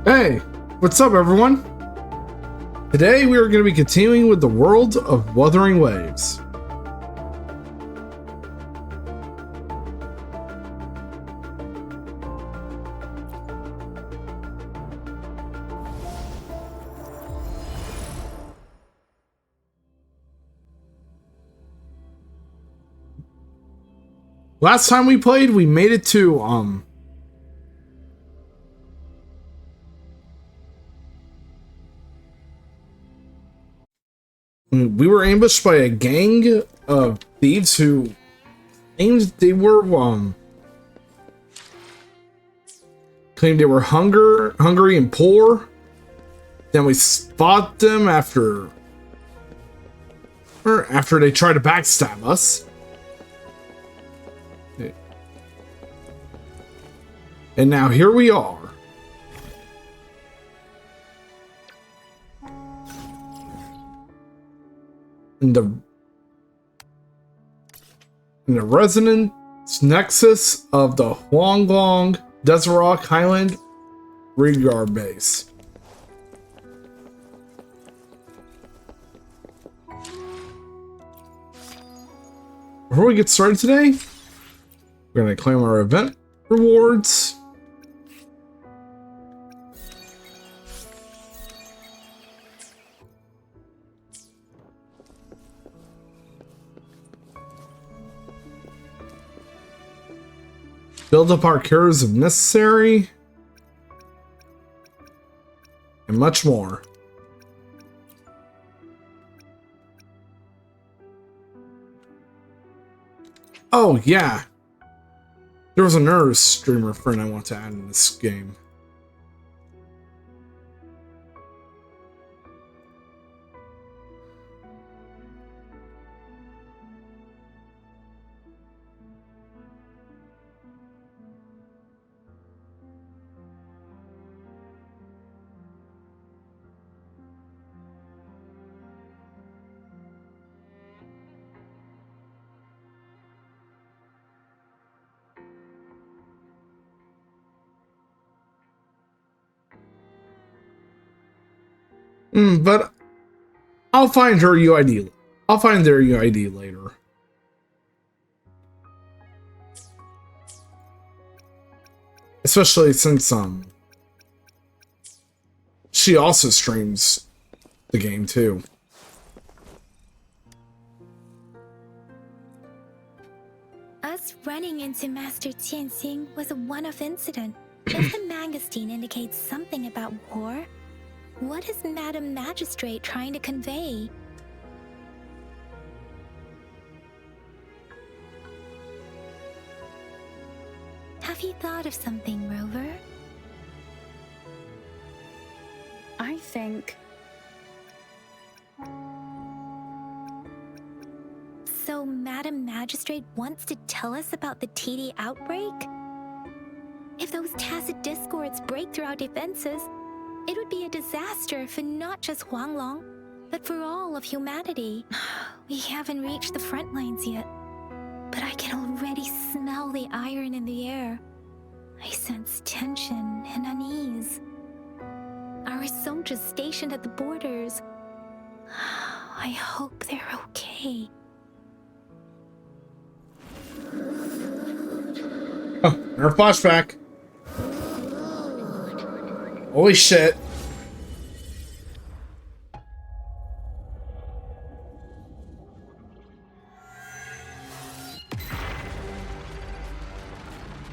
Hey, what's up everyone? Today we are going to be continuing with the world of Wuthering Waves. Last time we played, we made it to we were ambushed by a gang of thieves who claimed they were claimed they were hungry and poor. Then we spot them after they tried to backstab us. And now here we are. In the resonance nexus of the Huanglong Desert Rock Highland Rearguard Base. Before we get started today, we're going to claim our event rewards. Build up our cures if necessary. And much more. Oh, yeah. There was another streamer friend I want to add in this game. But I'll find her UID. I'll find their UID later. Especially since she also streams the game too. Us running into Master Tianxing was a one-off incident. If the Mangosteen indicates something about war, what is Madam Magistrate trying to convey? Have you thought of something, Rover? I think... So Madam Magistrate wants to tell us about the TD outbreak? If those tacit discords break through our defenses, it would be a disaster for not just Huanglong, but for all of humanity. We haven't reached the front lines yet, but I can already smell the iron in the air. I sense tension and unease. Our soldiers stationed at the borders, I hope they're okay. Oh, our flashback. Holy shit.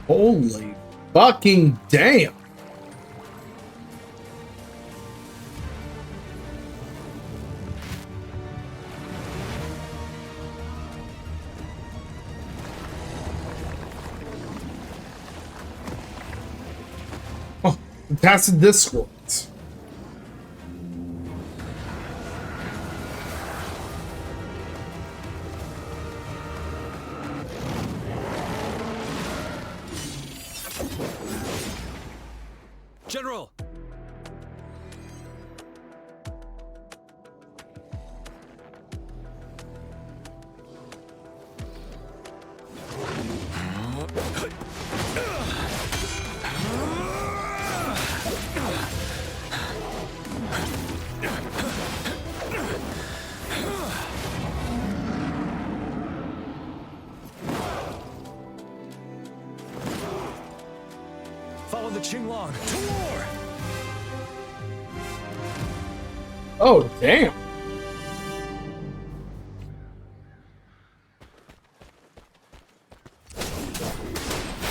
Holy fucking damn. Oh, tacit discords. General! Follow the Qinglong to war! Oh, damn.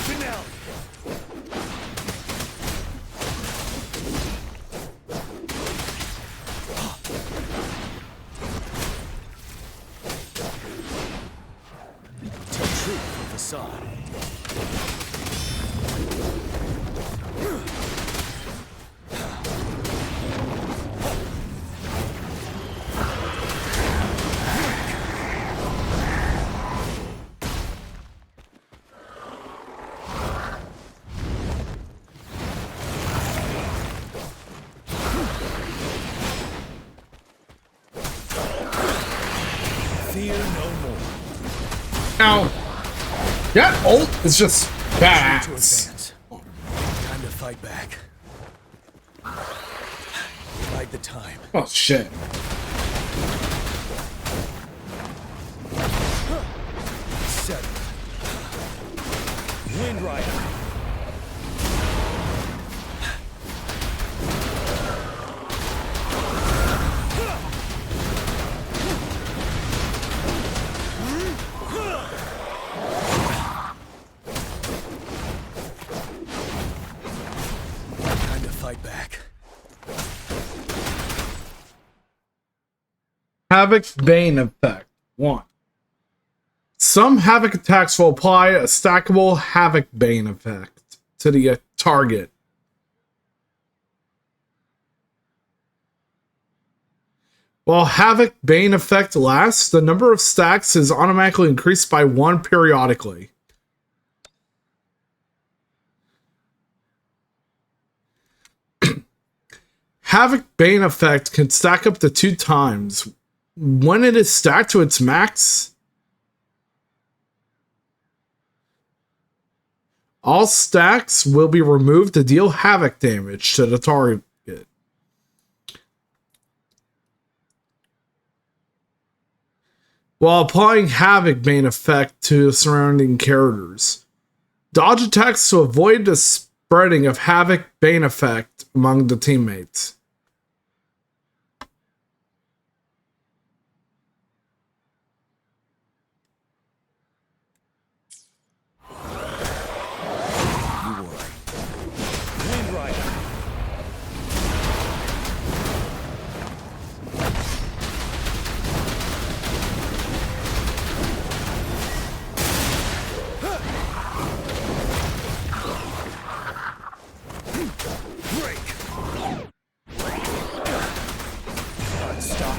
Finale! Tell truth from facade. Fear no more. Now, that ult is just To badass. advance. Time to fight back. Bide the time. Oh, shit. Settle. Wind Rider. Time to fight back. Havoc Bane effect. 1. Some Havoc attacks will apply a stackable Havoc Bane effect to the target. While Havoc Bane effect lasts, the number of stacks is automatically increased by 1 periodically. Havoc Bane effect can stack up to 2 times. When it is stacked to its max, all stacks will be removed to deal havoc damage to the target. While applying Havoc Bane effect to surrounding characters. Dodge attacks to avoid the spreading of Havoc Bane effect among the teammates. You were right. Wind Rider. Break. Stop.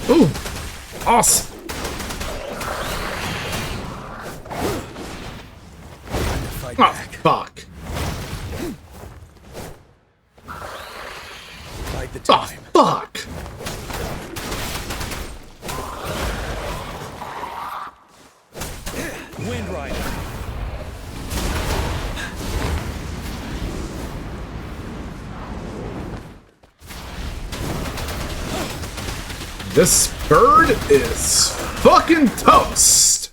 Ooh, awesome. Fight Oh, back. fuck. Bide the Oh, time. fuck. Wind Rider. This bird is fucking toast.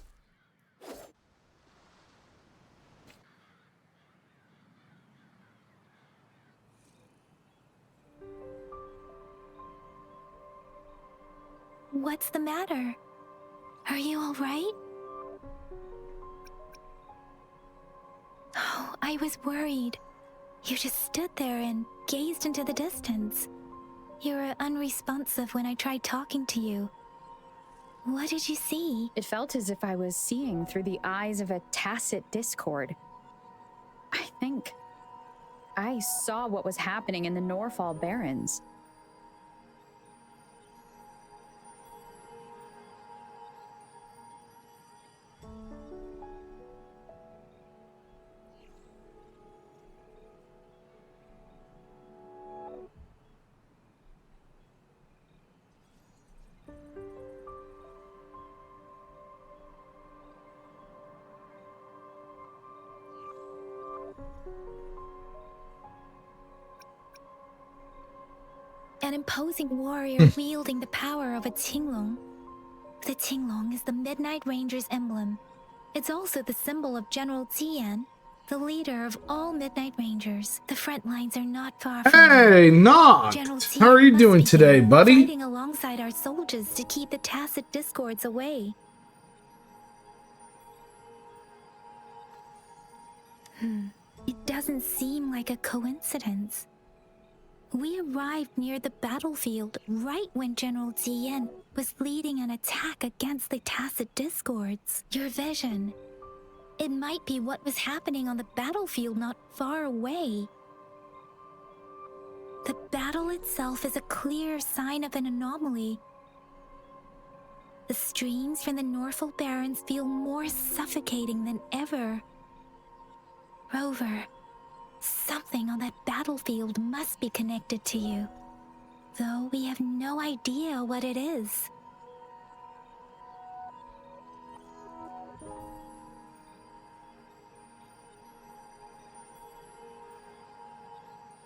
What's the matter? Are you all right? Oh, I was worried. You just stood there and gazed into the distance. You were unresponsive when I tried talking to you. What did you see? It felt as if I was seeing through the eyes of a tacit discord. I think I saw what was happening in the Norfall Barrens. an imposing warrior wielding the power of a Tinglong. The Tinglong is the Midnight Ranger's emblem. It's also the symbol of General Tian, the leader of all Midnight Rangers. The front lines are not far from Hey, Noct! General How are Tian you must doing be today, here, buddy? fighting alongside our soldiers to keep the tacit discords away. It doesn't seem like a coincidence. We arrived near the battlefield right when General Tian was leading an attack against the tacit discords. Your vision. It might be what was happening on the battlefield not far away. The battle itself is a clear sign of an anomaly. The streams from the Norfolk Barrens feel more suffocating than ever. Rover, something on that battlefield must be connected to you, though we have no idea what it is.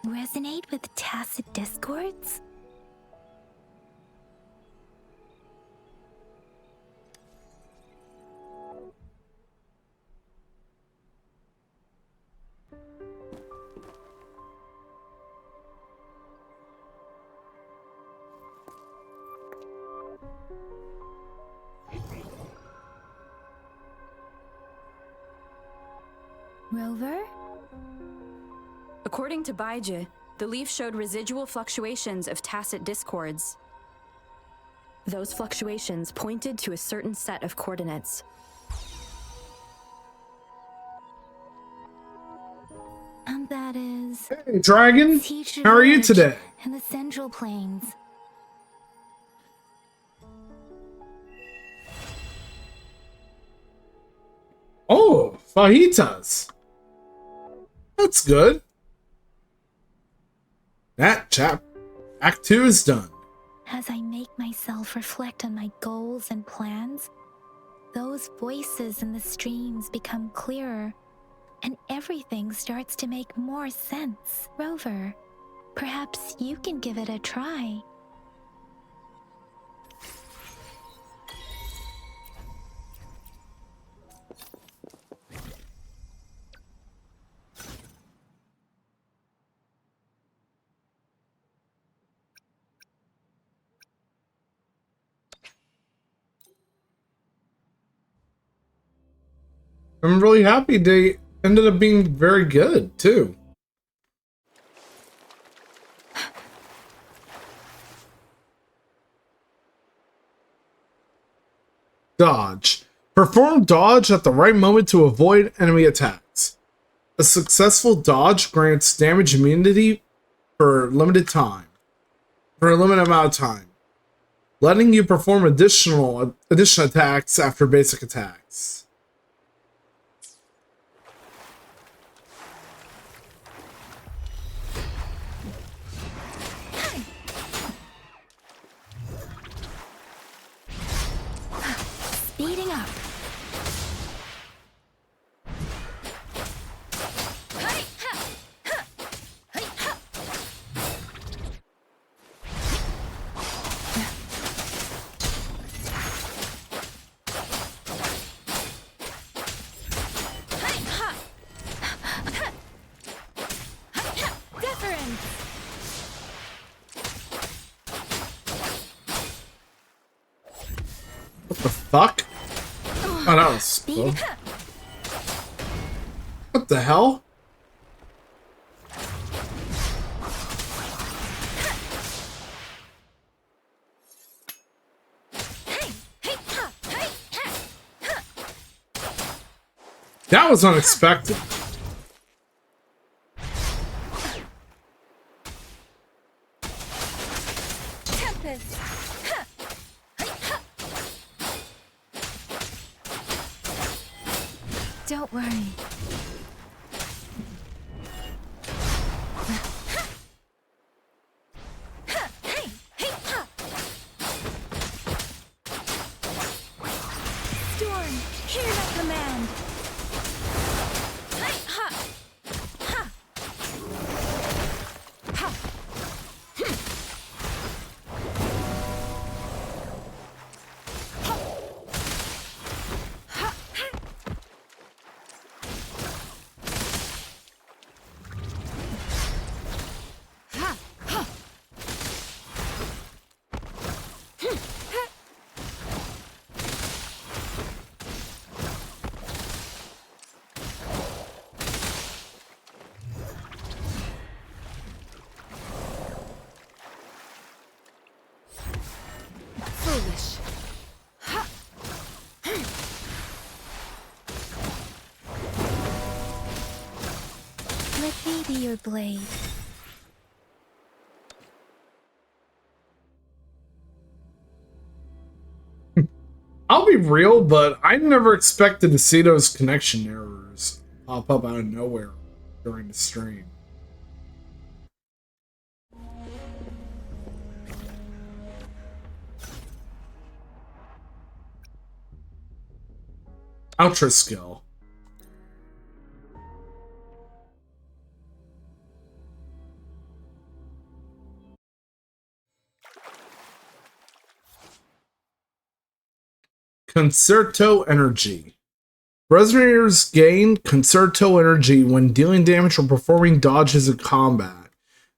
Resonate with tacit discords? Rover? According to Baiji, the leaf showed residual fluctuations of tacit discords. Those fluctuations pointed to a certain set of coordinates. And that is... Hey, Dragon! Teacher How are you Village today? in the Central Plains. Oh, fajitas. That's good. That chap. Act 2 is done. As I make myself reflect on my goals and plans, those voices in the streams become clearer, and everything starts to make more sense. Rover, perhaps you can give it a try. I'm really happy they ended up being very good, too. Dodge. Perform dodge at the right moment to avoid enemy attacks. A successful dodge grants damage immunity for a limited amount of time, letting you perform additional attacks after basic attacks. Speeding up. What the fuck? Oh, that was slow. What the hell? That was unexpected. Don't worry. Storm, hear my command. be your blade. I'll be real, but I never expected to see those connection errors pop up out of nowhere during the stream. Ultra skill. Concerto energy. Resonators gain concerto energy when dealing damage or performing dodges in combat.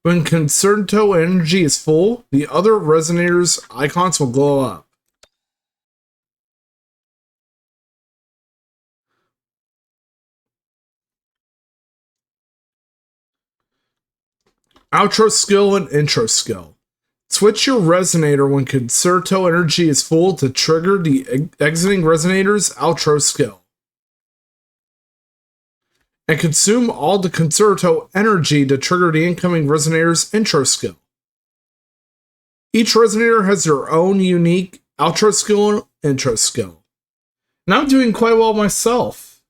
When concerto energy is full, the other resonators icons will glow up. Outro skill and intro skill. Switch your resonator when concerto energy is full to trigger the exiting resonator's outro skill. And consume all the concerto energy to trigger the incoming resonator's intro skill. Each resonator has their own unique outro skill and intro skill. And I'm doing quite well myself.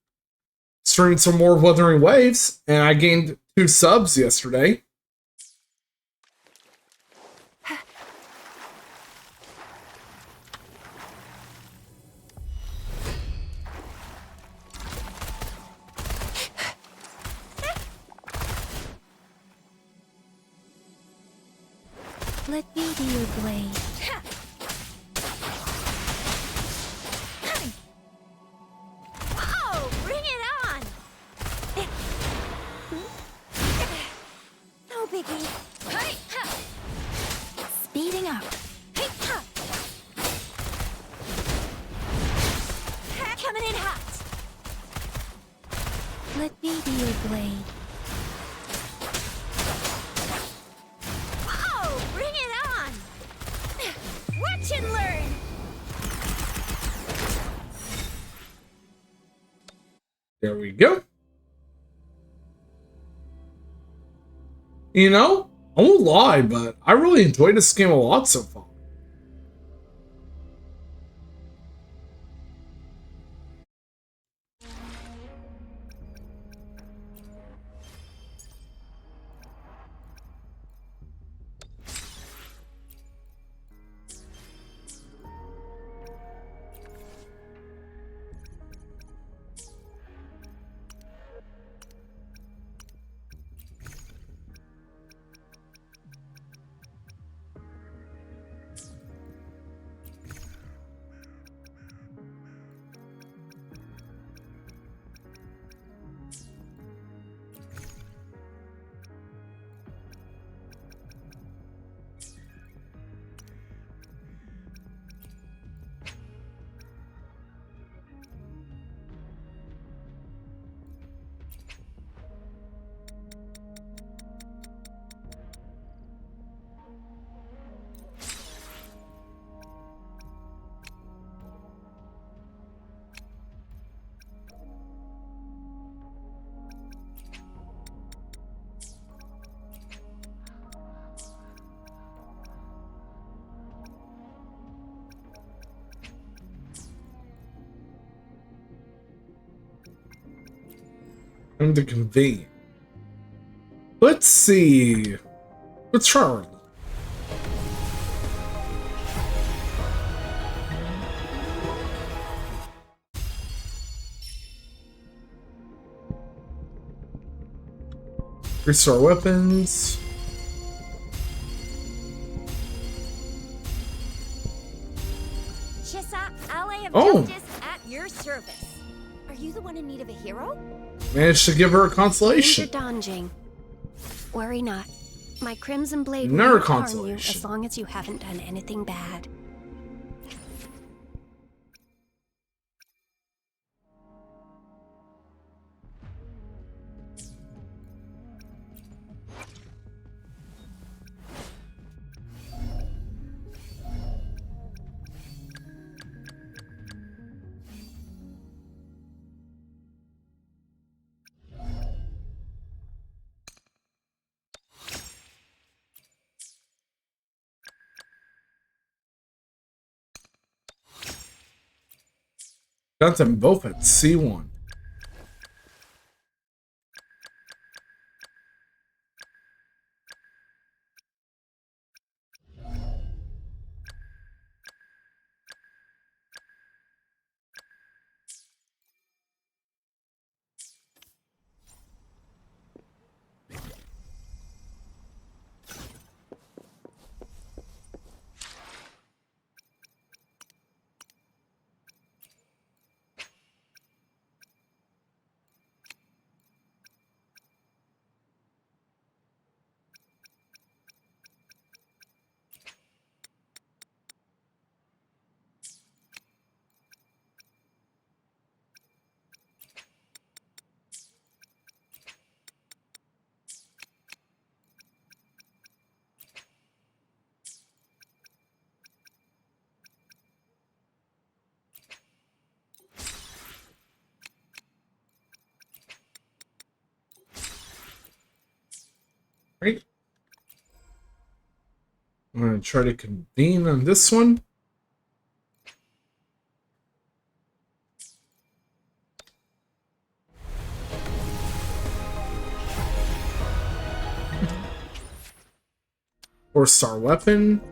Streamed some more Wuthering Waves, and I gained 2 subs yesterday. Let me be your blade. Oh, bring it on! No biggie. Speeding up. Coming in hot. Let me be your blade. Oh, bring it on! Watch and learn! There we go. You know, I won't lie, but I really enjoyed this game a lot so far. I'm to convene. Let's see. Let's try our restore weapons. Chissa, ally of Oh. justice at your service. Are you the one in need of a hero? Managed to give her a Danger consolation. dodging. Worry not. My Crimson Blade Another won't harm you consolation. as long as you haven't done anything bad. Got them both at C1. Right. I'm going to try to convene on this one. Four-star weapon.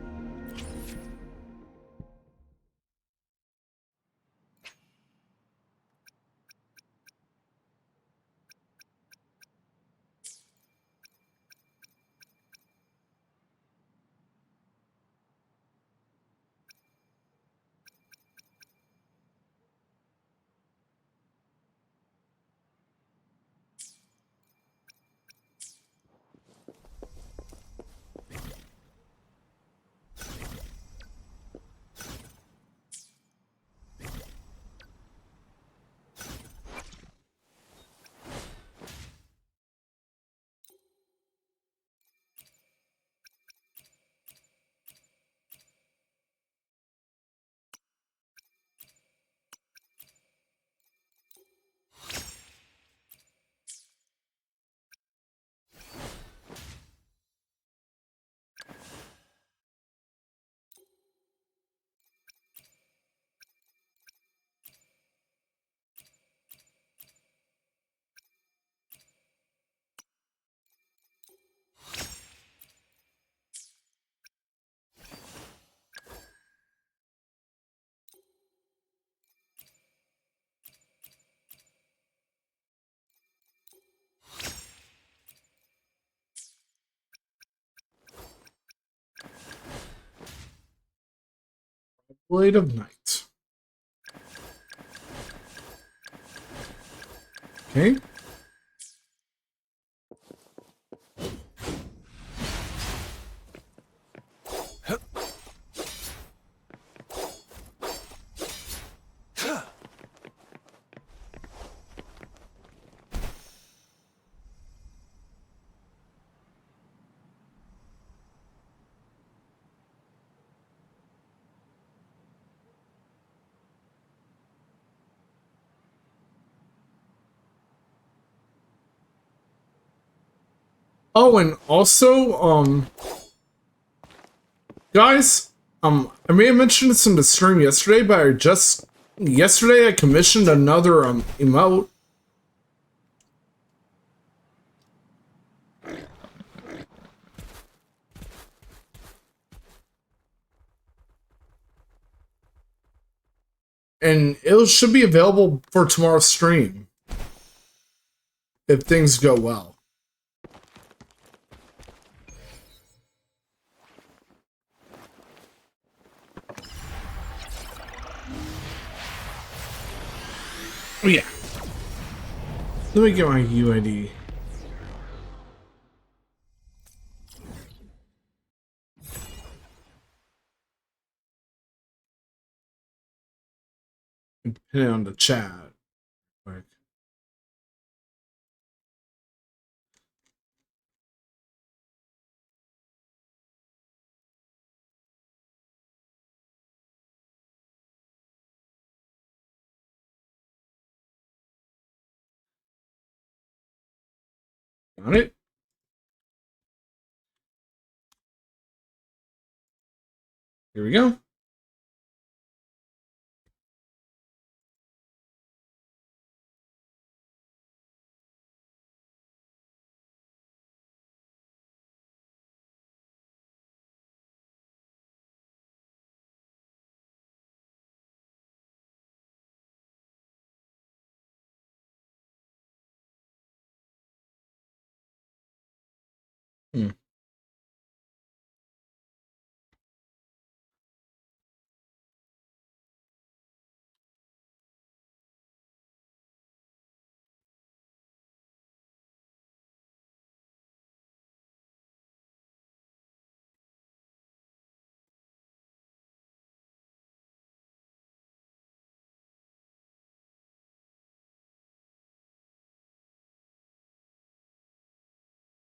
Blade of Night. Okay. Oh, and also, guys, I may have mentioned this in the stream yesterday, but yesterday I commissioned another emote. And it should be available for tomorrow's stream if things go well. Oh yeah. Let me get my UID. Pin it on the chat. Quick. Got it? Here we go.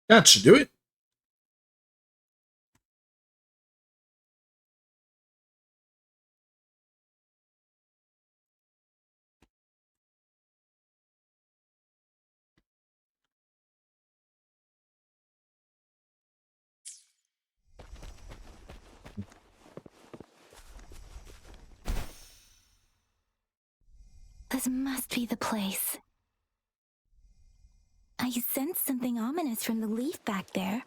That should do it. This must be the place. I sensed something ominous from the leaf back there,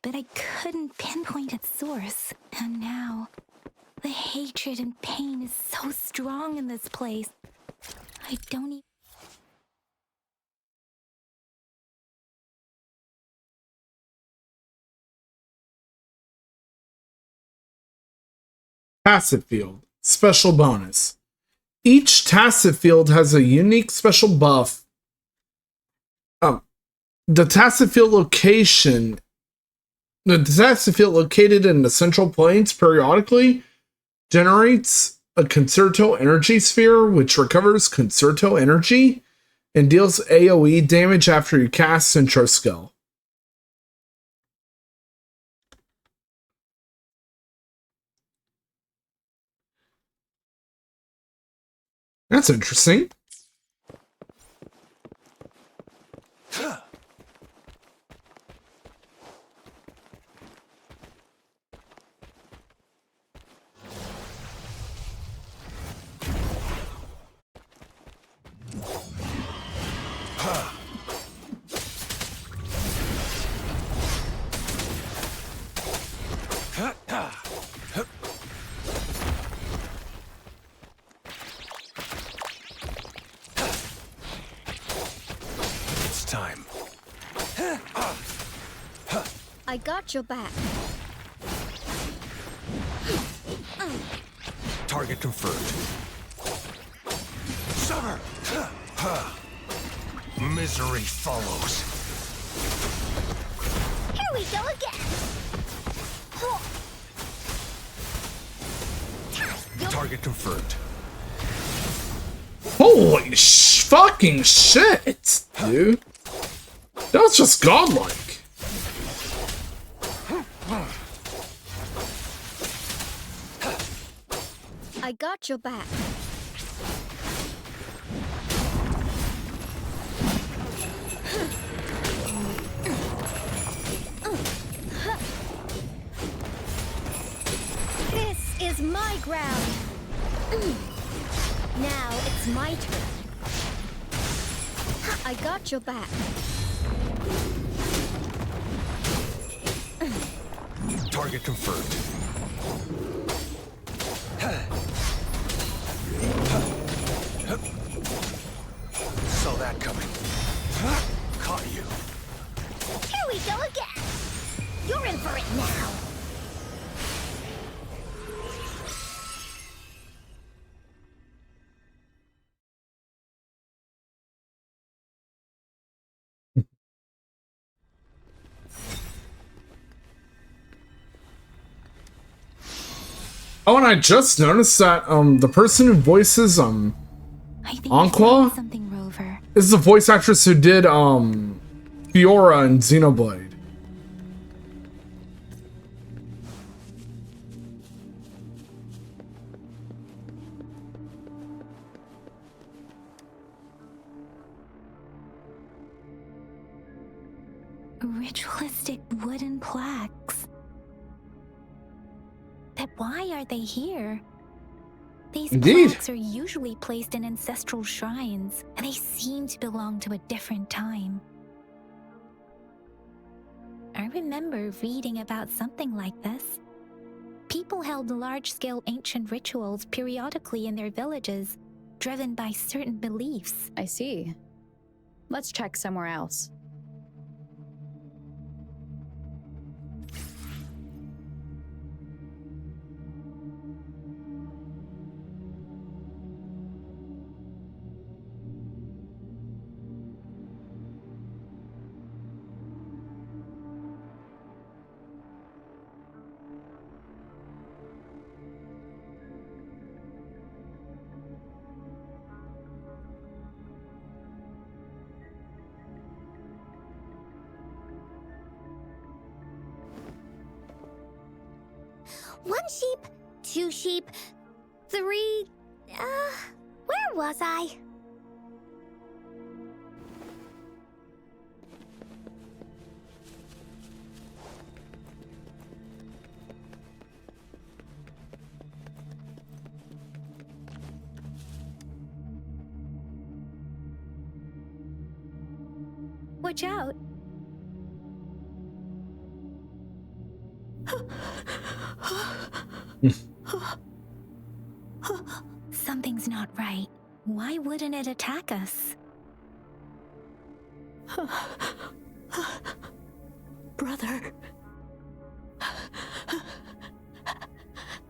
but I couldn't pinpoint its source. And now, the hatred and pain is so strong in this place. I don't even... Tacit field. Special bonus. Each tacit field has a unique special buff. The tacit field located in the central plains periodically generates a concerto energy sphere, which recovers concerto energy and deals AoE damage after you cast Centro skill. That's interesting. It's time. I got your back. Target confirmed. Summer! Misery follows. Here we go again. Target confirmed. Holy fucking shit, dude. That was just godlike. I got your back. This is my ground. Now it's my turn. I got your back. Target confirmed. Saw that coming. Caught you. Here we go again. You're in for it now. Oh, and I just noticed that the person who voices I think Anqua? I found something, Rover. is the voice actress who did Fiora in Xenoblade. Ritualistic wooden plaques. But why are they here? These Indeed. plaques are usually placed in ancestral shrines, and they seem to belong to a different time. I remember reading about something like this. People held large-scale ancient rituals periodically in their villages, driven by certain beliefs. I see. Let's check somewhere else. 1 sheep, 2 sheep, 3... where was I? Watch out. Something's not right. Why wouldn't it attack us? Brother.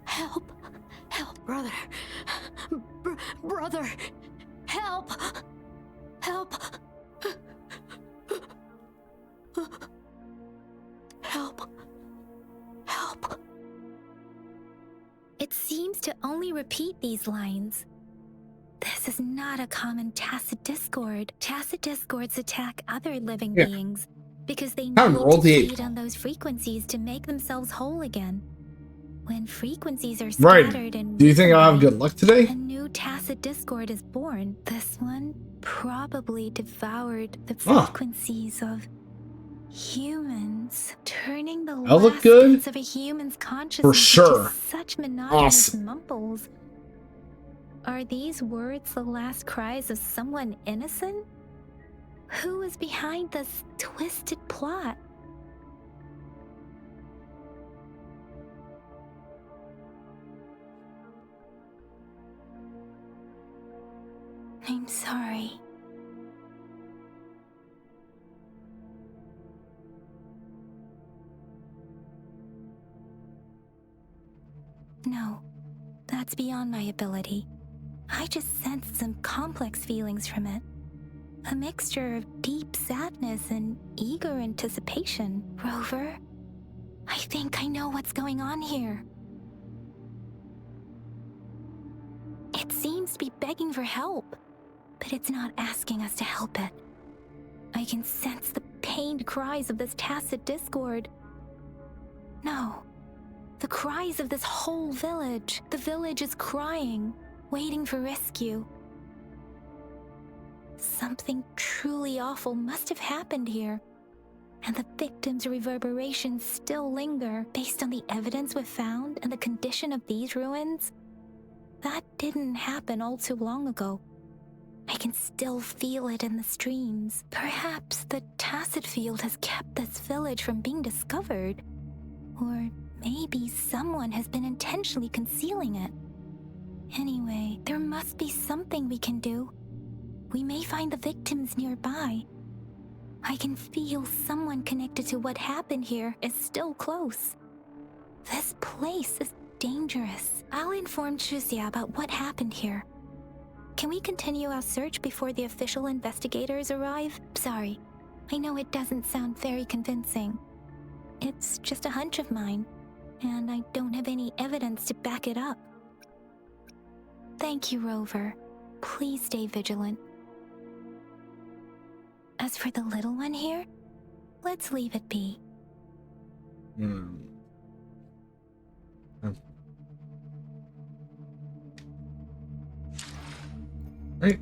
Help. Help, brother. Brother. Help. Help. Help. Help. It seems to only repeat these lines. This is not a common tacit discord. Tacit discords attack other living Yeah. beings because they Time need to roll to the 8 feed on those frequencies to make themselves whole again. When frequencies are Right. scattered and Do you think I'll have recombined, good luck today? a new tacit discord is born. This one probably devoured the Huh. frequencies of humans, turning the That'll look last good. bits of a human's consciousness sure. into such monotonous Awesome. mumbles. Are these words the last cries of someone innocent? Who is behind this twisted plot? I'm sorry. No, that's beyond my ability. I just sensed some complex feelings from it. A mixture of deep sadness and eager anticipation. Rover, I think I know what's going on here. It seems to be begging for help, but it's not asking us to help it. I can sense the pained cries of this tacit discord. No, the cries of this whole village. The village is crying, waiting for rescue. Something truly awful must have happened here, and the victims' reverberations still linger. Based on the evidence we've found and the condition of these ruins, that didn't happen all too long ago. I can still feel it in the streams. Perhaps the tacit field has kept this village from being discovered, or maybe someone has been intentionally concealing it. Anyway, there must be something we can do. We may find the victims nearby. I can feel someone connected to what happened here is still close. This place is dangerous. I'll inform Chuzia about what happened here. Can we continue our search before the official investigators arrive? Sorry, I know it doesn't sound very convincing. It's just a hunch of mine, and I don't have any evidence to back it up. Thank you, Rover. Please stay vigilant. As for the little one here, let's leave it be. Right.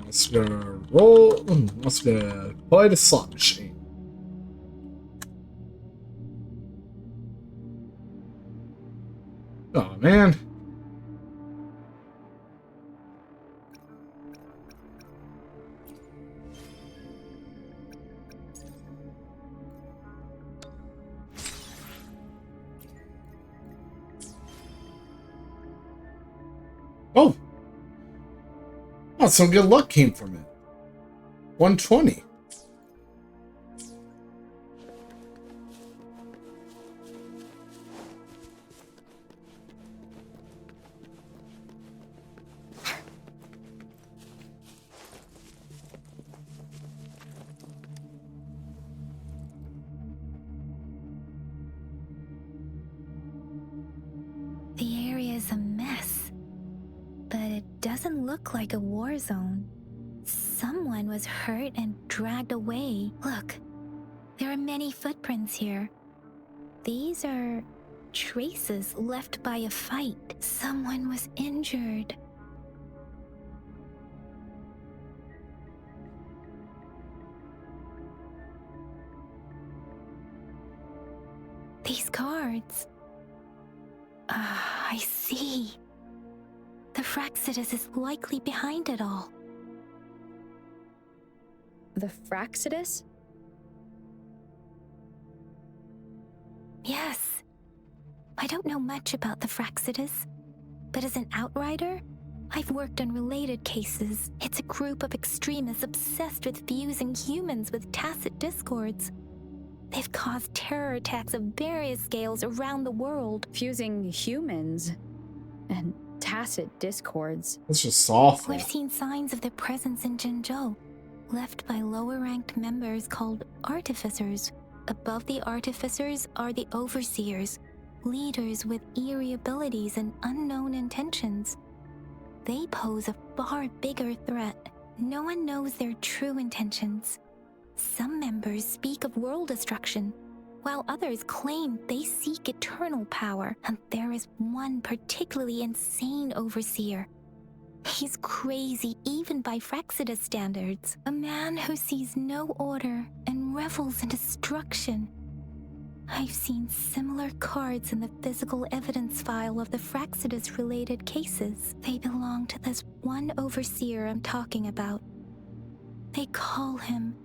Let's go roll. Let's go play the slot machine. Oh man. Oh. Oh, some good luck came from it. 120. The area is a mess, but it doesn't look like a war zone. Someone was hurt and dragged away. Look, there are many footprints here. These are traces left by a fight. Someone was injured. These cards. I see. The Fraxidus is likely behind it all. The Fraxidus? Yes. I don't know much about the Fraxidus, but as an outrider, I've worked on related cases. It's a group of extremists obsessed with fusing humans with tacit discords. They've caused terror attacks of various scales around the world. Fusing humans and tacit discords. That's just awful. We've seen signs of their presence in Jinzhou, left by lower-ranked members called artificers. Above the artificers are the overseers, leaders with eerie abilities and unknown intentions. They pose a far bigger threat. No one knows their true intentions. Some members speak of world destruction, while others claim they seek eternal power, and there is one particularly insane overseer. He's crazy even by Fraxidus standards. A man who sees no order and revels in destruction. I've seen similar cards in the physical evidence file of the Fraxidus-related cases. They belong to this one overseer I'm talking about. They call him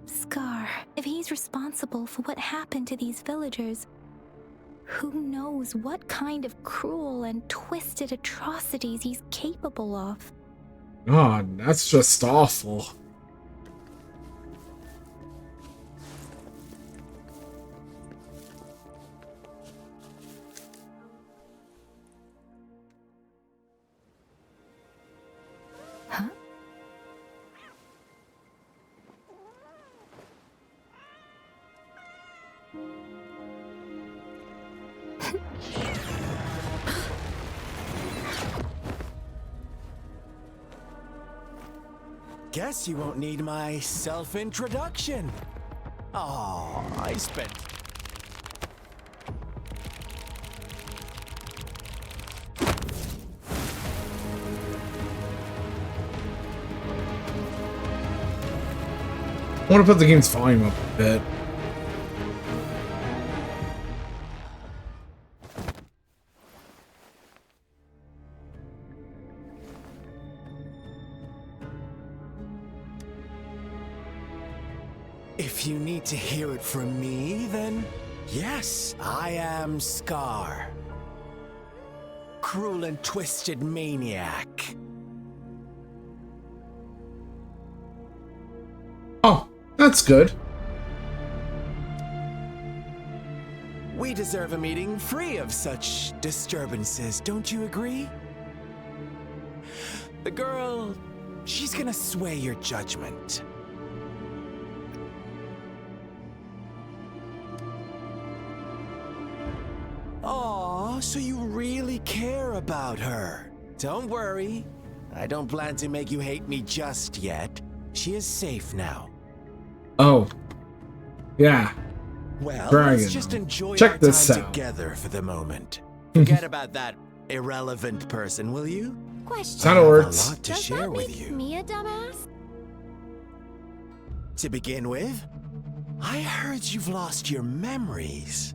Scar. If he's responsible for what happened to these villagers, who knows what kind of cruel and twisted atrocities he's capable of? God, that's just awful. Huh? Guess you won't need my self-introduction. Oh, I spent... I want to put the game's volume up a bit. If you need to hear it from me, then yes, I am Scar. Cruel and twisted maniac. Oh, that's good. We deserve a meeting free of such disturbances, don't you agree? The girl, she's gonna sway your judgment. Aw, so you really care about her. Don't worry. I don't plan to make you hate me just yet. She is safe now. Oh. Yeah. Well, Dragon. let's just enjoy Check our this time out. together for the moment. Forget about that irrelevant person, will you? Question. Kinda I have works. a lot to Does share that with make you. me a dumbass? To begin with, I heard you've lost your memories.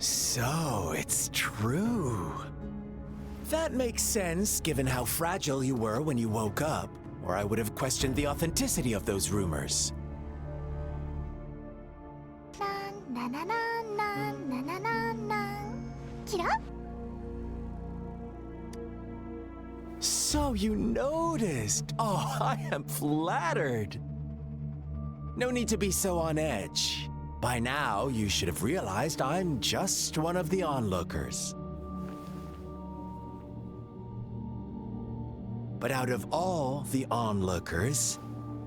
So, it's true. That makes sense, given how fragile you were when you woke up, or I would have questioned the authenticity of those rumors. Na na na na na na na na. Kira? So you noticed. Oh, I am flattered. No need to be so on edge. By now, you should have realized I'm just one of the onlookers. But out of all the onlookers,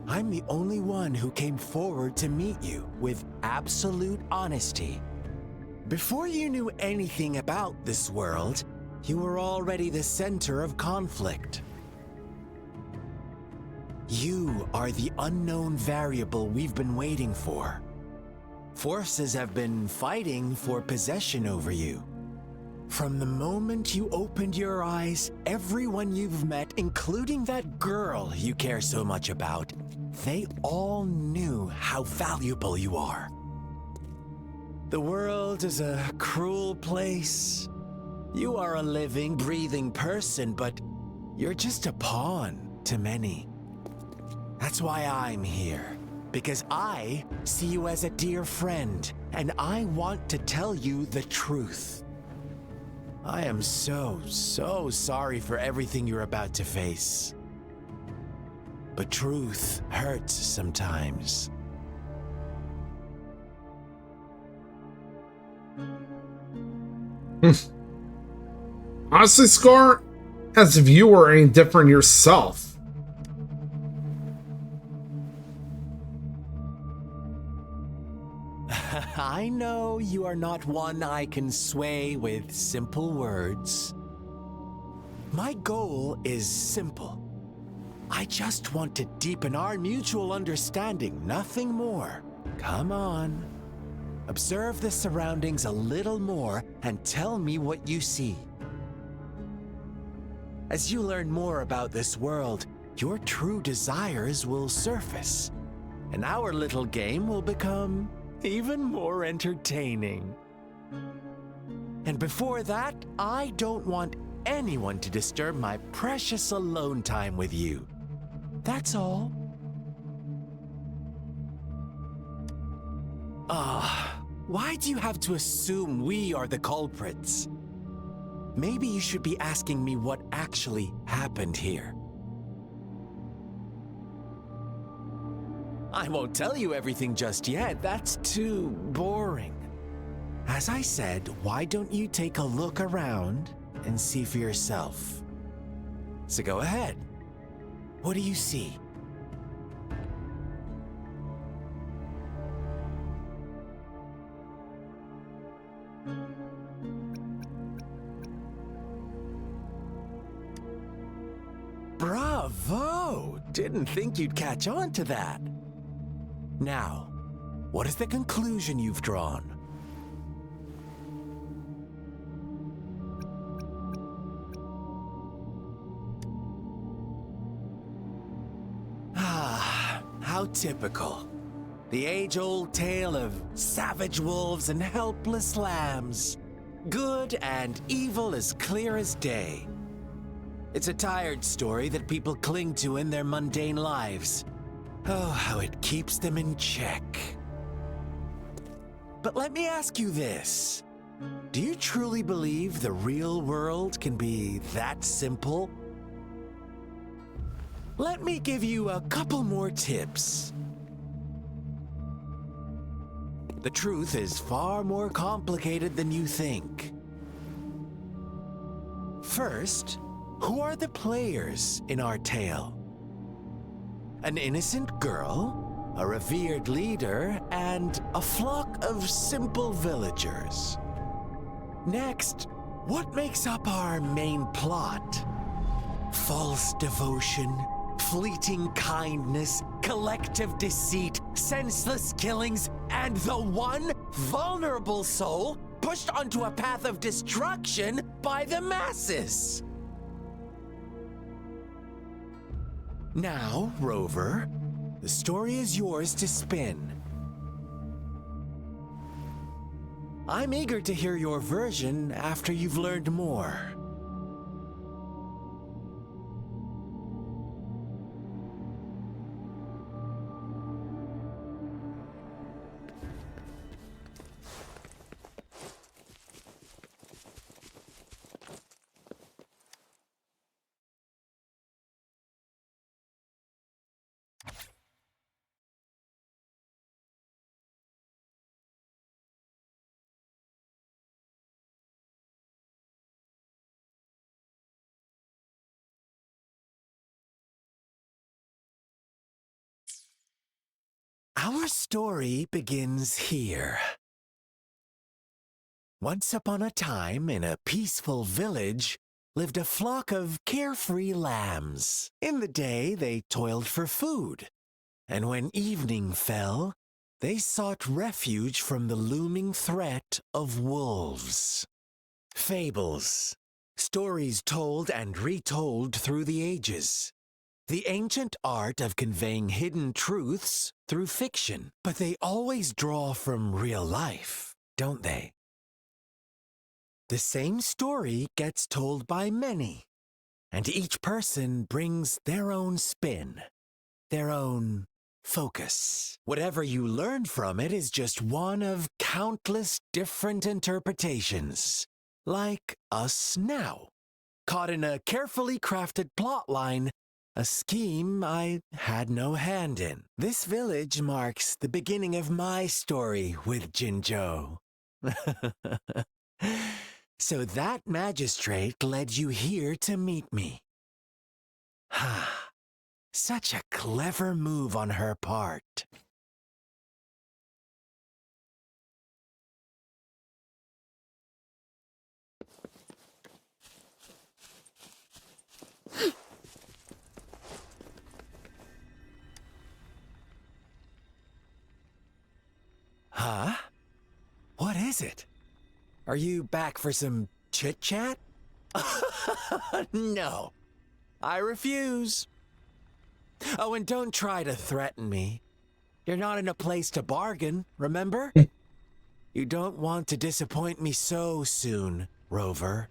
I'm the only one who came forward to meet you with absolute honesty. Before you knew anything about this world, you were already the center of conflict. You are the unknown variable we've been waiting for. Forces have been fighting for possession over you. From the moment you opened your eyes, everyone you've met, including that girl you care so much about, they all knew how valuable you are. The world is a cruel place. You are a living, breathing person, but you're just a pawn to many. That's why I'm here, because I see you as a dear friend, and I want to tell you the truth. I am so sorry for everything you're about to face. But truth hurts sometimes. Honestly, Scar, as if you were any different yourself. I know you are not one I can sway with simple words. My goal is simple. I just want to deepen our mutual understanding, nothing more. Come on. Observe the surroundings a little more and tell me what you see. As you learn more about this world, your true desires will surface, and our little game will become even more entertaining. And before that, I don't want anyone to disturb my precious alone time with you. That's all. Why do you have to assume we are the culprits? Maybe you should be asking me what actually happened here. I won't tell you everything just yet. That's too boring. As I said, why don't you take a look around and see for yourself? So go ahead. What do you see? Bravo! Didn't think you'd catch on to that. Now, what is the conclusion you've drawn? How typical. The age-old tale of savage wolves and helpless lambs. Good and evil as clear as day. It's a tired story that people cling to in their mundane lives. Oh, how it keeps them in check. But let me ask you this. Do you truly believe the real world can be that simple? Let me give you a couple more tips. The truth is far more complicated than you think. First, who are the players in our tale? An innocent girl, a revered leader, and a flock of simple villagers. Next, what makes up our main plot? False devotion, fleeting kindness, collective deceit, senseless killings, and the one vulnerable soul pushed onto a path of destruction by the masses. Now, Rover, the story is yours to spin. I'm eager to hear your version after you've learned more. Our story begins here. Once upon a time, in a peaceful village, lived a flock of carefree lambs. In the day, they toiled for food, and when evening fell, they sought refuge from the looming threat of wolves. Fables, stories told and retold through the ages. The ancient art of conveying hidden truths through fiction, but they always draw from real life, don't they? The same story gets told by many, and each person brings their own spin, their own focus. Whatever you learn from it is just one of countless different interpretations, like us now, caught in a carefully crafted plotline, a scheme I had no hand in. This village marks the beginning of my story with Jinzhou. So that magistrate led you here to meet me. Ha! Such a clever move on her part. Huh? What is it? Are you back for some chit-chat? No, I refuse. Oh, and don't try to threaten me. You're not in a place to bargain, remember? You don't want to disappoint me so soon, Rover.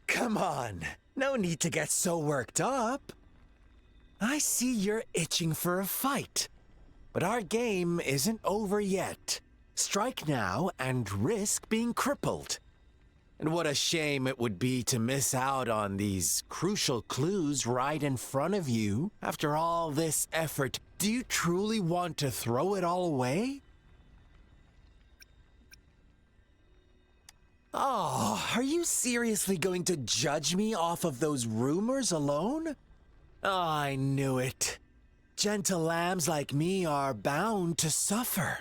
Come on, no need to get so worked up. I see you're itching for a fight. But our game isn't over yet. Strike now and risk being crippled. And what a shame it would be to miss out on these crucial clues right in front of you. After all this effort, do you truly want to throw it all away? Oh, are you seriously going to judge me off of those rumors alone? Oh, I knew it. Gentle lambs like me are bound to suffer.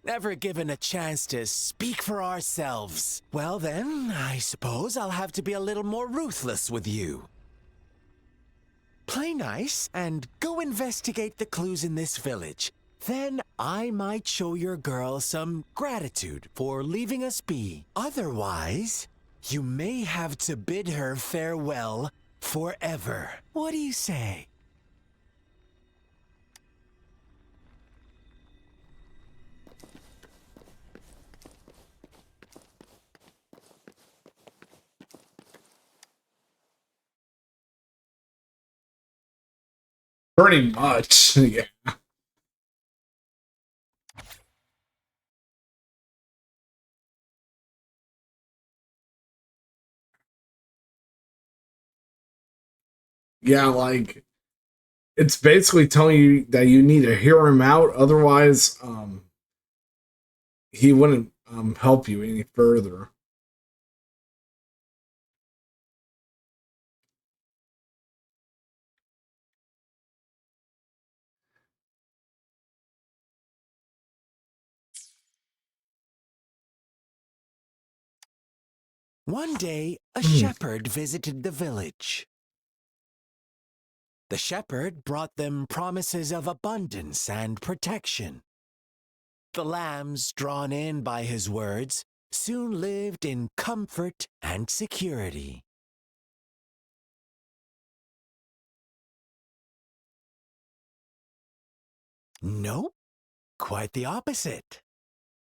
Never given a chance to speak for ourselves. Well then, I suppose I'll have to be a little more ruthless with you. Play nice and go investigate the clues in this village. Then I might show your girl some gratitude for leaving us be. Otherwise, you may have to bid her farewell forever. What do you say? Pretty much, yeah. Yeah, like it's basically telling you that you need to hear him out, otherwise, he wouldn't help you any further. One day, a shepherd visited the village. The shepherd brought them promises of abundance and protection. The lambs, drawn in by his words, soon lived in comfort and security. Nope, quite the opposite.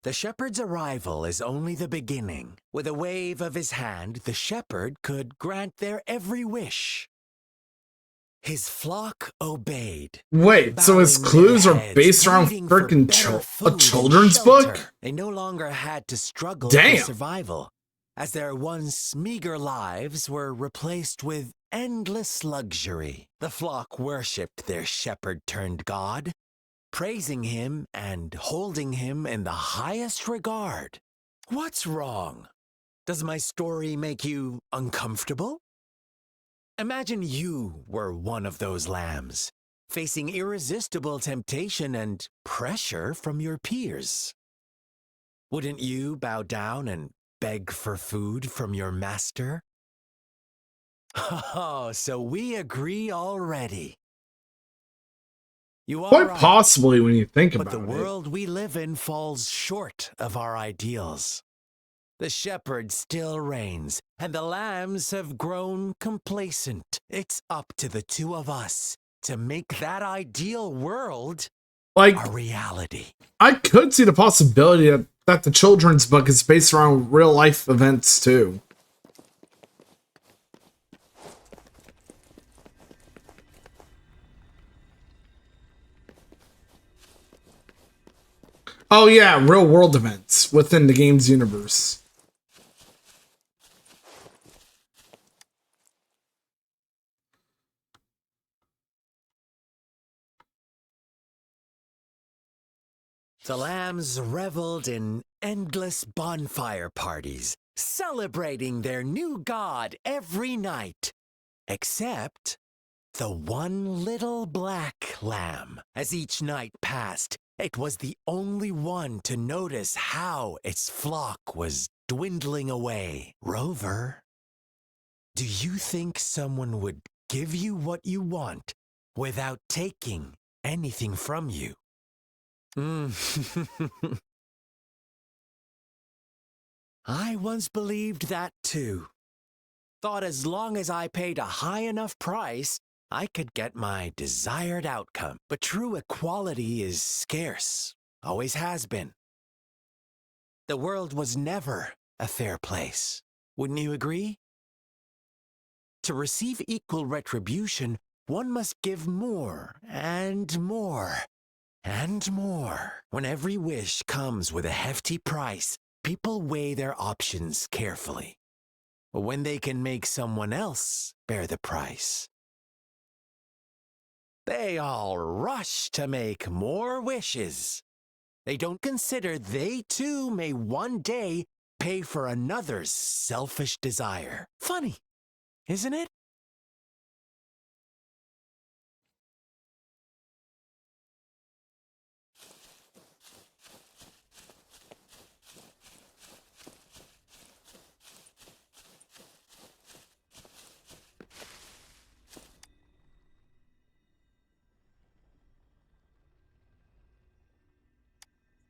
The shepherd's arrival is only the beginning. With a wave of his hand, the shepherd could grant their every wish. His flock obeyed. Wait, so his bowing clues their are heads, based around pleading for freaking better a food and children's shelter. book? They no longer had to struggle Damn. for survival, as their once meager lives were replaced with endless luxury. The flock worshipped their shepherd-turned-god, praising him and holding him in the highest regard. What's wrong? Does my story make you uncomfortable? Imagine you were one of those lambs, facing irresistible temptation and pressure from your peers. Wouldn't you bow down and beg for food from your master? Oh, so we agree already. You are Quite right, possibly when you think but about the it. world we live in falls short of our ideals. The shepherd still reigns, and the lambs have grown complacent. It's up to the two of us to make that ideal world Like, a reality. I could see the possibility that the children's book is based around real life events too. Oh yeah, real world events within the game's universe. The lambs reveled in endless bonfire parties, celebrating their new god every night. Except the one little black lamb. As each night passed, it was the only one to notice how its flock was dwindling away. Rover, do you think someone would give you what you want without taking anything from you? I once believed that too. Thought as long as I paid a high enough price, I could get my desired outcome. But true equality is scarce, always has been. The world was never a fair place. Wouldn't you agree? To receive equal retribution, one must give more and more and more. When every wish comes with a hefty price, people weigh their options carefully. But when they can make someone else bear the price, they all rush to make more wishes. They don't consider they too may one day pay for another's selfish desire. Funny, isn't it?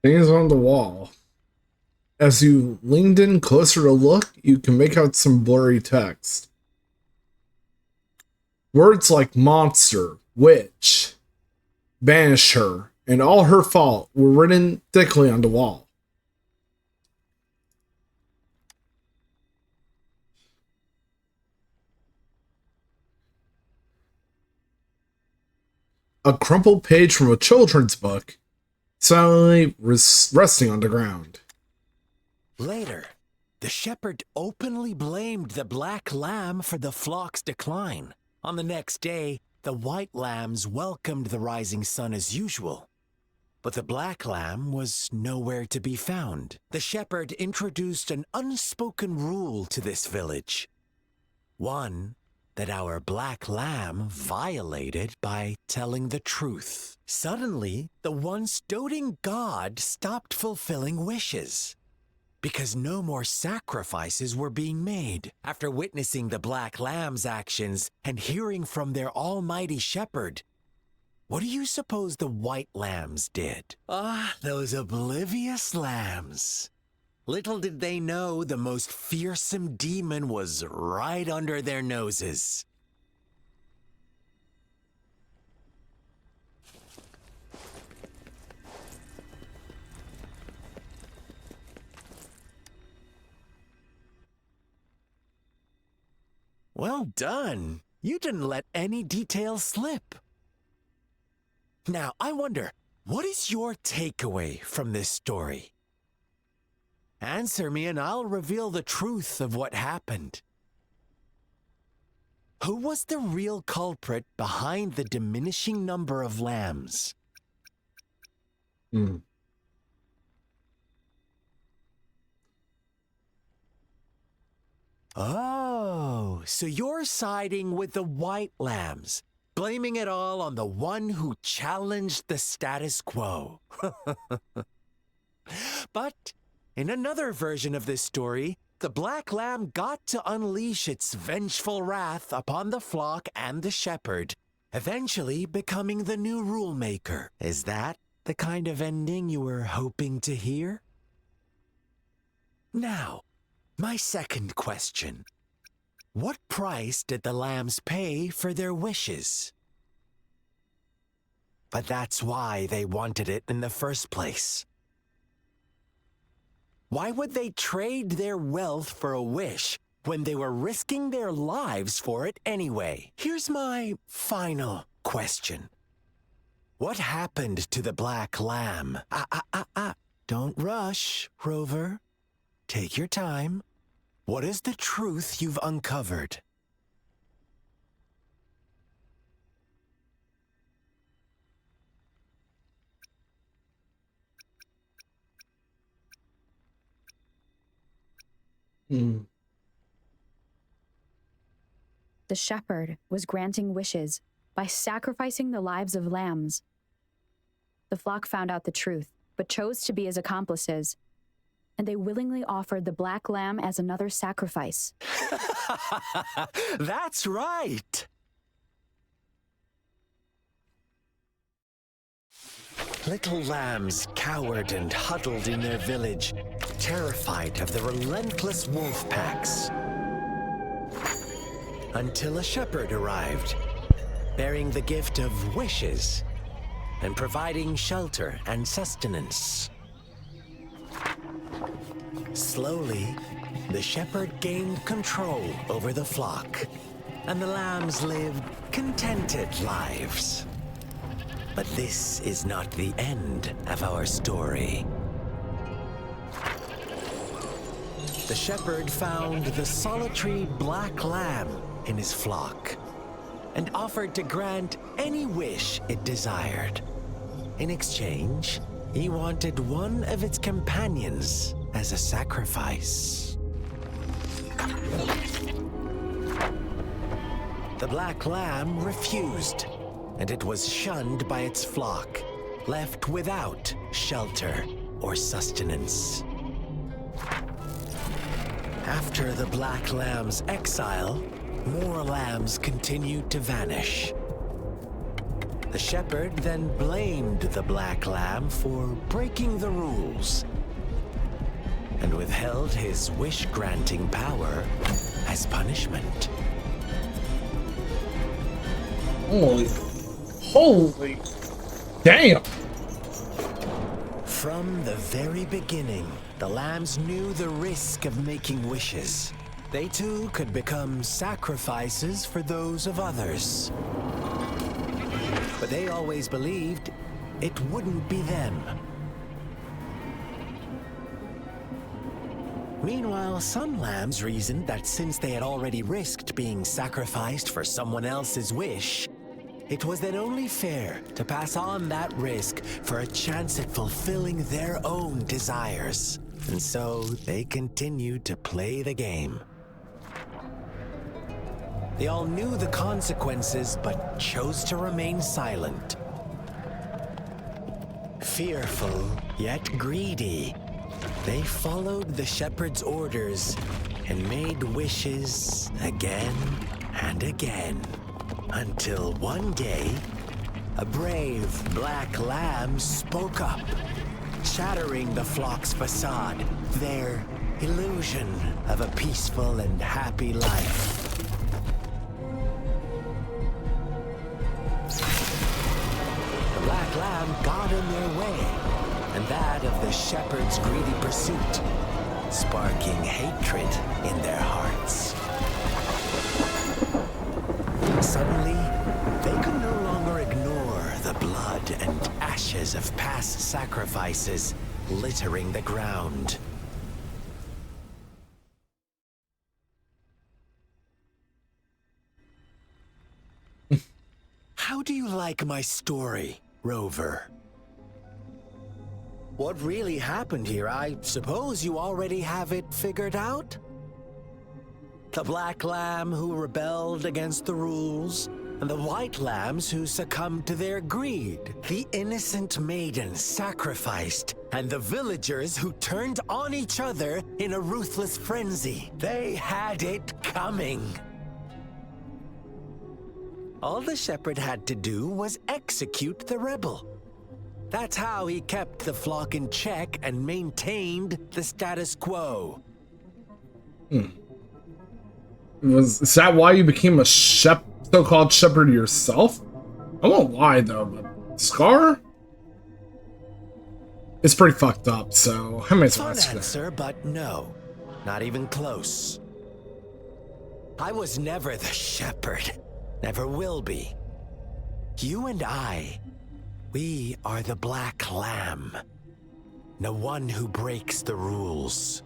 Things on the wall. As you leaned in closer to look, you can make out some blurry text. Words like monster, witch, banish her, and all her fault were written thickly on the wall. A crumpled page from a children's book silently resting on the ground. Later, the shepherd openly blamed the black lamb for the flock's decline. On the next day, the white lambs welcomed the rising sun as usual. But the black lamb was nowhere to be found. The shepherd introduced an unspoken rule to this village. One that our black lamb violated by telling the truth. Suddenly, the once doting god stopped fulfilling wishes because no more sacrifices were being made. After witnessing the black lamb's actions and hearing from their almighty shepherd, what do you suppose the white lambs did? Those oblivious lambs. Little did they know the most fearsome demon was right under their noses. Well done. You didn't let any details slip. Now, I wonder, what is your takeaway from this story? Answer me and I'll reveal the truth of what happened. Who was the real culprit behind the diminishing number of lambs? Oh, so you're siding with the white lambs. blaming it all on the one who challenged the status quo. But in another version of this story, the Black Lamb got to unleash its vengeful wrath upon the flock and the shepherd, eventually becoming the new rule maker. Is that the kind of ending you were hoping to hear? Now, my second question. What price did the lambs pay for their wishes? But that's why they wanted it in the first place. Why would they trade their wealth for a wish when they were risking their lives for it anyway? Here's my final question. What happened to the Black Lamb? Don't rush, Rover. Take your time. What is the truth you've uncovered? Hmm. The shepherd was granting wishes by sacrificing the lives of lambs. The flock found out the truth, but chose to be his accomplices, and they willingly offered the Black Lamb as another sacrifice. That's right! Little lambs cowered and huddled in their village, terrified of the relentless wolf packs. Until a shepherd arrived, bearing the gift of wishes and providing shelter and sustenance. Slowly, the shepherd gained control over the flock, and the lambs lived contented lives. But this is not the end of our story. The shepherd found the solitary Black Lamb in his flock and offered to grant any wish it desired. In exchange, he wanted one of its companions as a sacrifice. The Black Lamb refused, and it was shunned by its flock, left without shelter or sustenance. After the Black Lamb's exile, more lambs continued to vanish. The shepherd then blamed the Black Lamb for breaking the rules and withheld his wish-granting power as punishment. Holy damn! From the very beginning, the lambs knew the risk of making wishes. They too could become sacrifices for those of others. But they always believed it wouldn't be them. Meanwhile, some lambs reasoned that since they had already risked being sacrificed for someone else's wish, it was then only fair to pass on that risk for a chance at fulfilling their own desires. And so they continued to play the game. They all knew the consequences, but chose to remain silent. Fearful, yet greedy, they followed the shepherd's orders and made wishes again and again. Until one day, a brave Black Lamb spoke up, shattering the flock's facade, their illusion of a peaceful and happy life. The Black Lamb got in their way, and that of the shepherd's greedy pursuit, sparking hatred in their hearts. Suddenly, they could no longer ignore the blood and ashes of past sacrifices littering the ground. How do you like my story, Rover? What really happened here? I suppose you already have it figured out? The Black Lamb who rebelled against the rules, and the white lambs who succumbed to their greed, the innocent maidens sacrificed, and the villagers who turned on each other in a ruthless frenzy. They had it coming. All the shepherd had to do was execute the rebel. That's how he kept the flock in check and maintained the status quo. Is that why you became a so-called shepherd yourself? I won't lie though, but Scar? It's pretty fucked up, so I might as well Fun ask that. answer, but no. Not even close. I was never the shepherd. Never will be. You and I, we are the black lamb. The one who breaks the rules.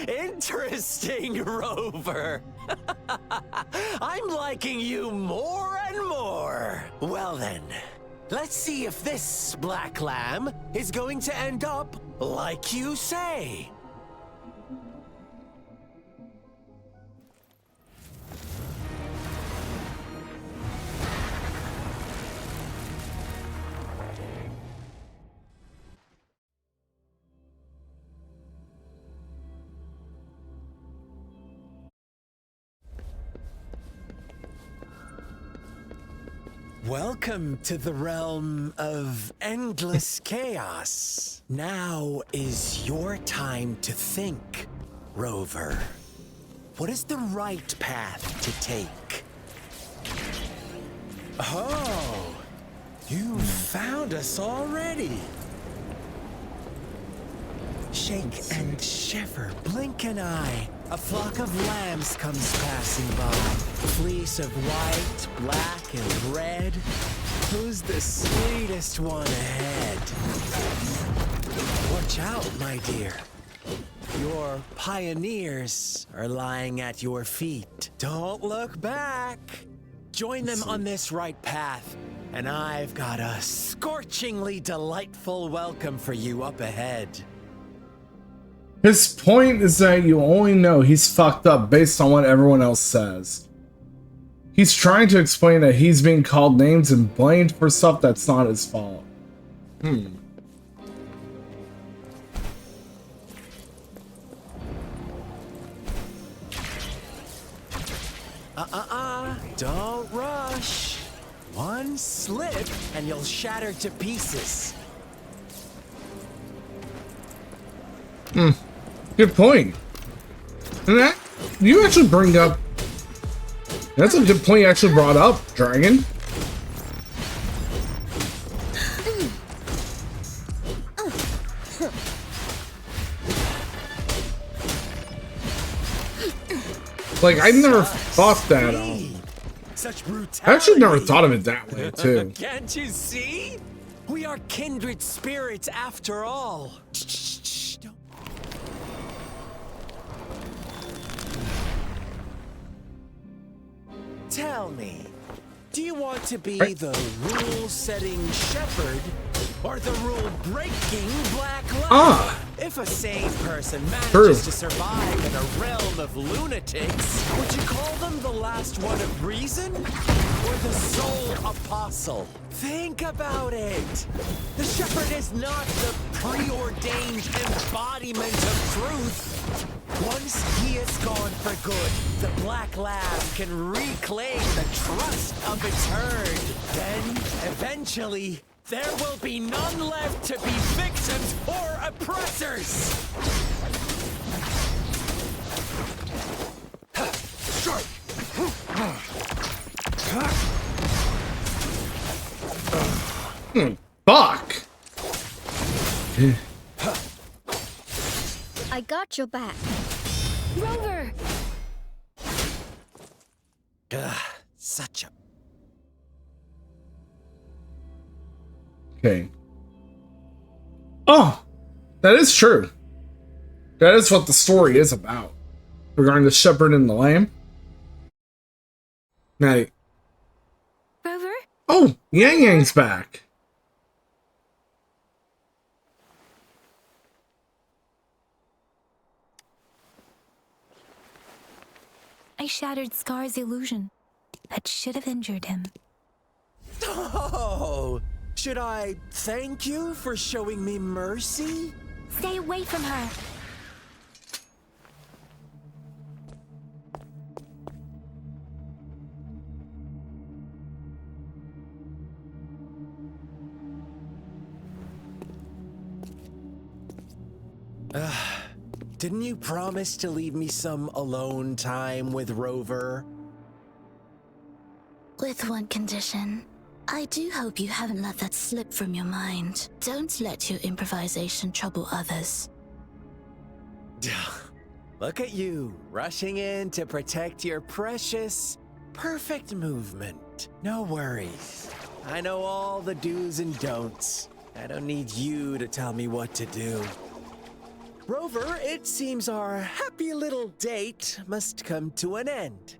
Interesting, Rover. I'm liking you more and more. Well then, let's see if this black lamb is going to end up like you say. Welcome to the realm of endless chaos. Now is your time to think, Rover. What is the right path to take? Oh, you found us already. Shake and shiver, blink an eye. A flock of lambs comes passing by. Fleece of white, black, and red. Who's the sweetest one ahead? Watch out, my dear. Your pioneers are lying at your feet. Don't look back. Join them on this right path, and I've got a scorchingly delightful welcome for you up ahead. His point is that you only know he's fucked up based on what everyone else says. He's trying to explain that he's being called names and blamed for stuff that's not his fault. Don't rush. One slip and you'll shatter to pieces. Good point. And that, you actually bring up... That's a good point you actually brought up, Dragon. Like, I never thought that. Such brutality. I actually never thought of it that way, too. Can't you see? We are kindred spirits after all. Don't. Tell me, do you want to be the rule-setting shepherd or the rule-breaking black lamb? If a sane person manages to survive in a realm of lunatics, would you call them the last one of reason or the sole apostle? Think about it. The shepherd is not the preordained embodiment of truth. Once he is gone for good, the black lamb can reclaim the trust of its herd. Then, eventually, there will be none left to be victims or oppressors! Fuck! I got your back. Rover! Such a... Okay. Oh! That is true. That is what the story is about. Regarding the shepherd and the lamb. Now, Rover? oh! Yang Yang's back. I shattered Scar's illusion. That should have injured him. Oh, should I thank you for showing me mercy? Stay away from her! Didn't you promise to leave me some alone time with Rover? With one condition. I do hope you haven't let that slip from your mind. Don't let your improvisation trouble others. Look at you, rushing in to protect your precious, perfect movement. No worries. I know all the do's and don'ts. I don't need you to tell me what to do. Rover, it seems our happy little date must come to an end.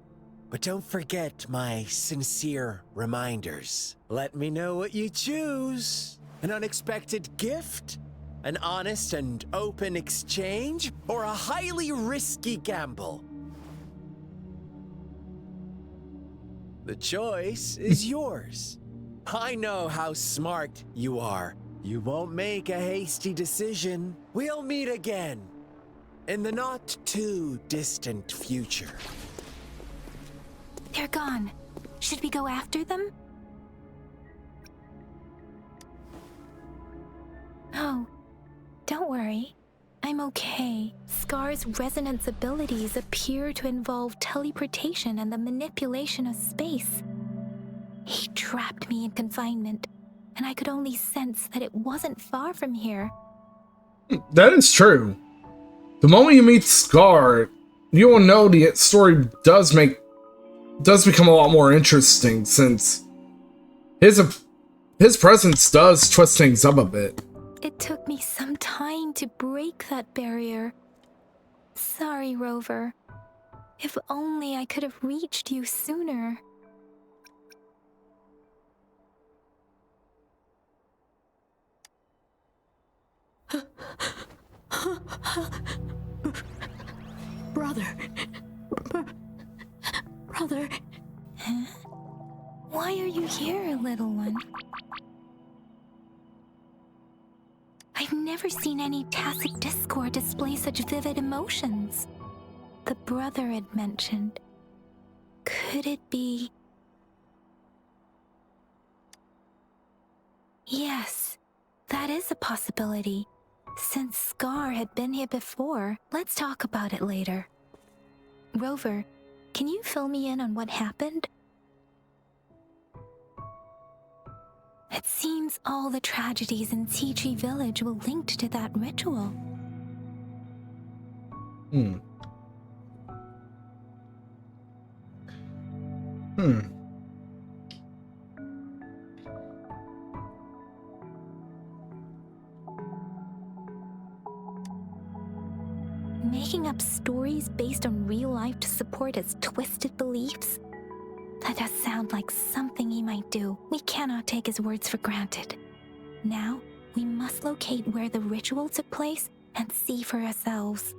But don't forget my sincere reminders. Let me know what you choose. An unexpected gift? An honest and open exchange? Or a highly risky gamble? The choice is yours. I know how smart you are. You won't make a hasty decision. We'll meet again in the not too distant future. They're gone. Should we go after them? Oh, don't worry. I'm okay. Scar's resonance abilities appear to involve teleportation and the manipulation of space. He trapped me in confinement, and I could only sense that it wasn't far from here. That is true. The moment you meet Scar, you will know the story does become a lot more interesting, since his presence does twist things up a bit. It took me some time to break that barrier. Sorry, Rover. If only I could have reached you sooner. Brother. Brother. Huh? Why are you here, little one? I've never seen any tacit discord display such vivid emotions. The brother had mentioned. Could it be? Yes, that is a possibility. Since Scar had been here before, let's talk about it later. Rover, can you fill me in on what happened? It seems all the tragedies in Tea Tree Village were linked to that ritual. Making up stories based on real life to support his twisted beliefs? That does sound like something he might do. We cannot take his words for granted. Now, we must locate where the ritual took place and see for ourselves.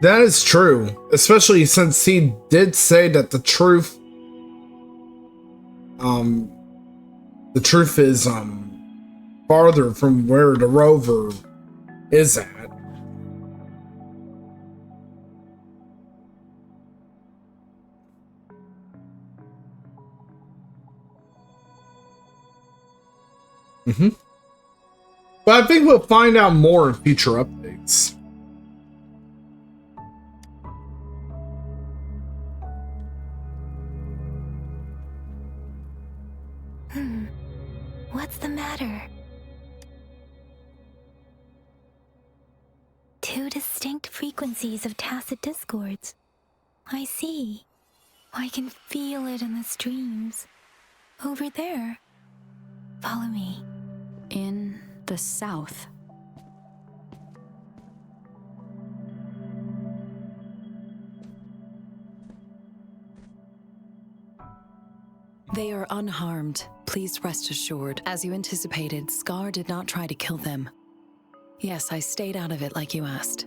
That is true, especially since he did say that the truth is farther from where the rover is at. But I think we'll find out more in future updates. What's the matter? Two distinct frequencies of tacit discords. I see. I can feel it in the streams. Over there. Follow me. In the south. They are unharmed. Please rest assured. As you anticipated, Scar did not try to kill them. Yes, I stayed out of it like you asked.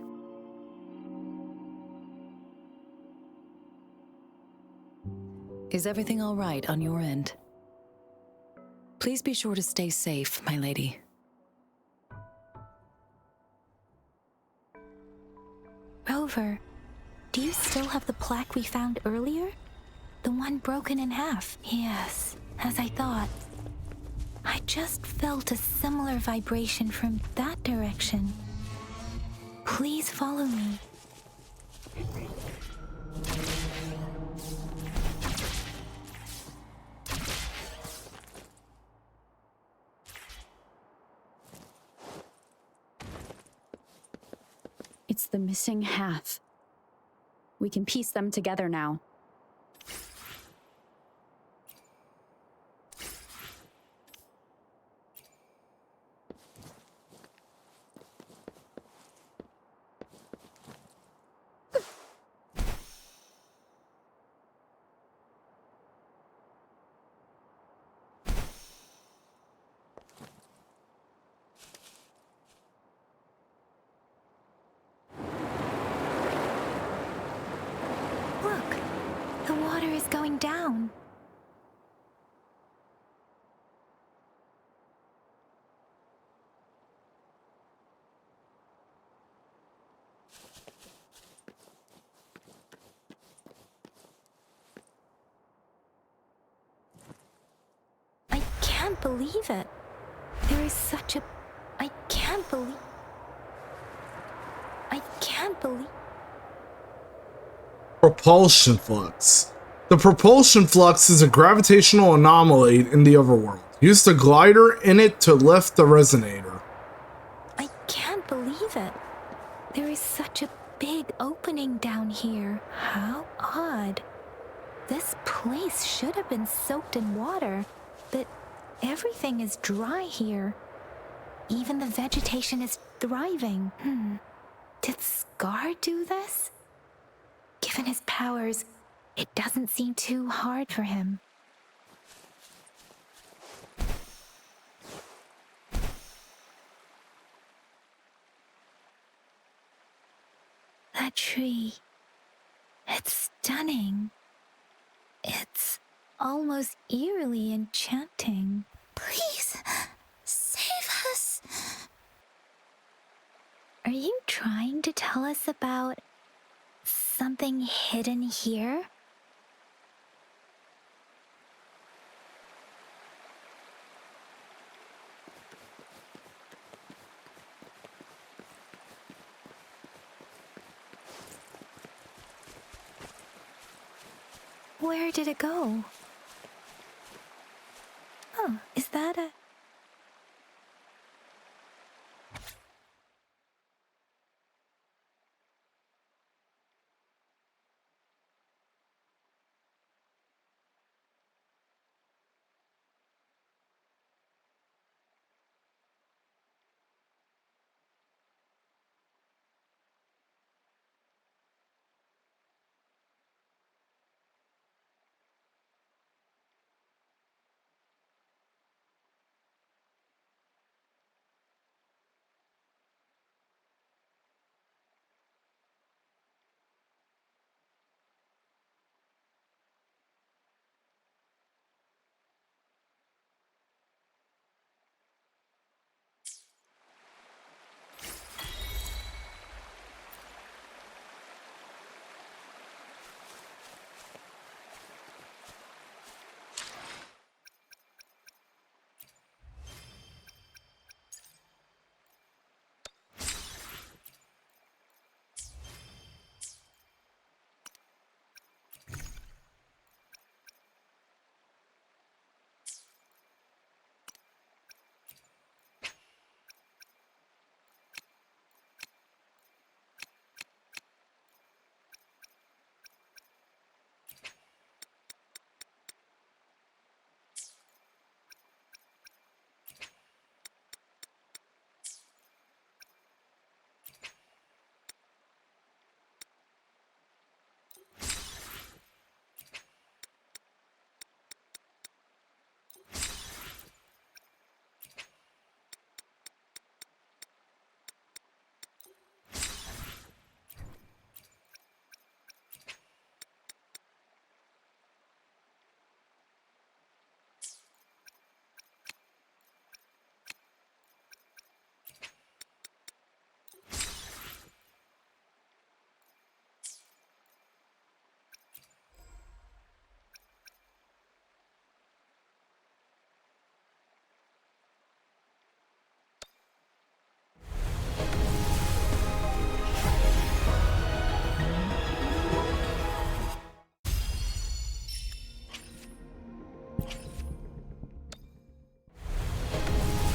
Is everything all right on your end? Please be sure to stay safe, my lady. Rover, do you still have the plaque we found earlier? The one broken in half? Yes, as I thought. I just felt a similar vibration from that direction. Please follow me. It's the missing half. We can piece them together now. Look, the water is going down. I can't believe it. There is such a... I can't believe... Propulsion flux. The propulsion flux is a gravitational anomaly in the overworld. Use the glider in it to lift the resonator. I can't believe it. There is such a big opening down here. How odd. This place should have been soaked in water, but everything is dry here. Even the vegetation is thriving. Did Scar do this? Given his powers, it doesn't seem too hard for him. That tree. It's stunning. It's almost eerily enchanting. Please, save us. Are you trying to tell us about something hidden here? Where did it go? Oh, is that a...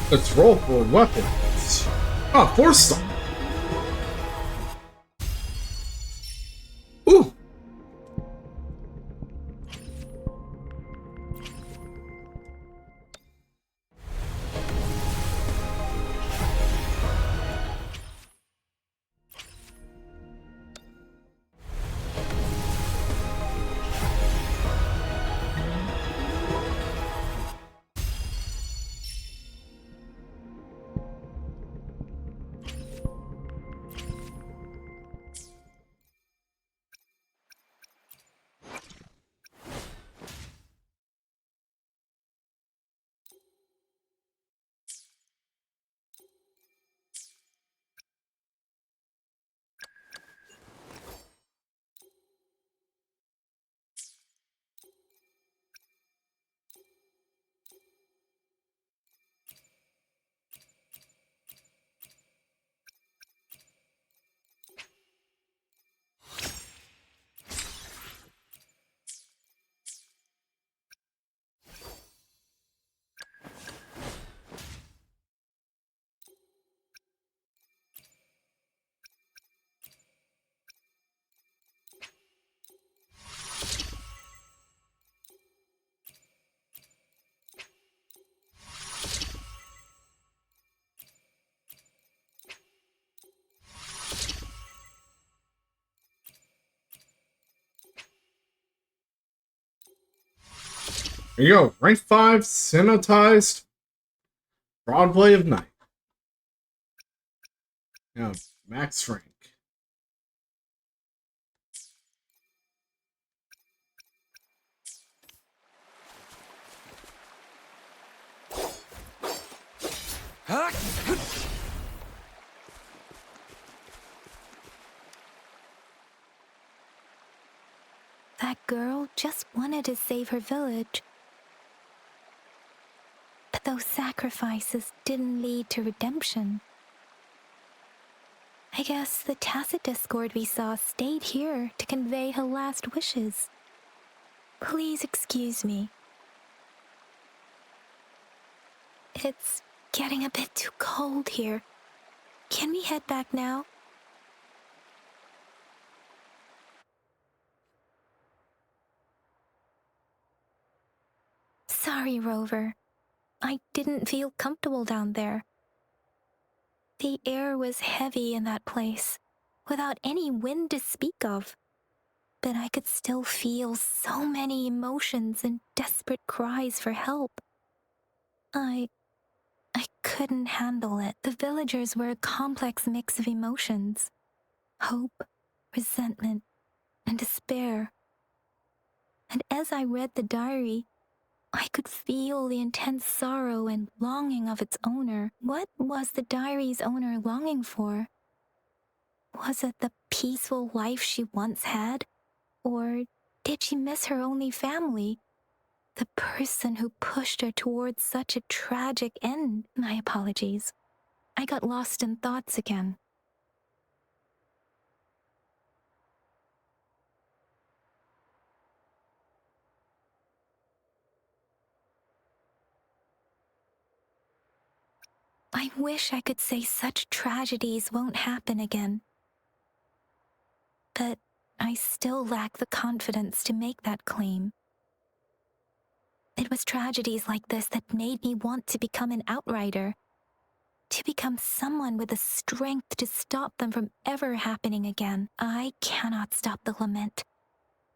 Let's roll for weapons. Oh, 4-star. Ooh. There you go. Rank 5, sanitized Broadway of Night. Now, max rank. That girl just wanted to save her village. But those sacrifices didn't lead to redemption. I guess the tacit discord we saw stayed here to convey her last wishes. Please excuse me. It's getting a bit too cold here. Can we head back now? Sorry, Rover. I didn't feel comfortable down there. The air was heavy in that place, without any wind to speak of. But I could still feel so many emotions and desperate cries for help. I couldn't handle it. The villagers were a complex mix of emotions. Hope, resentment, and despair. And as I read the diary, I could feel the intense sorrow and longing of its owner. What was the diary's owner longing for? Was it the peaceful life she once had? Or did she miss her only family? The person who pushed her towards such a tragic end? My apologies. I got lost in thoughts again. I wish I could say such tragedies won't happen again. But I still lack the confidence to make that claim. It was tragedies like this that made me want to become an outrider, to become someone with the strength to stop them from ever happening again. I cannot stop the lament,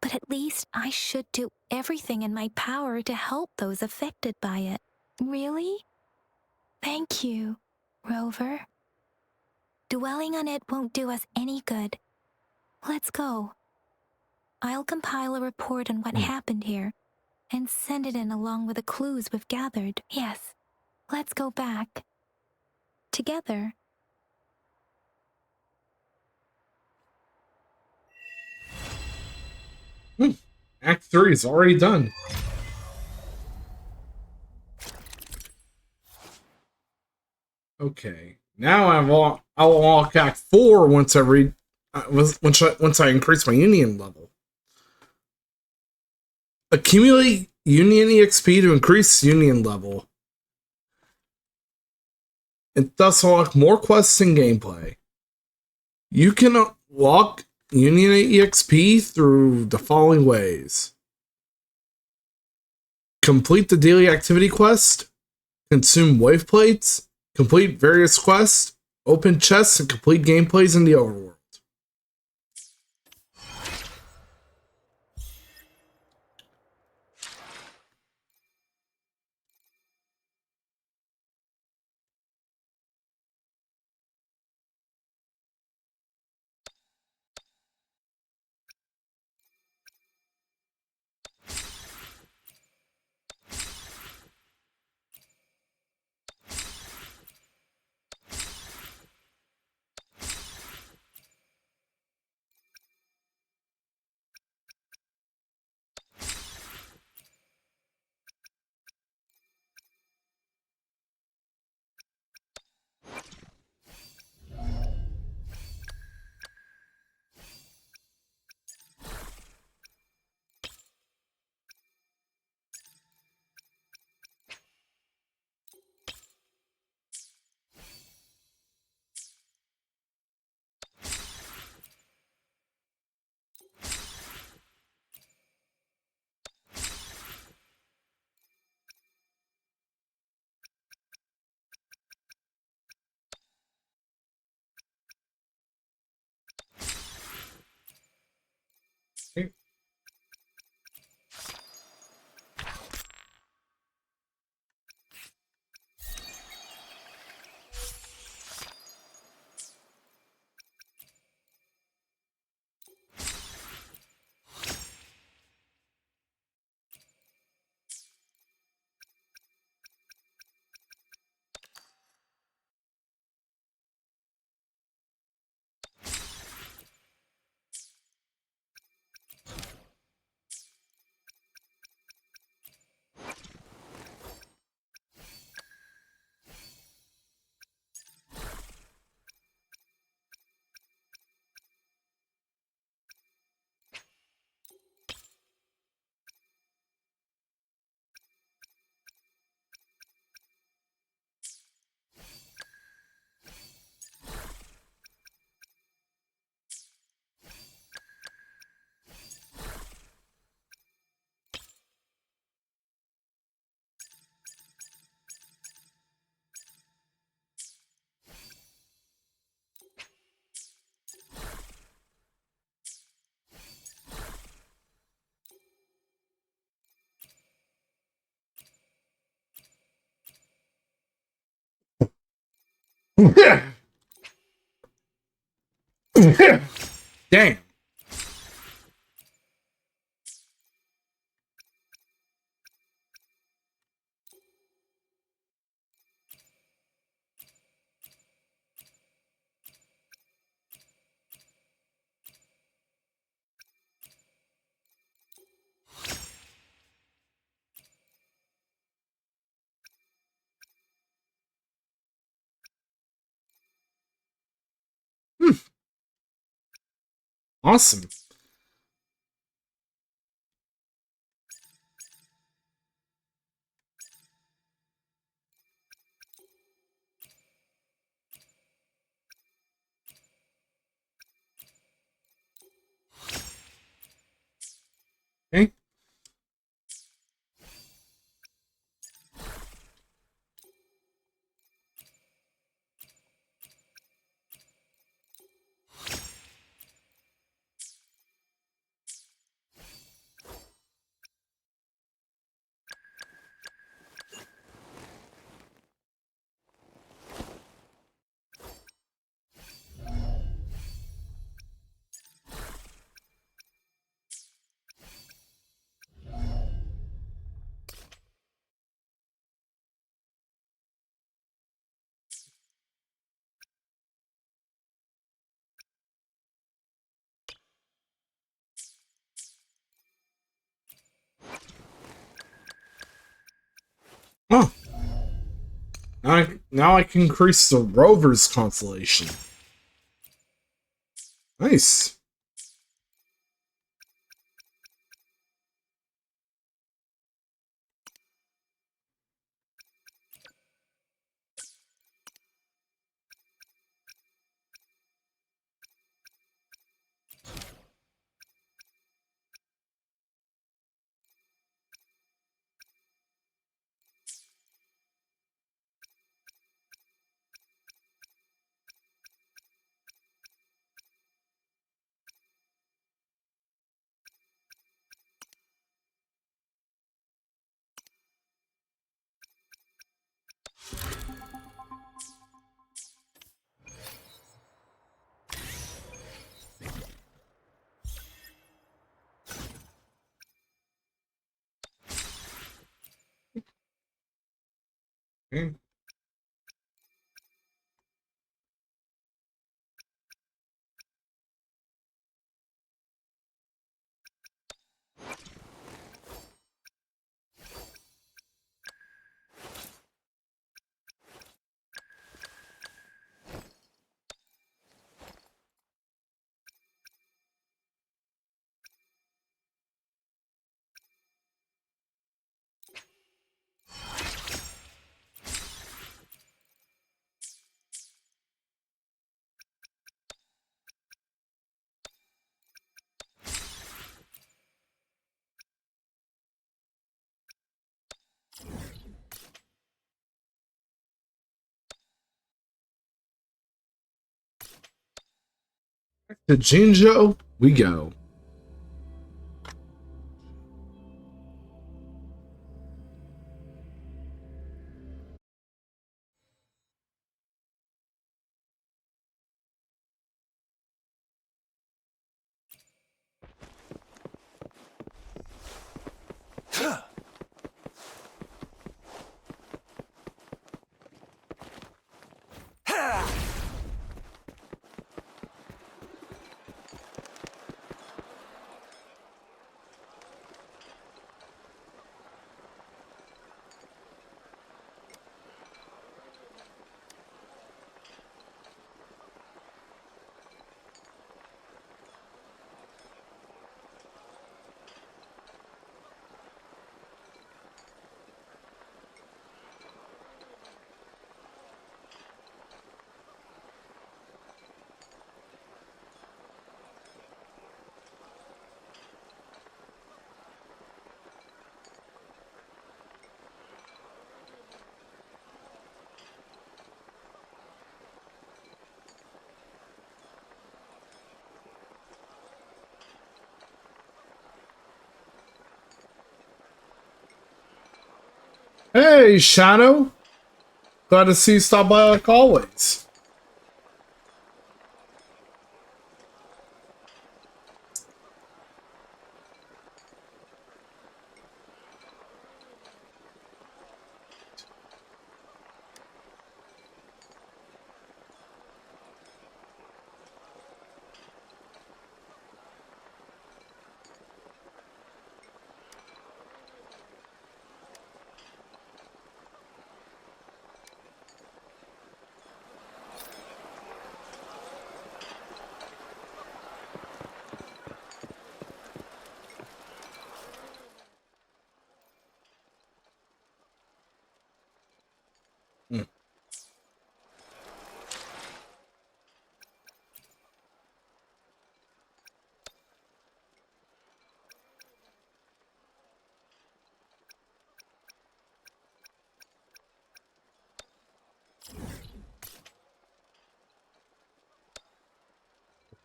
but at least I should do everything in my power to help those affected by it. Really? Thank you, Rover. Dwelling on it won't do us any good. Let's go. I'll compile a report on what happened here and send it in along with the clues we've gathered. Yes, let's go back. Together. Act 3 is already done. Okay. Now I'll unlock Act 4 once I read once I increase my Indian level. Accumulate Union EXP to increase Union level. And thus unlock more quests and gameplay. You can unlock Union EXP through the following ways. Complete the daily activity quest, consume wave plates, complete various quests, open chests, and complete gameplays in the overworld. Damn. Awesome. Okay. Oh. Now I can increase the rover's constellation. Nice. Okay. To Jinjo, we go. Hey, Shadow. Glad to see you stop by like always. Mm.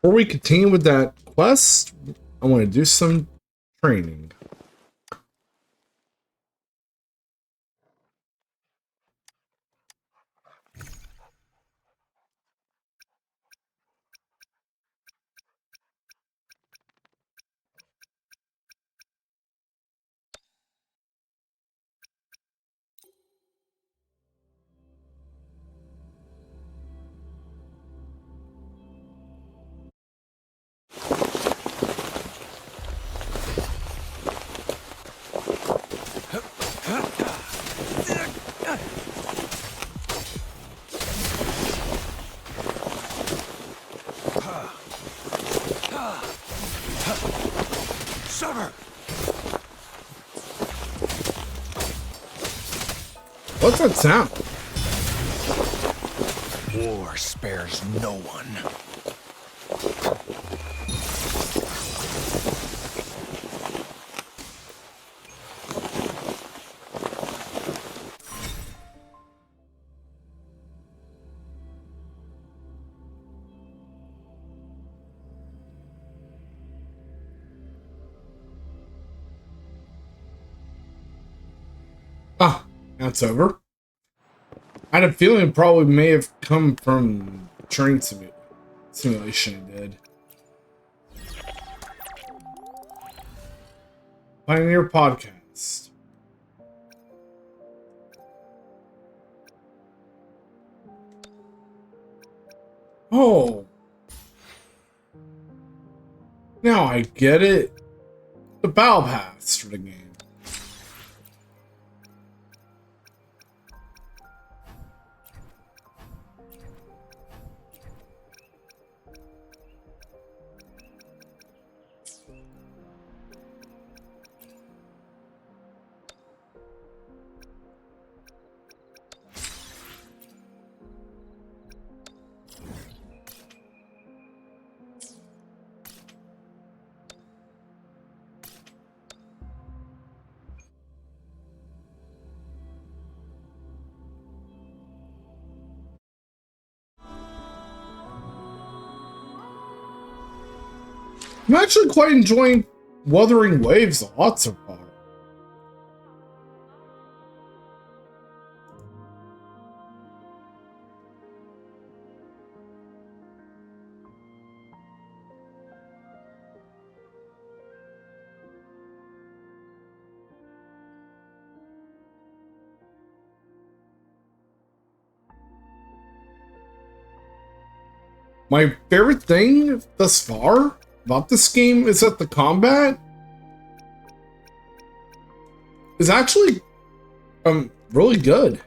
Before we continue with that quest, I want to do some training. Sever! What's that sound? War spares no one. Ah, that's over. I had a feeling it probably may have come from train simulation I did. Pioneer Podcast. Oh, now I get it. The battle pass for the game. I'm actually quite enjoying Wuthering Waves a lot so far. My favorite thing thus far about this game is that the combat is actually really good.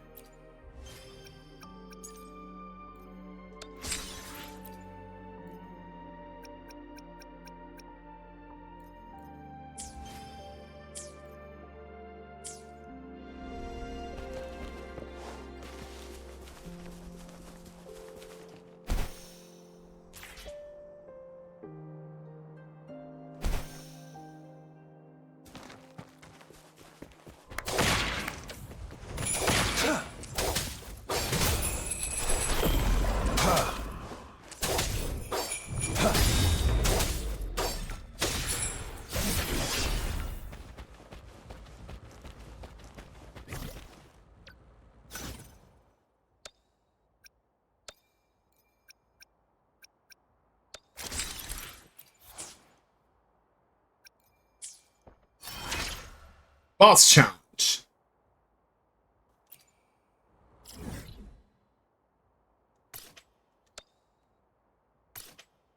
Boss challenge.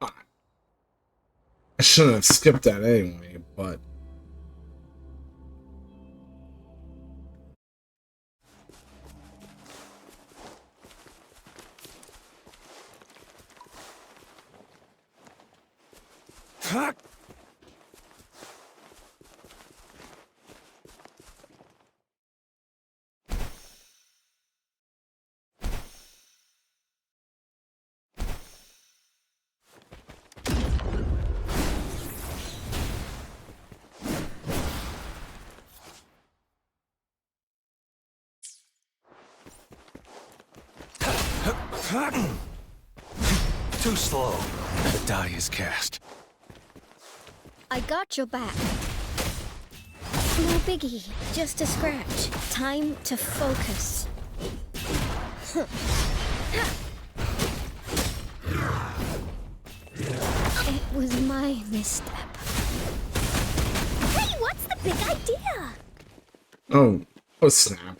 I shouldn't have skipped that anyway, but Too slow. The die is cast. I got your back. No biggie, just a scratch. Time to focus. It was my misstep. Hey, what's the big idea? oh snap.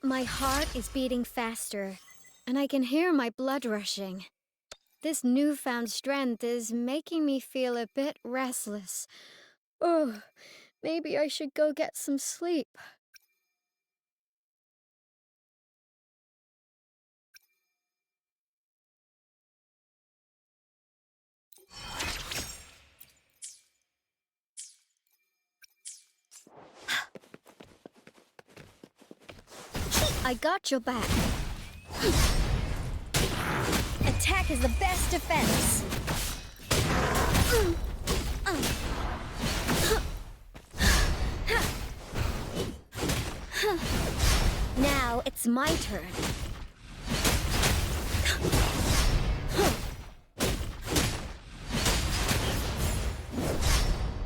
My heart is beating faster, and I can hear my blood rushing. This newfound strength is making me feel a bit restless. Oh, maybe I should go get some sleep. I got your back. Attack is the best defense. Now it's my turn.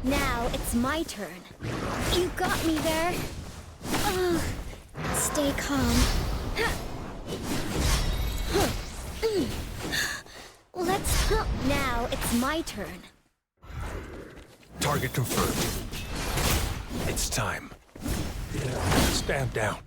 Now it's my turn. You got me there. Ugh. Stay calm. Let's... Now it's my turn. Target confirmed. It's time. Stand down.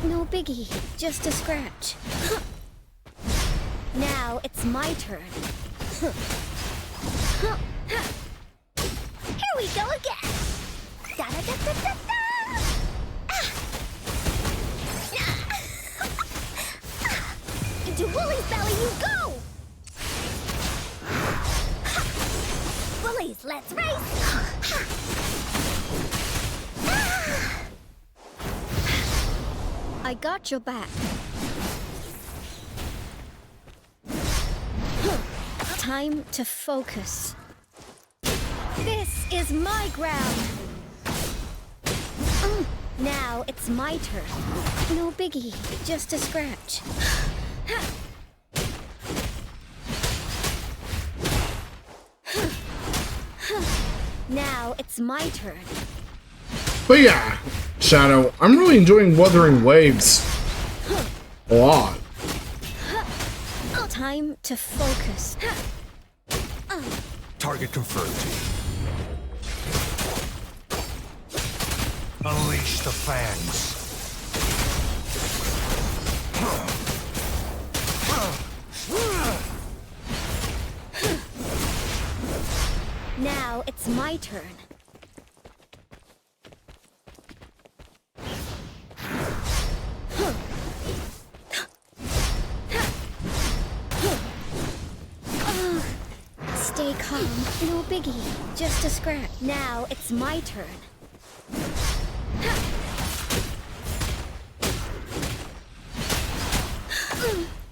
No biggie, just a scratch. Now it's my turn. Here we go again. Da da da da da da. Into Wooly's belly you go. Woolies, let's race. I got your back. Time to focus. This is my ground. Now it's my turn. No biggie, just a scratch. Now it's my turn. But yeah, Shadow, I'm really enjoying Wuthering Waves a lot. Time to focus. Target confirmed. Unleash the fangs. Now it's my turn. Stay calm. No biggie. Just a scratch. Now it's my turn.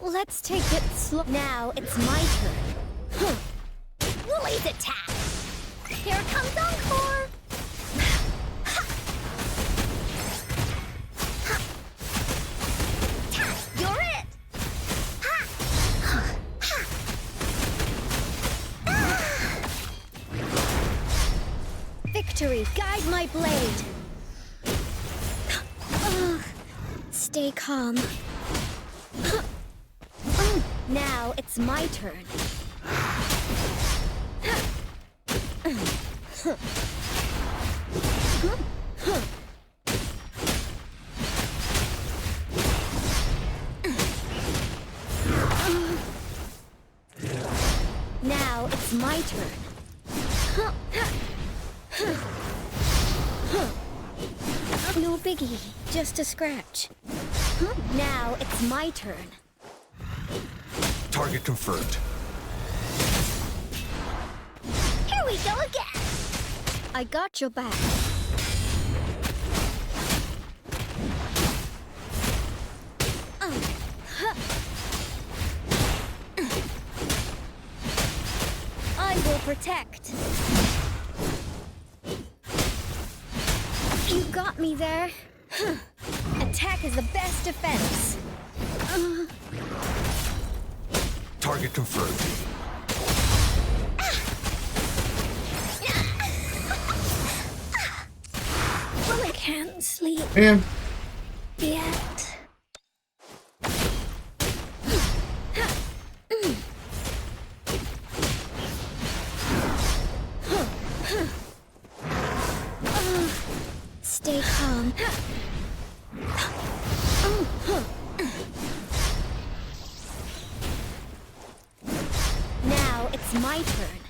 Let's take it slow. Now it's my turn. Wooly's attack. Here comes Encore. You're it. Victory, guide my blade. Stay calm. Now it's my turn. Now it's my turn. No biggie, just a scratch. Now it's my turn. Target confirmed. Here we go again. I got your back. I will protect. You got me there. Attack is the best defense. Target confirmed. sleep And yet. Stay calm. Now it's my turn.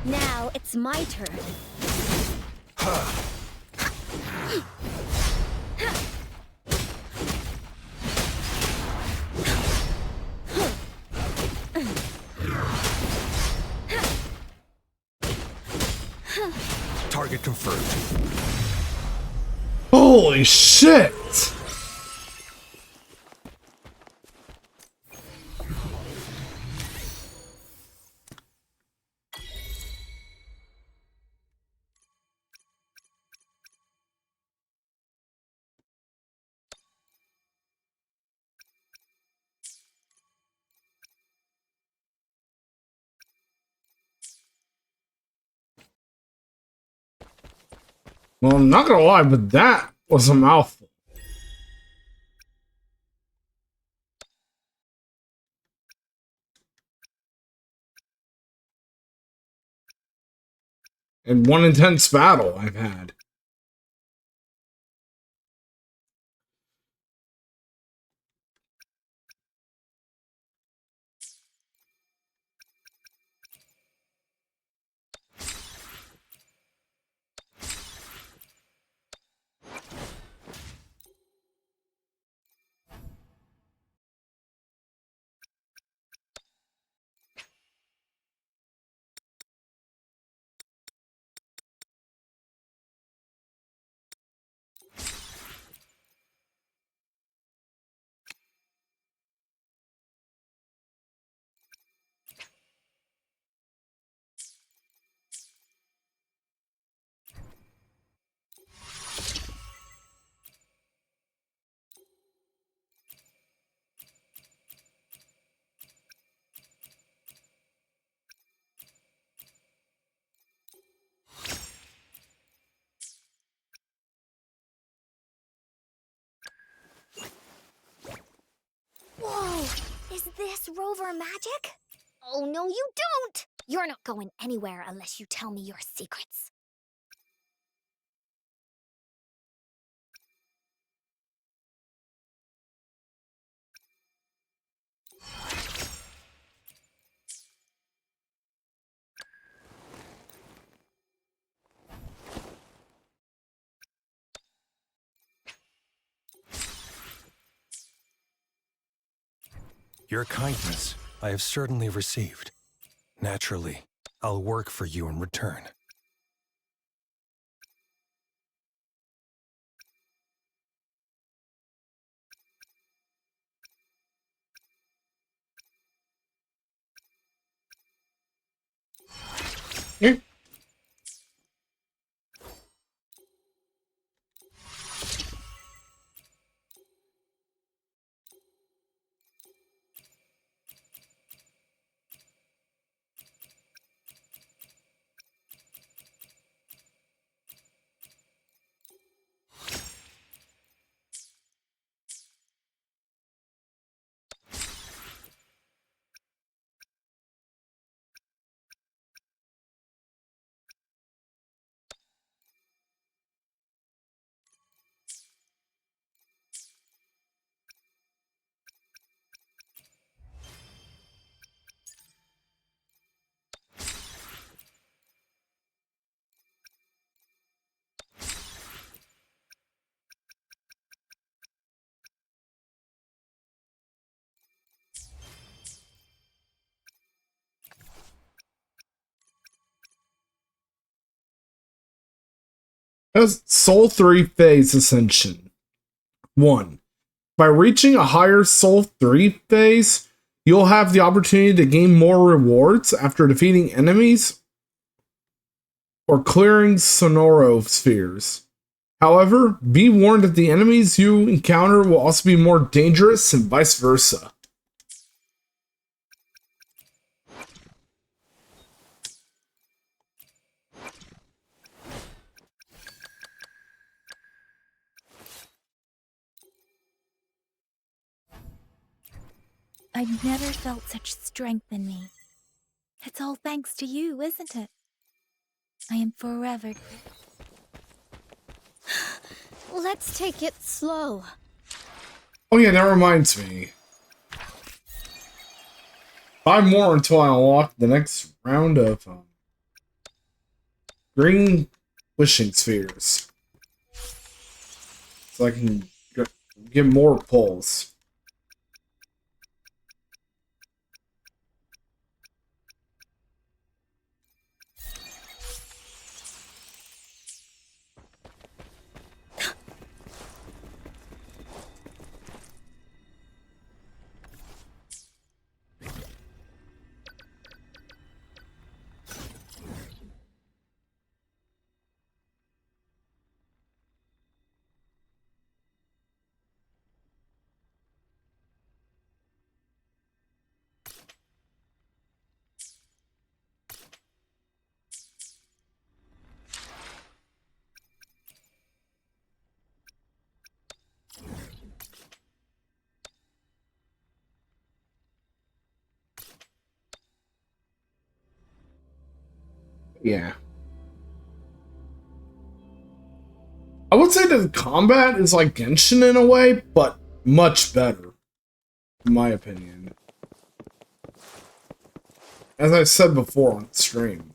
Now it's my turn. Target confirmed. holy shit! Well, I'm not gonna lie, but that was a mouthful. And one intense battle I've had. Whoa! Is this rover magic? Oh, no, you don't! You're not going anywhere unless you tell me your secrets. Your kindness I have certainly received. Naturally, I'll work for you in return. Yeah. As Soul 3 Phase Ascension. 1. By reaching a higher Soul 3 phase, you'll have the opportunity to gain more rewards after defeating enemies or clearing Sonoro spheres. However, be warned that the enemies you encounter will also be more dangerous and vice versa. I've never felt such strength in me. It's all thanks to you, isn't it? I am forever. Let's take it slow. Oh yeah, that reminds me. 5 more until I unlock the next round of green wishing spheres. So I can get more pulls. Yeah. I would say that the combat is like Genshin in a way, but much better, in my opinion. As I said before on stream.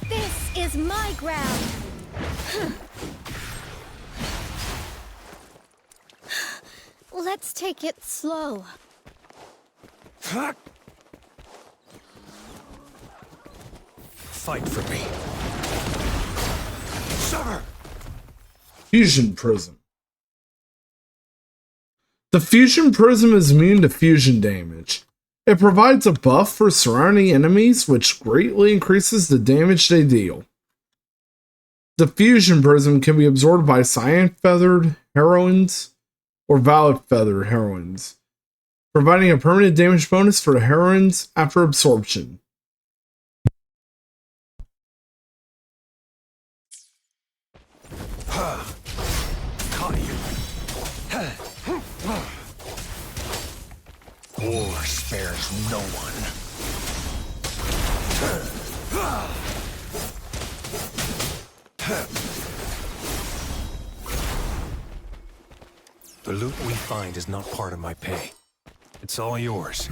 This is my ground. Let's take it slow. Fight for me. Summer! Fusion Prism. The Fusion Prism is immune to fusion damage. It provides a buff for surrounding enemies, which greatly increases the damage they deal. The Fusion Prism can be absorbed by Cyan Feathered heroines or Violet Feathered heroines, providing a permanent damage bonus for the heroines after absorption. Caught you. War spares no one. The loot we find is not part of my pay. It's all yours.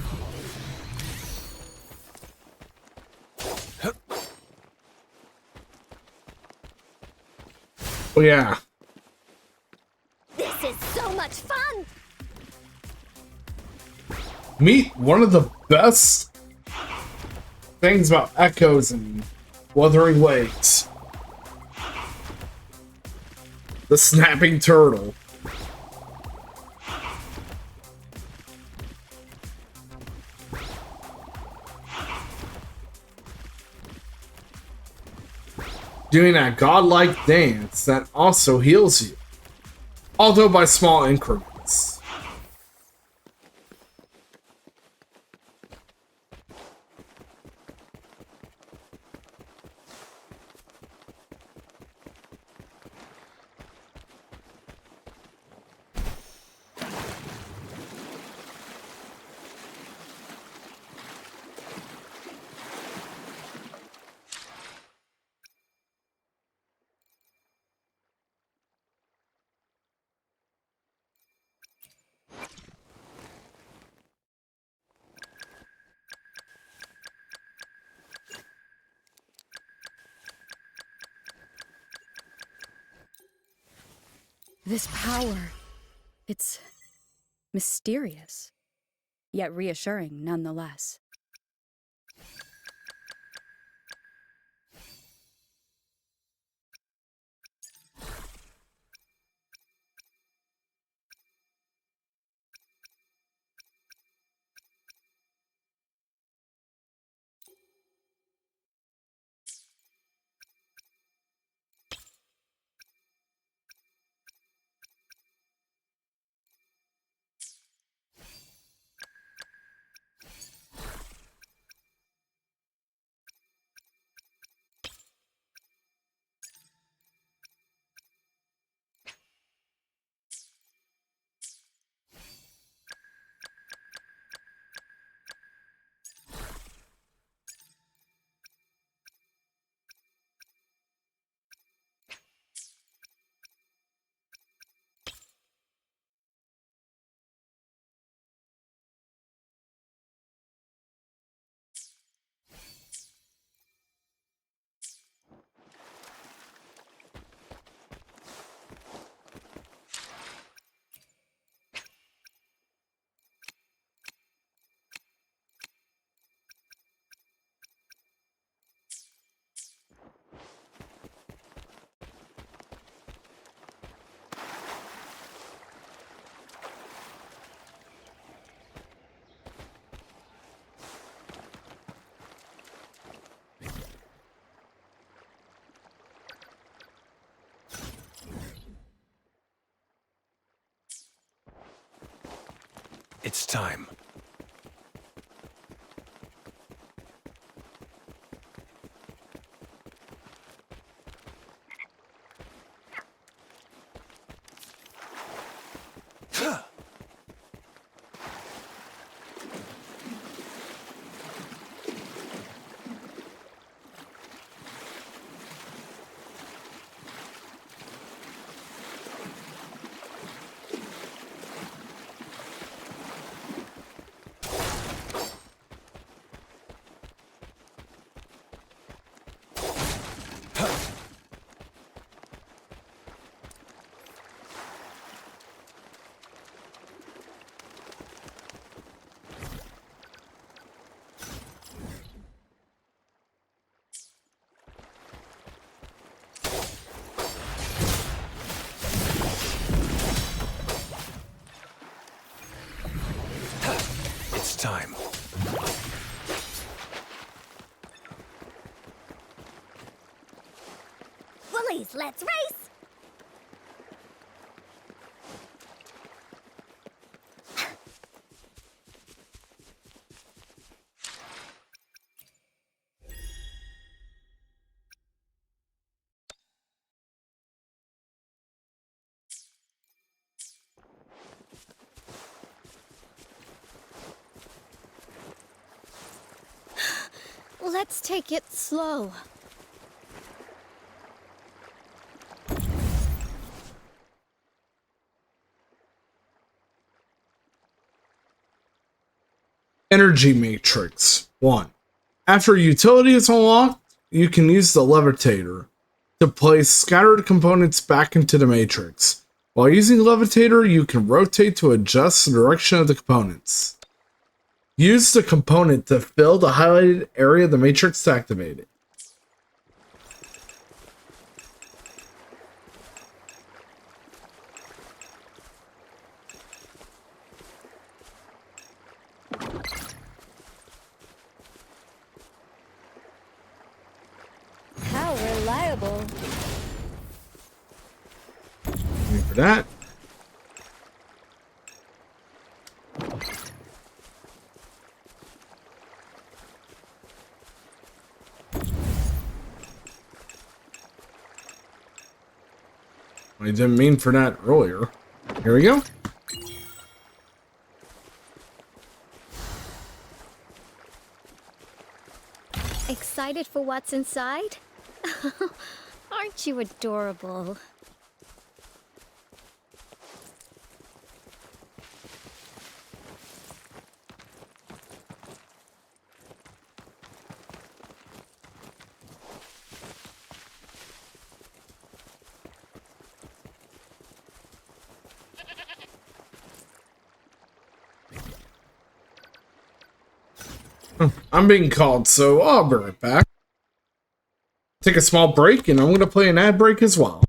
Oh yeah. This is so much fun! Meet one of the best things about Echoes and Wuthering Waves. The snapping turtle. Doing that godlike dance that also heals you, although by small increments. This power, it's mysterious, yet reassuring nonetheless. It's time. It's time. Woolies, let's race! Let's take it slow. Energy Matrix 1. After a utility is unlocked, you can use the levitator to place scattered components back into the matrix. While using levitator, you can rotate to adjust the direction of the components. Use the component to fill the highlighted area of the matrix to activate it. How reliable. Wait for that. I didn't mean for that earlier. Here we go. Excited for what's inside? Aren't you adorable? I'm being called, so I'll be right back. Take a small break, and I'm going to play an ad break as well.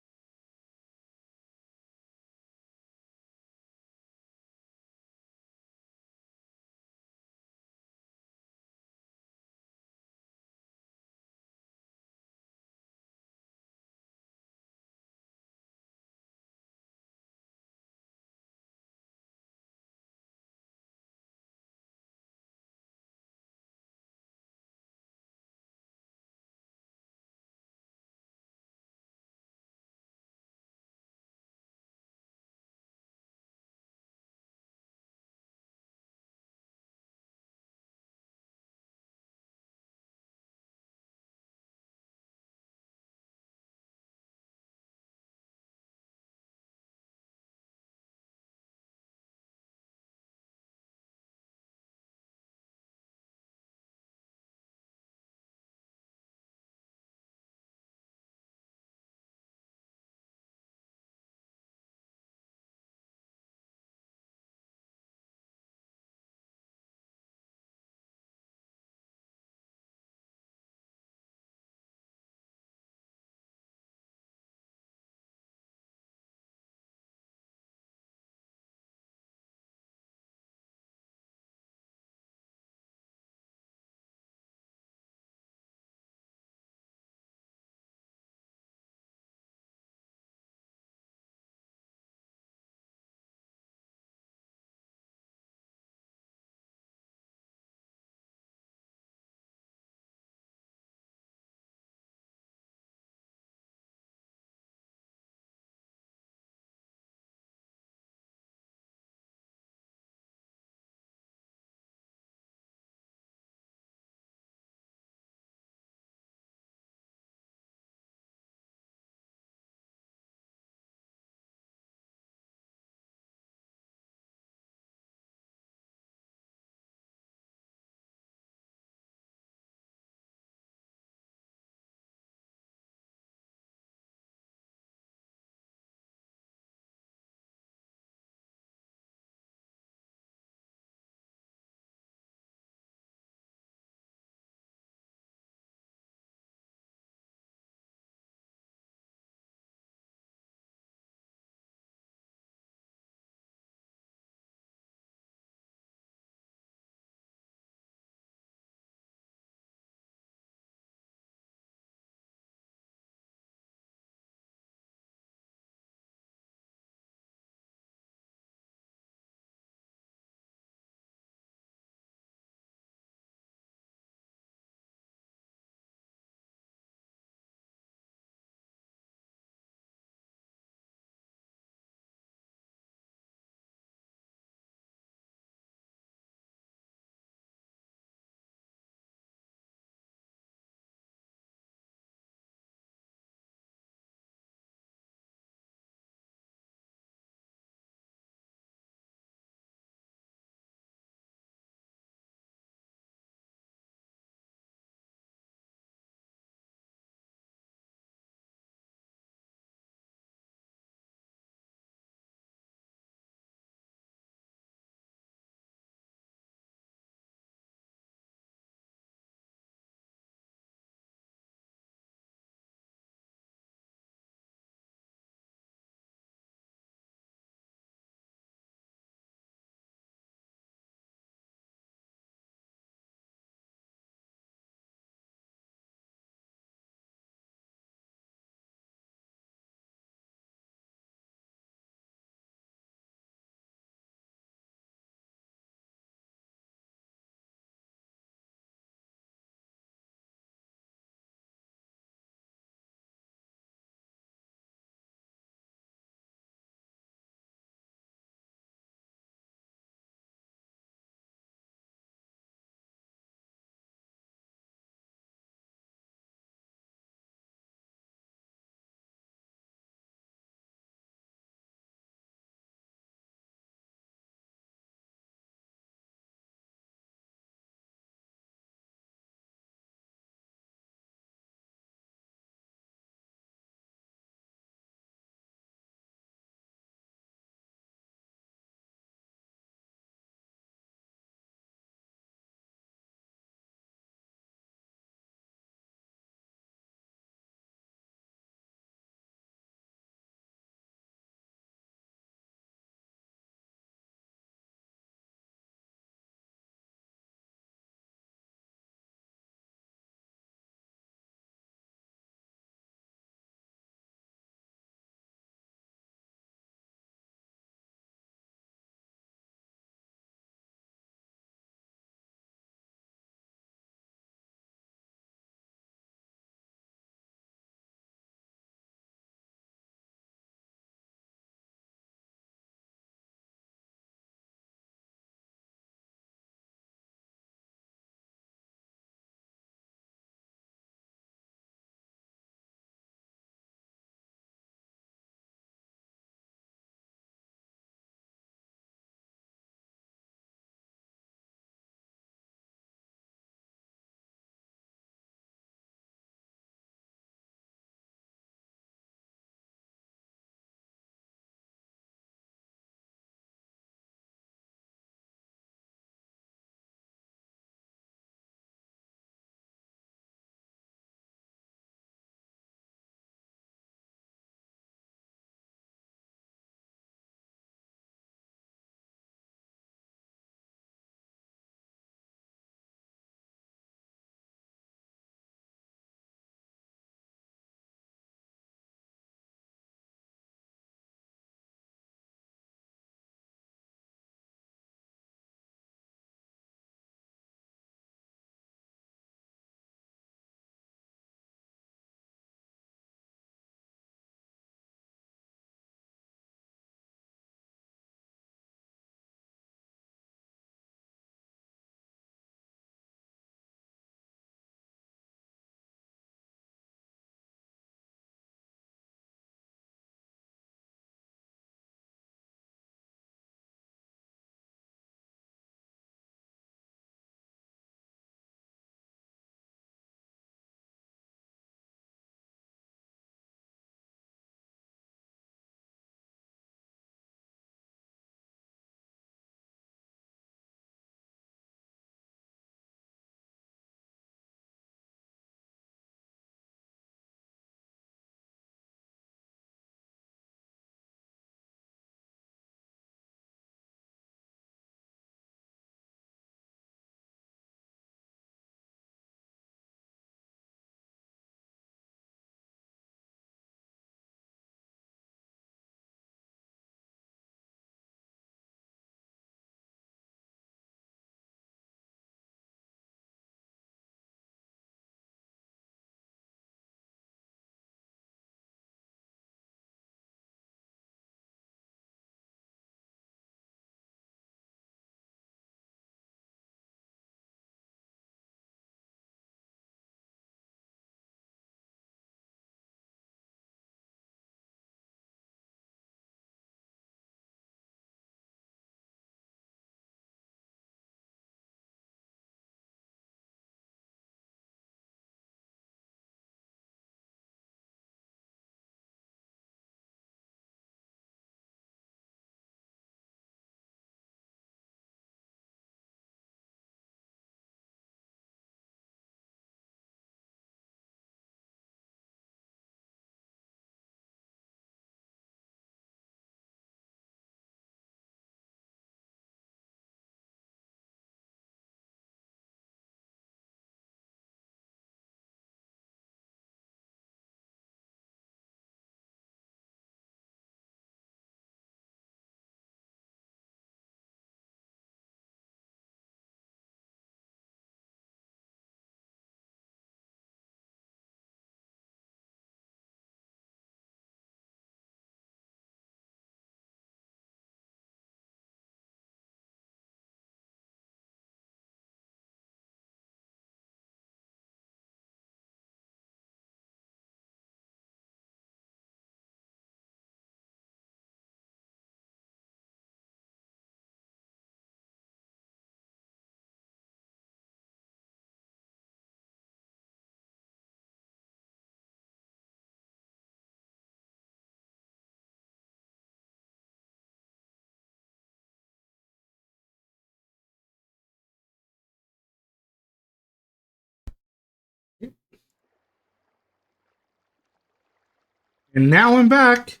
And now I'm back.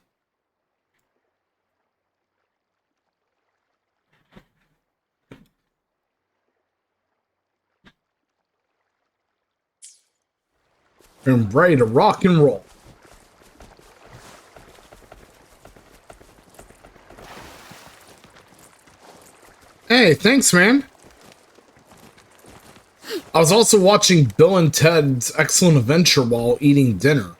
I'm ready to rock and roll. Hey, thanks, man. I was also watching Bill and Ted's Excellent Adventure while eating dinner.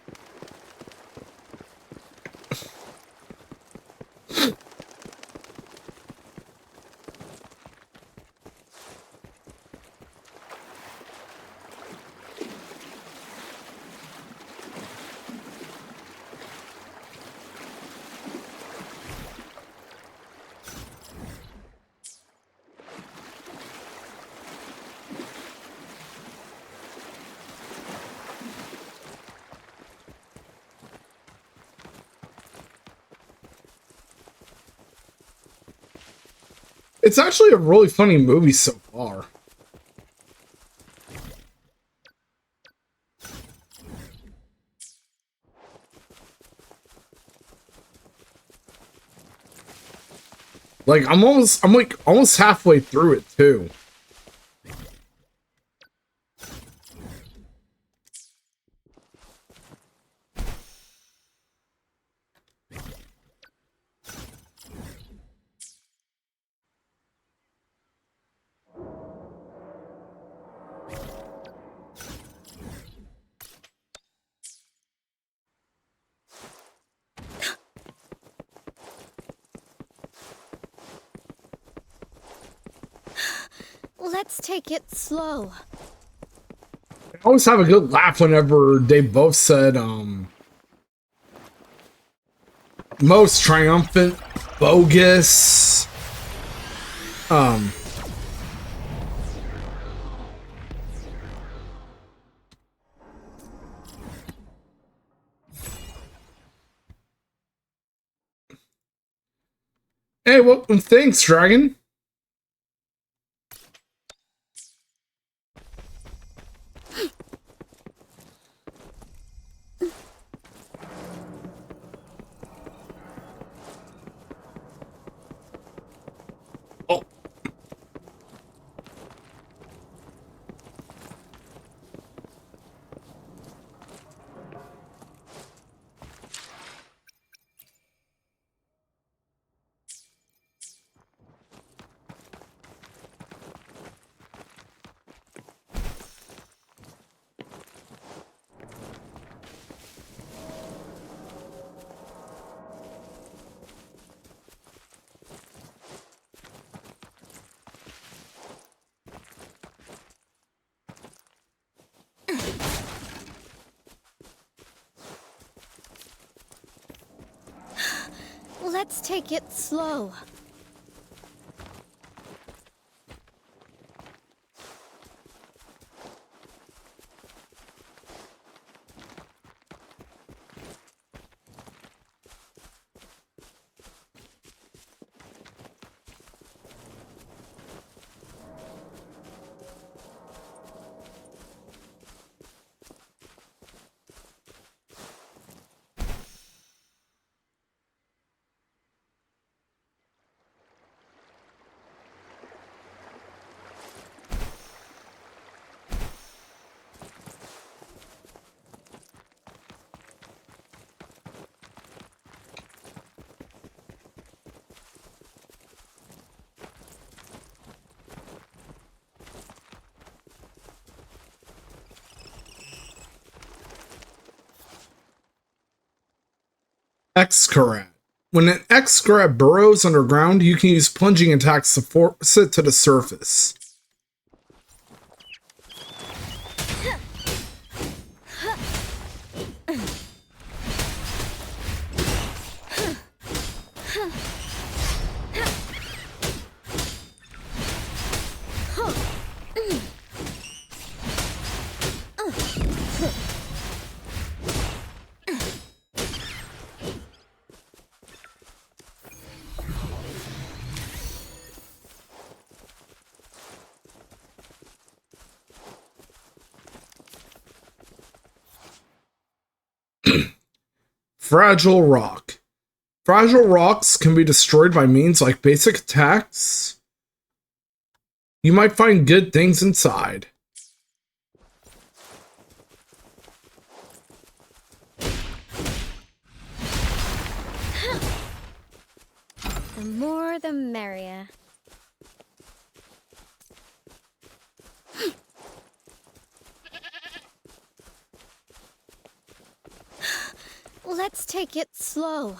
It's actually a really funny movie so far. Like I'm almost halfway through it too. Let's take it slow. I always have a good laugh whenever they both said most triumphant, bogus. Hey, well, thanks, Dragon. Oh. Let's take it slow. Excurrat. When an excurrat burrows underground, you can use plunging attacks to force it to the surface. Fragile rock. Fragile rocks can be destroyed by means like basic attacks. You might find good things inside. The more the merrier. Let's take it slow.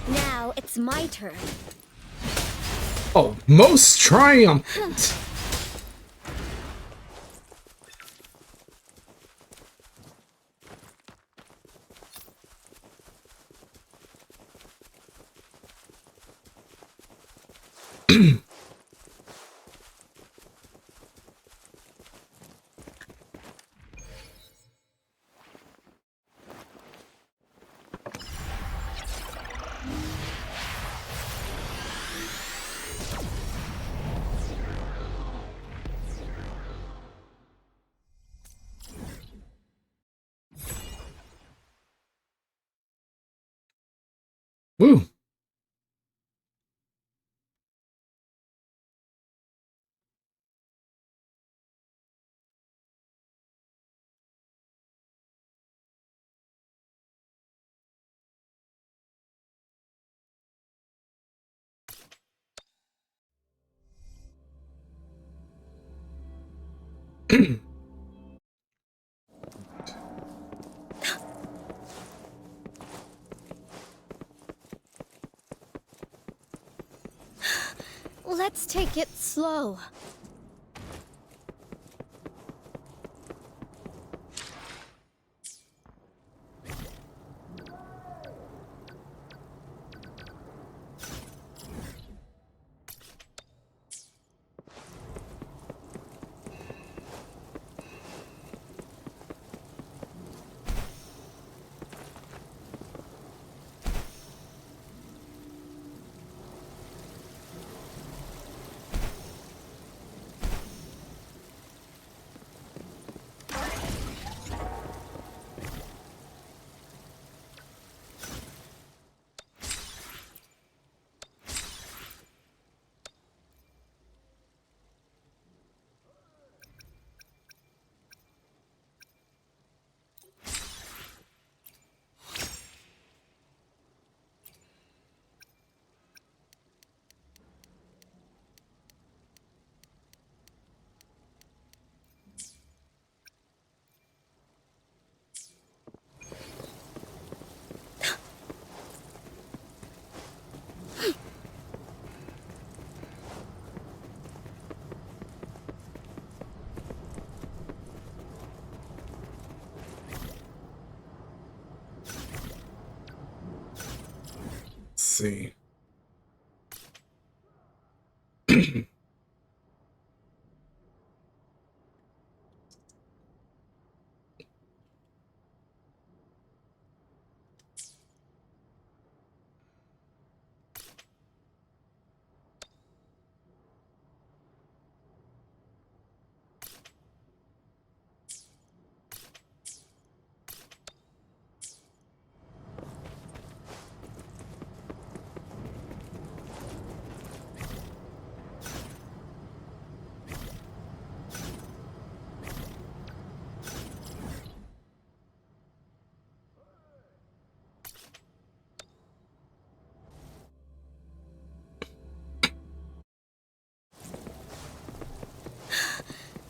Now it's my turn. Oh, most triumphant. Woo. Let's take it slow. See.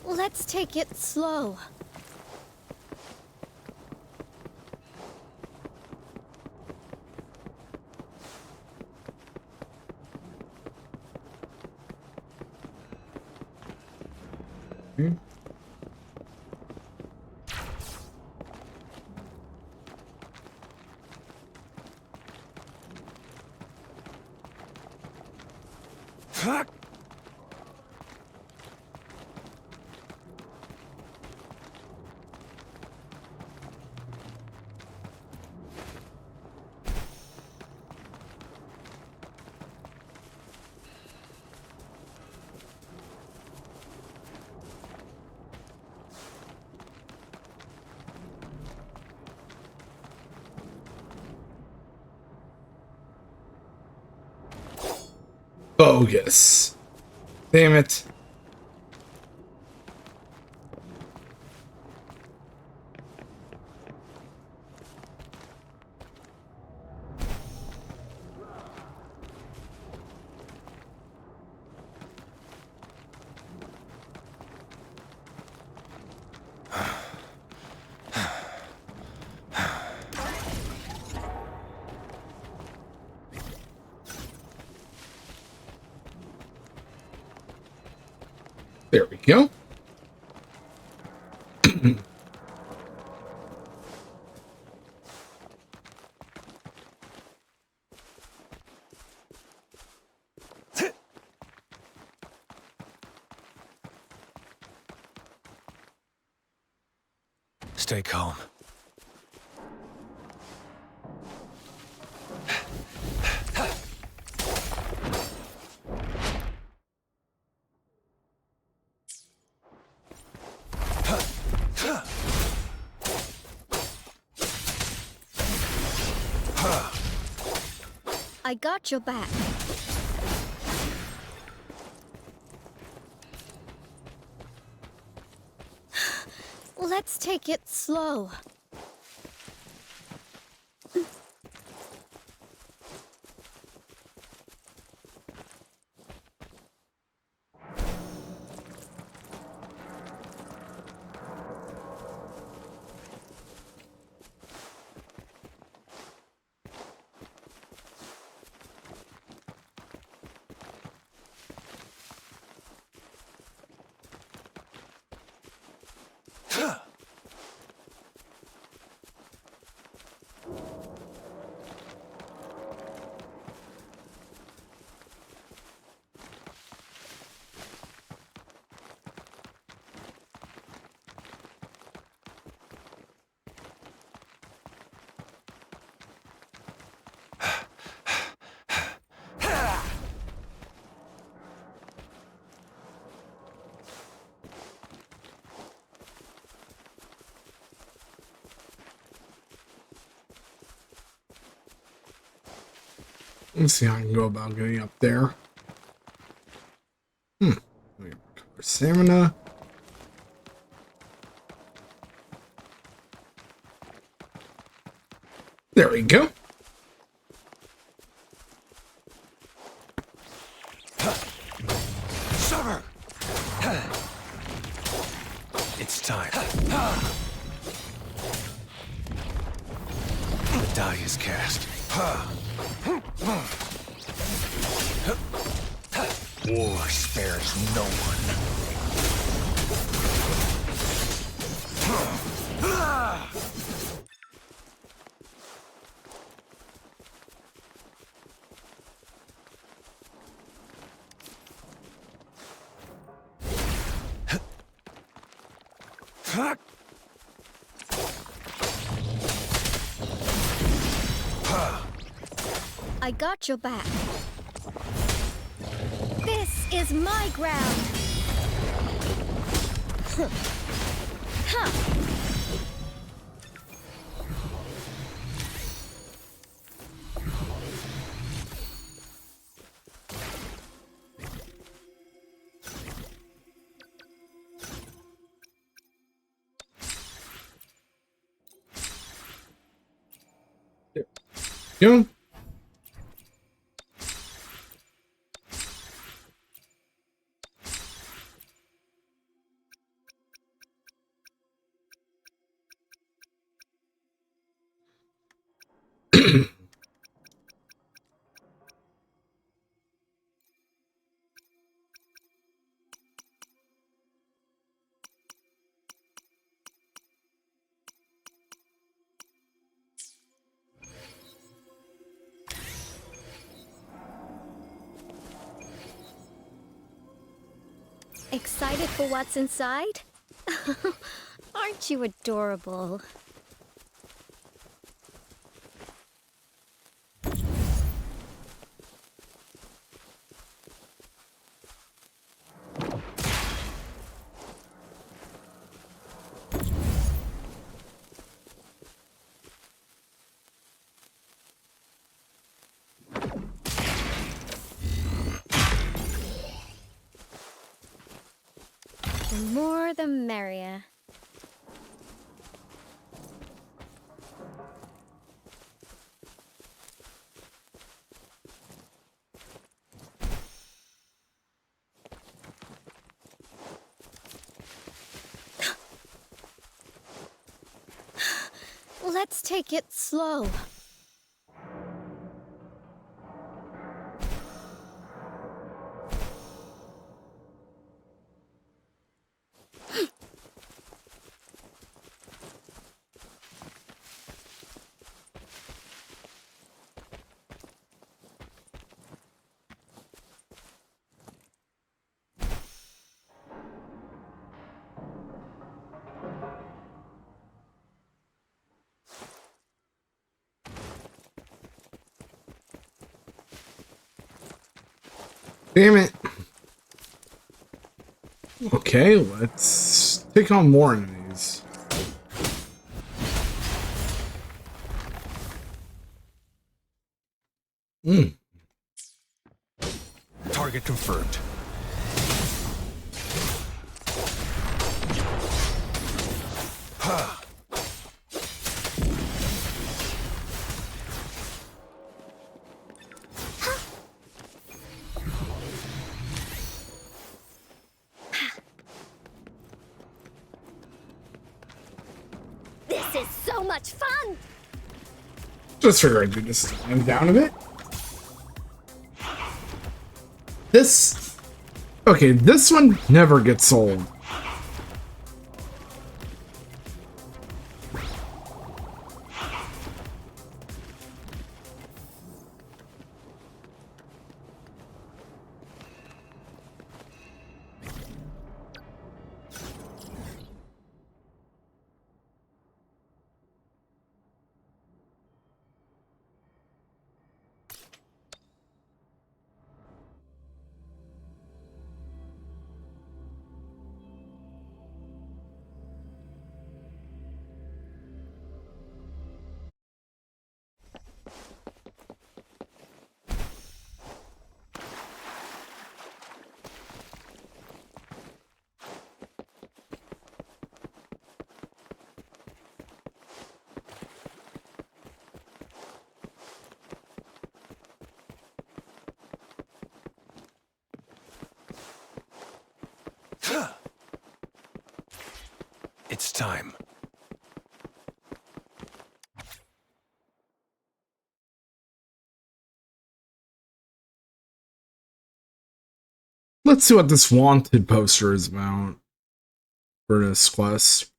Let's take it slow. Bogus. Damn it. There we go. Stay calm. I got your back. Let's take it slow. Let's see how I can go about getting up there. Let me recover stamina. There we go. Summer! It's time. The die is cast. War spares no one. I got your back. This is my ground. Huh. Go. Excited for what's inside? Aren't you adorable? The more the merrier. Let's take it slow. Damn it. Okay, let's take on more enemies. Target confirmed. Ha! This is so much fun! Just figure I'd do this time down a bit. This... Okay, this one never gets old. It's time. Let's see what this wanted poster is about for this quest.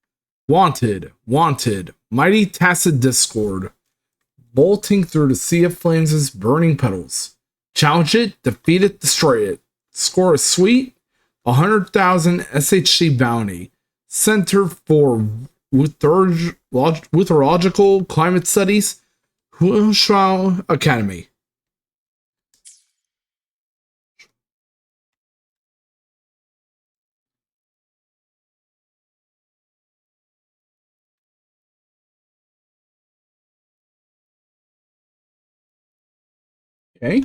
Wanted, wanted, mighty tacit discord, bolting through the sea of flames' burning petals. Challenge it, defeat it, destroy it. Score a sweet 100,000 SHC bounty. Center for Wutherological Climate Studies, Hushao Academy. Okay.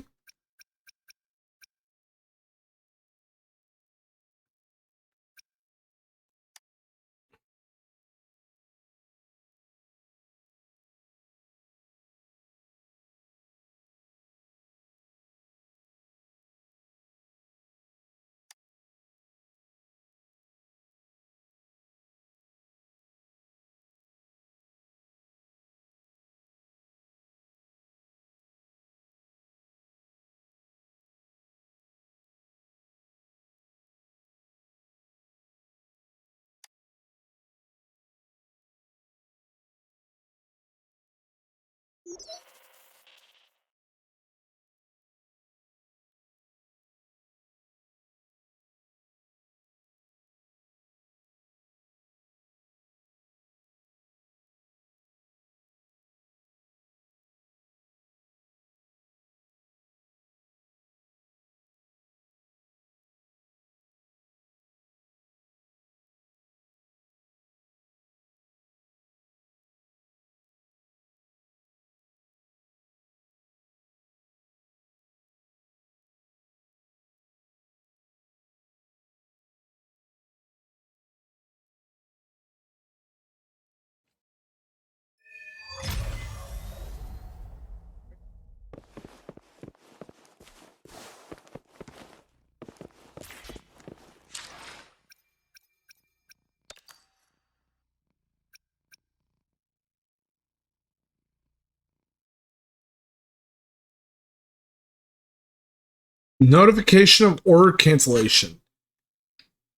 Notification of order cancellation.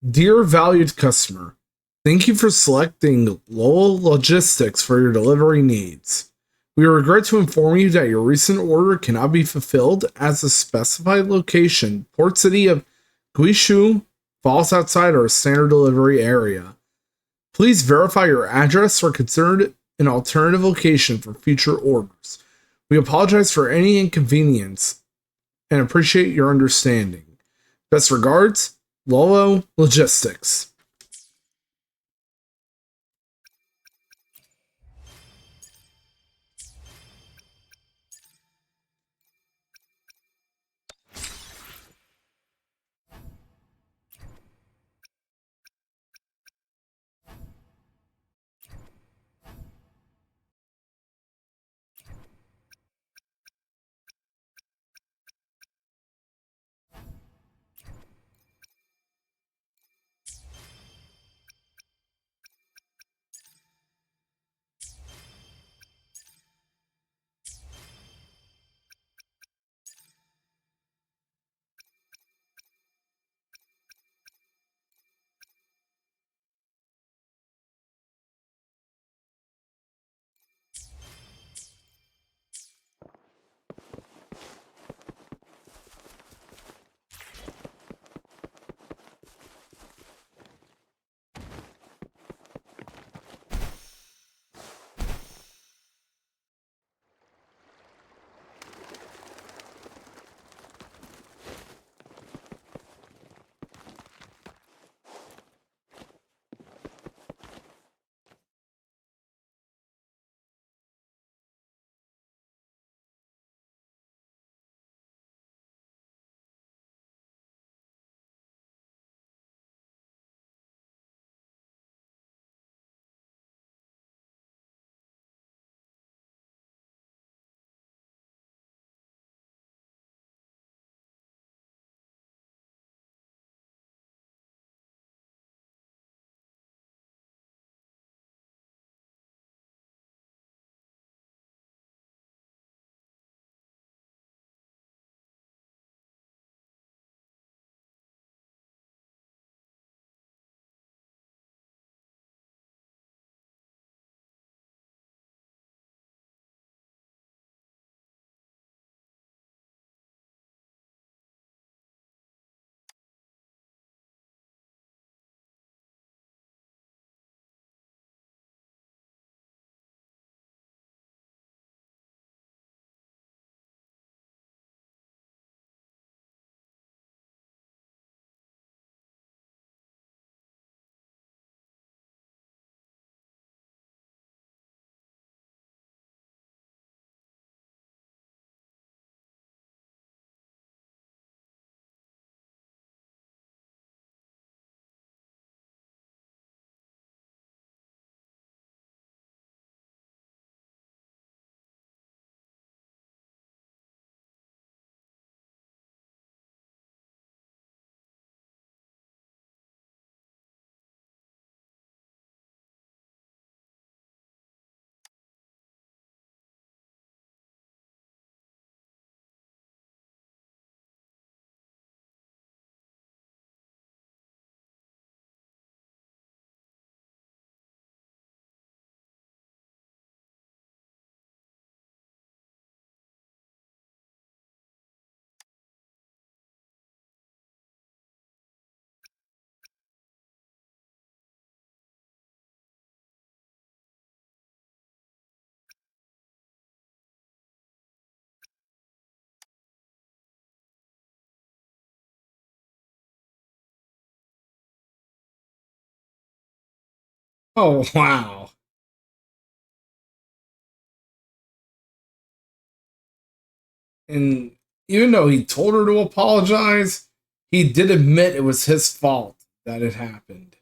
Dear valued customer, thank you for selecting Lowell Logistics for your delivery needs. We regret to inform you that your recent order cannot be fulfilled as the specified location, Port City of Guizhou, falls outside our standard delivery area. Please verify your address or consider an alternative location for future orders. We apologize for any inconvenience and appreciate your understanding. Best regards, Lolo Logistics. Oh, wow. And even though he told her to apologize, he did admit it was his fault that it happened.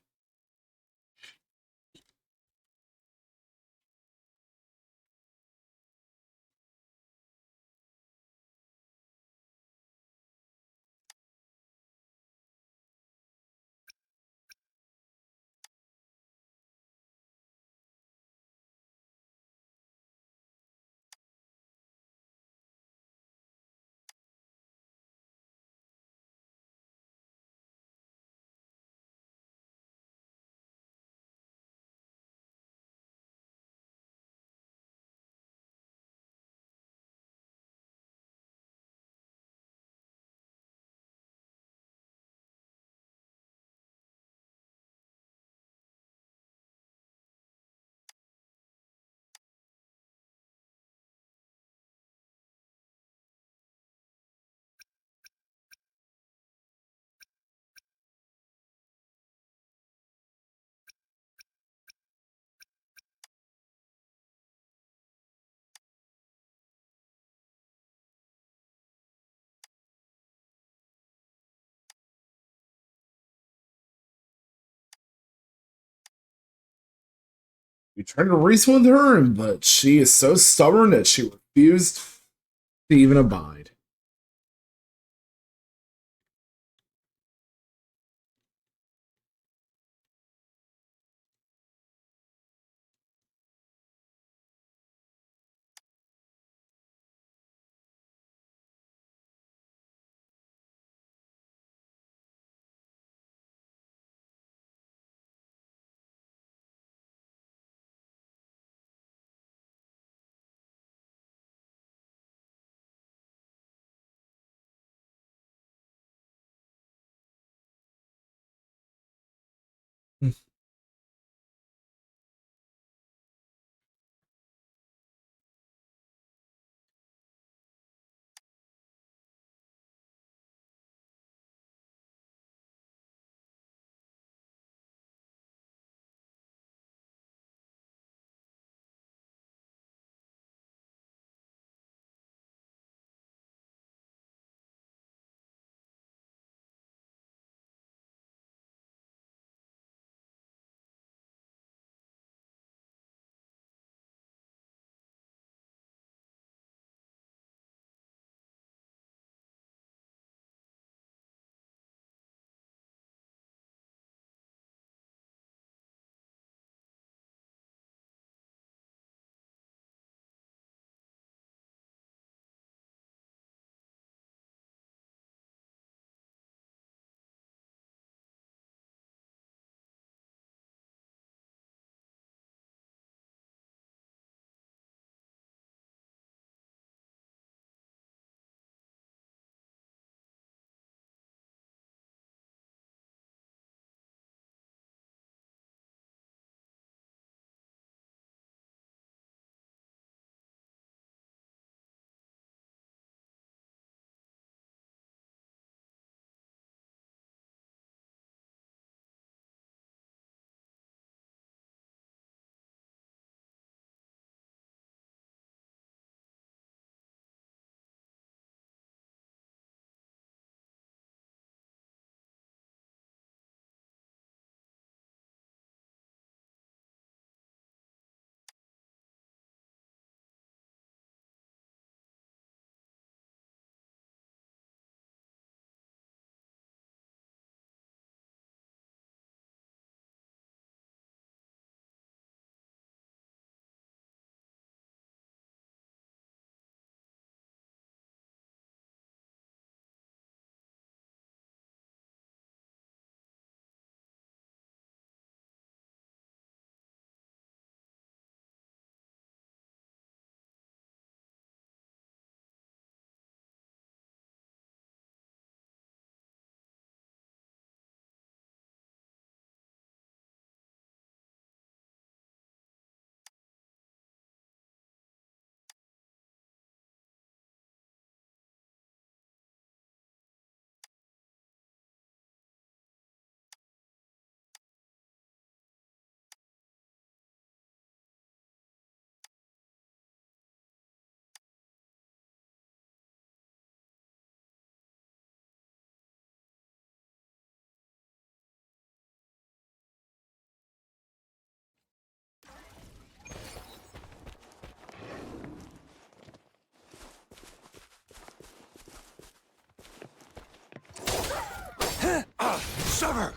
tried to reason with her, but she is so stubborn that she refused to even abide. Sever!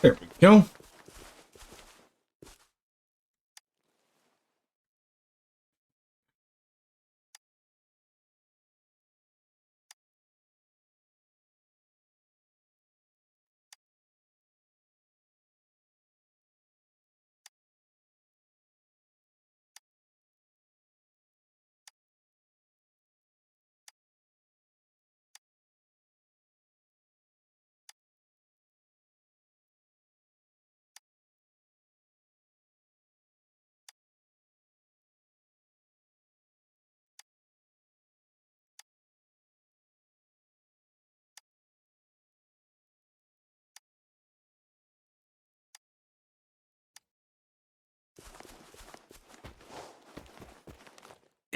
There we go.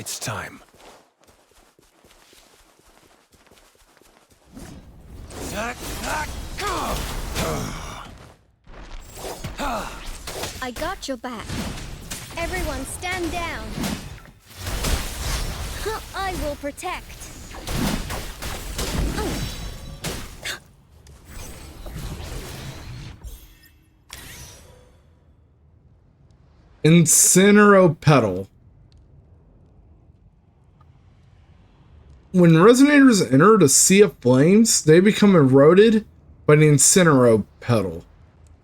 It's time. I got your back. Everyone stand down. I will protect. Incineropetal. When resonators enter the sea of flames, they become eroded by the incineropetal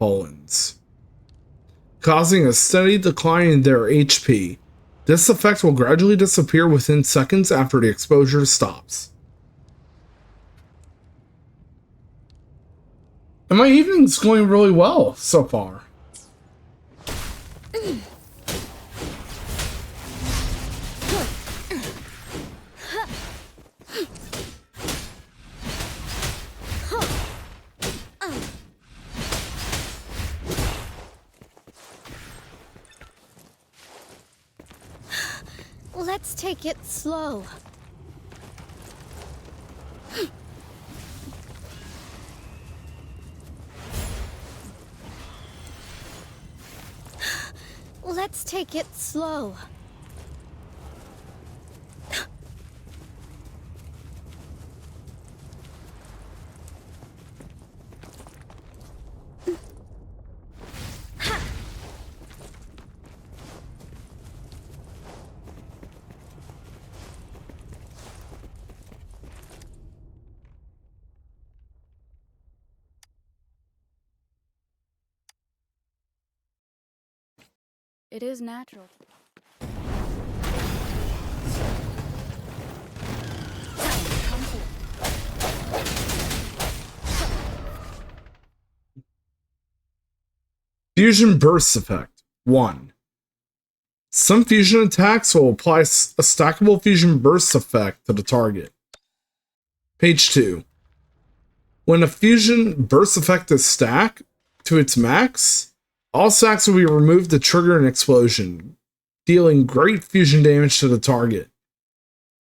pollens, causing a steady decline in their HP. This effect will gradually disappear within seconds after the exposure stops. And my evening's going really well so far. Let's take it slow. Let's take it slow. It is natural. Fusion Burst Effect 1. Some fusion attacks will apply a stackable fusion burst effect to the target. Page 2. When a fusion burst effect is stacked to its max, all stacks will be removed to trigger an explosion, dealing great fusion damage to the target.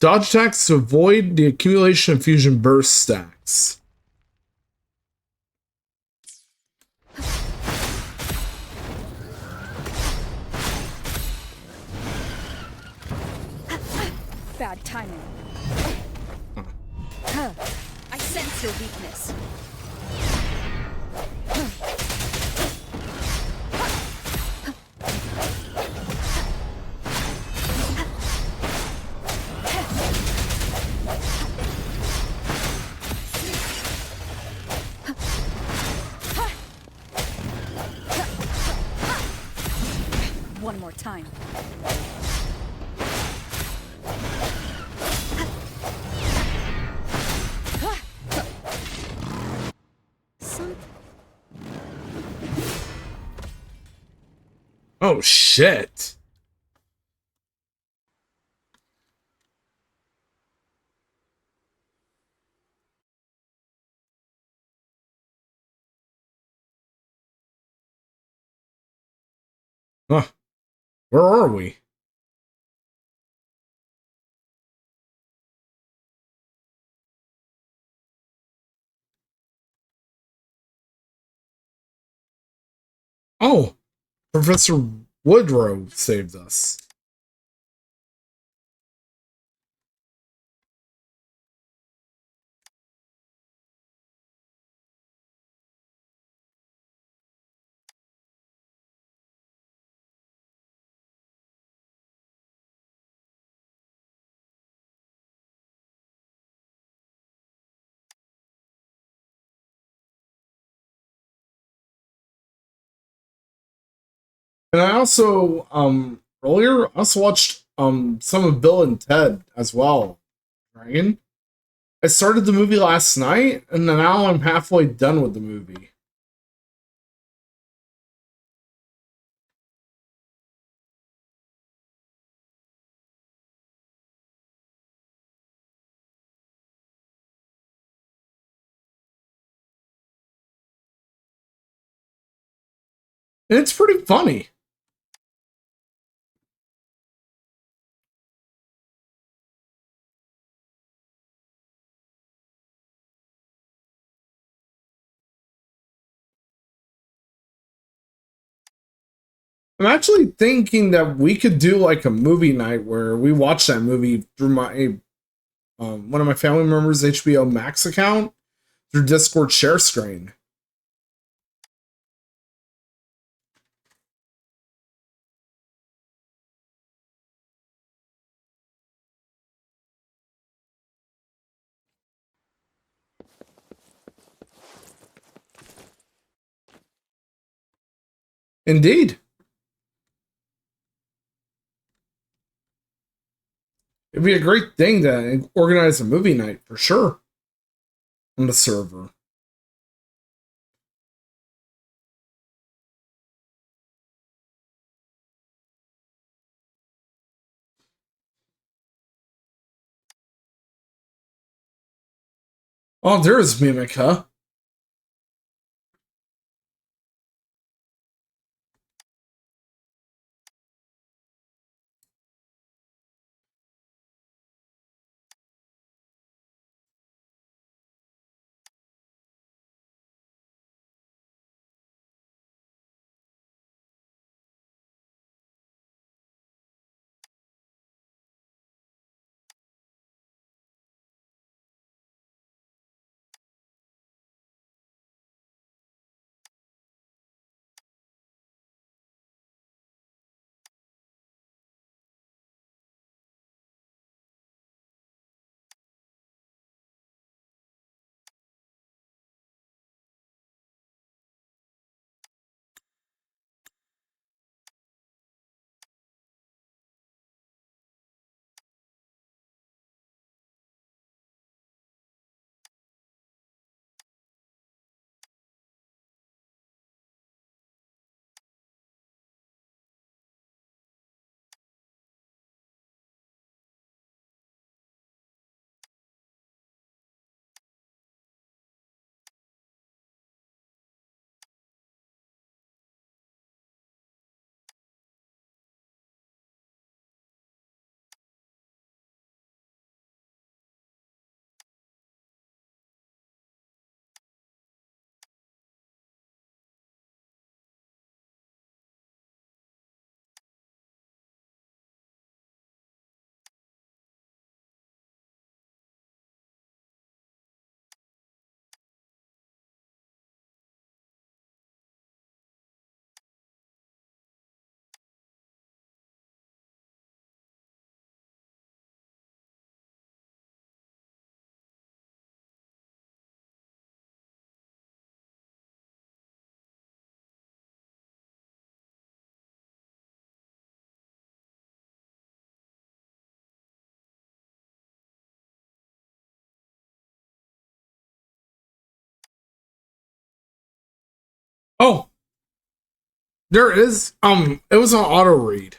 Dodge attacks to avoid the accumulation of fusion burst stacks. Bad timing. I sense your weakness. One more time. Oh shit. Huh. Where are we? Oh, Professor Woodrow saved us. And I also earlier also watched some of Bill and Ted as well. Dragon. I started the movie last night and now I'm halfway done with the movie. And it's pretty funny. I'm actually thinking that we could do like a movie night where we watch that movie through my one of my family members' HBO Max account through Discord share screen. Indeed. It'd be a great thing to organize a movie night for sure on the server. Oh, there is Mimic, huh? Oh, there is. It was on auto read.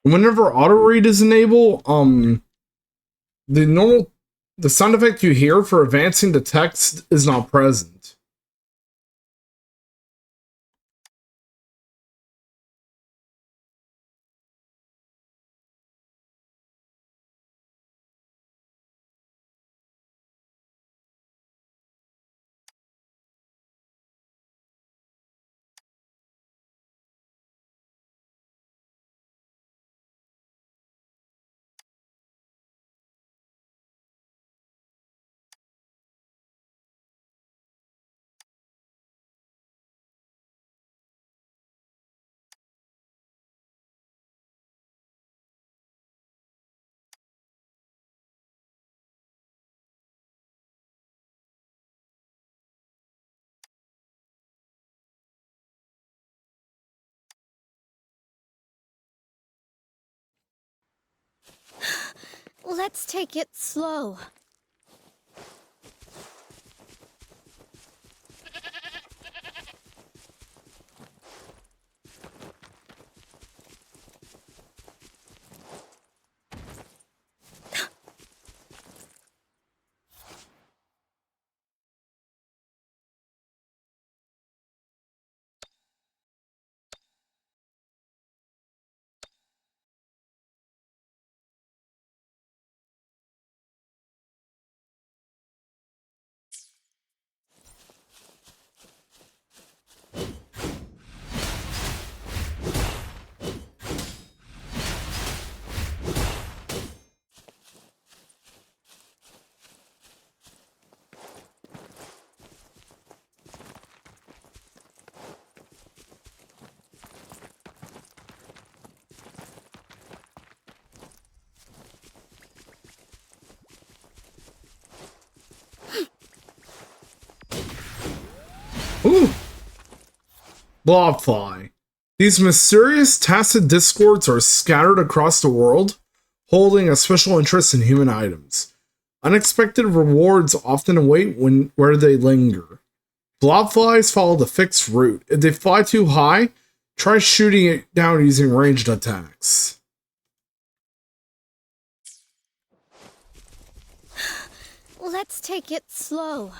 Whenever auto read is enabled, the normal the sound effect you hear for advancing the text is not present. Let's take it slow. Ooh. Blobfly. These mysterious tacit discords are scattered across the world, holding a special interest in human items. Unexpected rewards often await where they linger. Blobflies follow the fixed route. If they fly too high, try shooting it down using ranged attacks. Let's take it slow.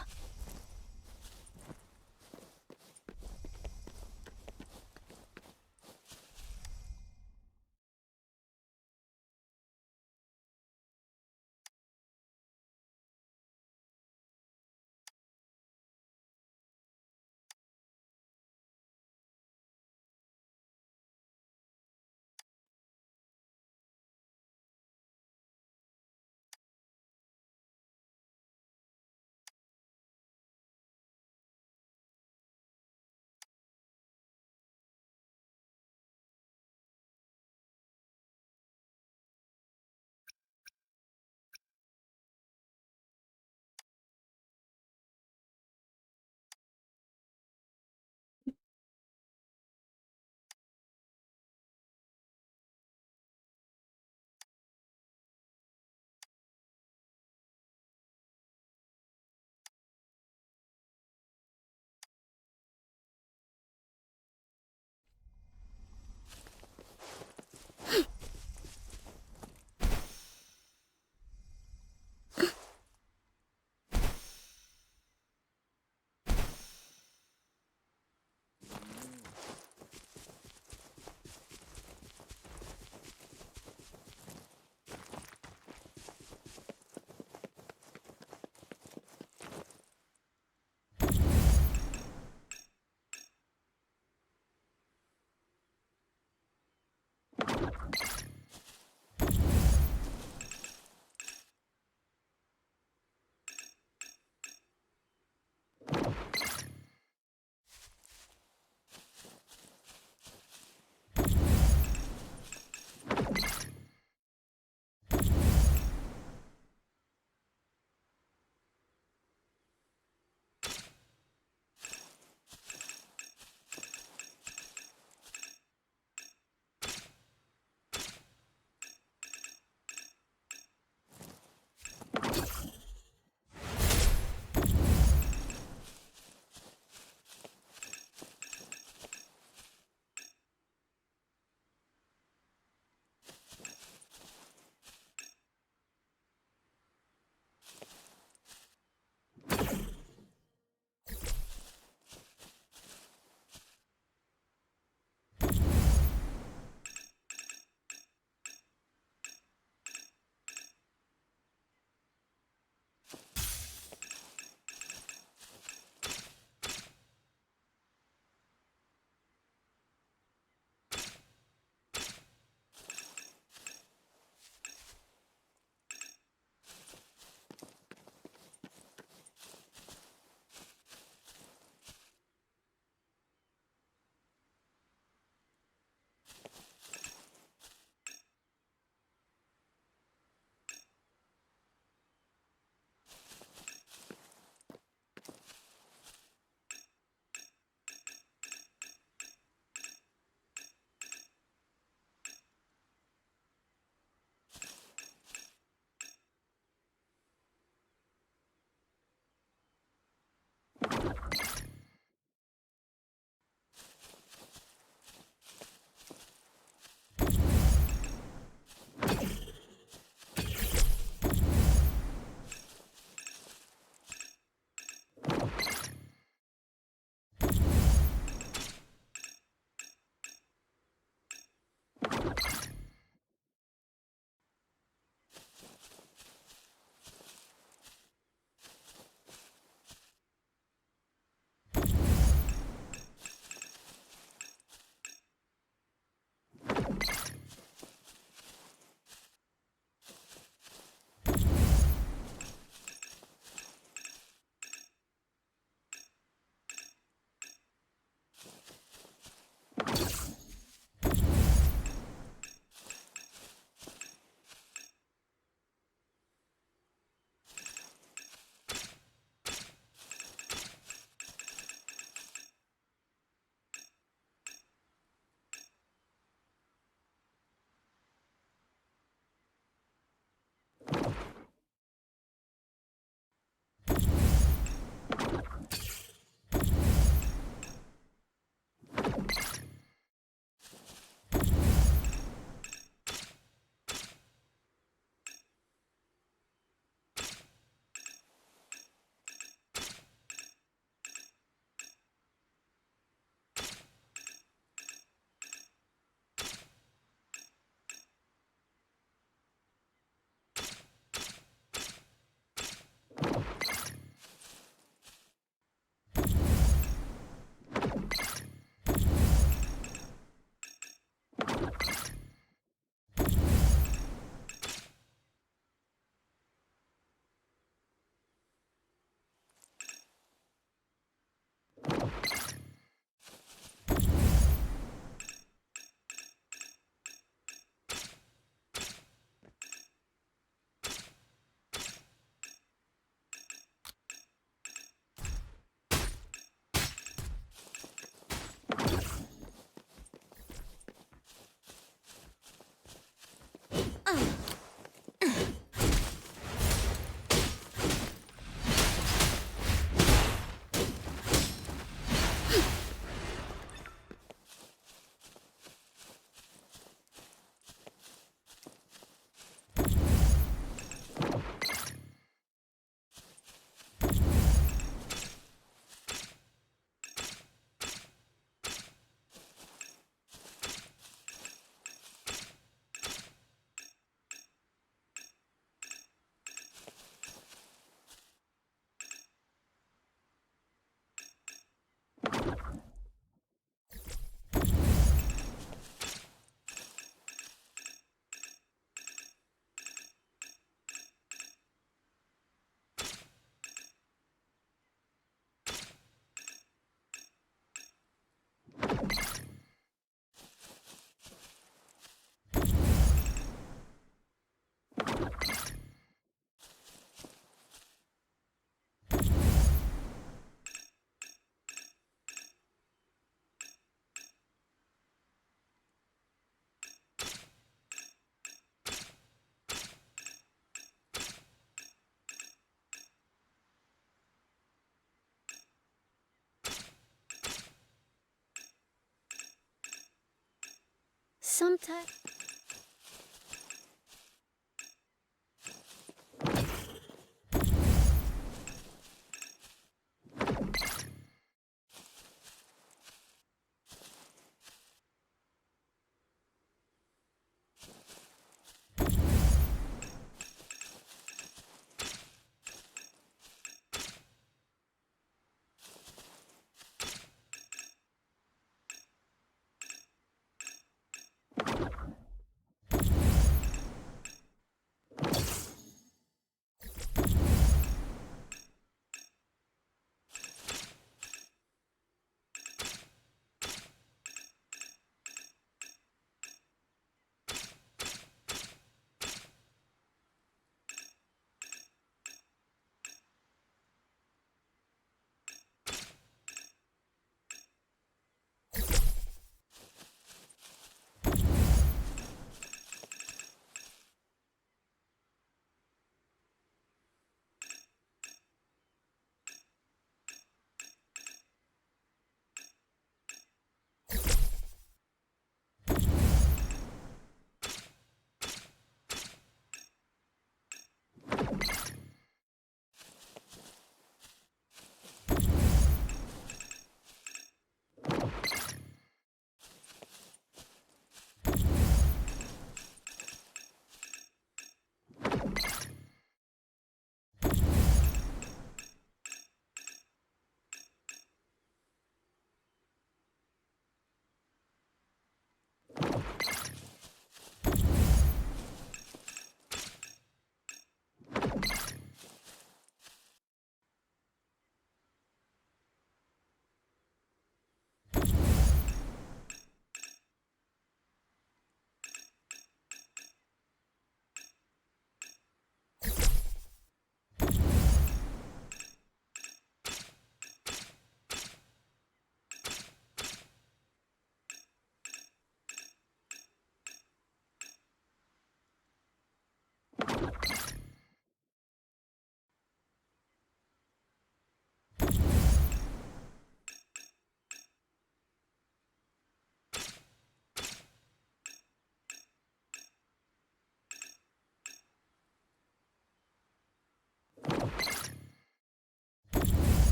Sometimes.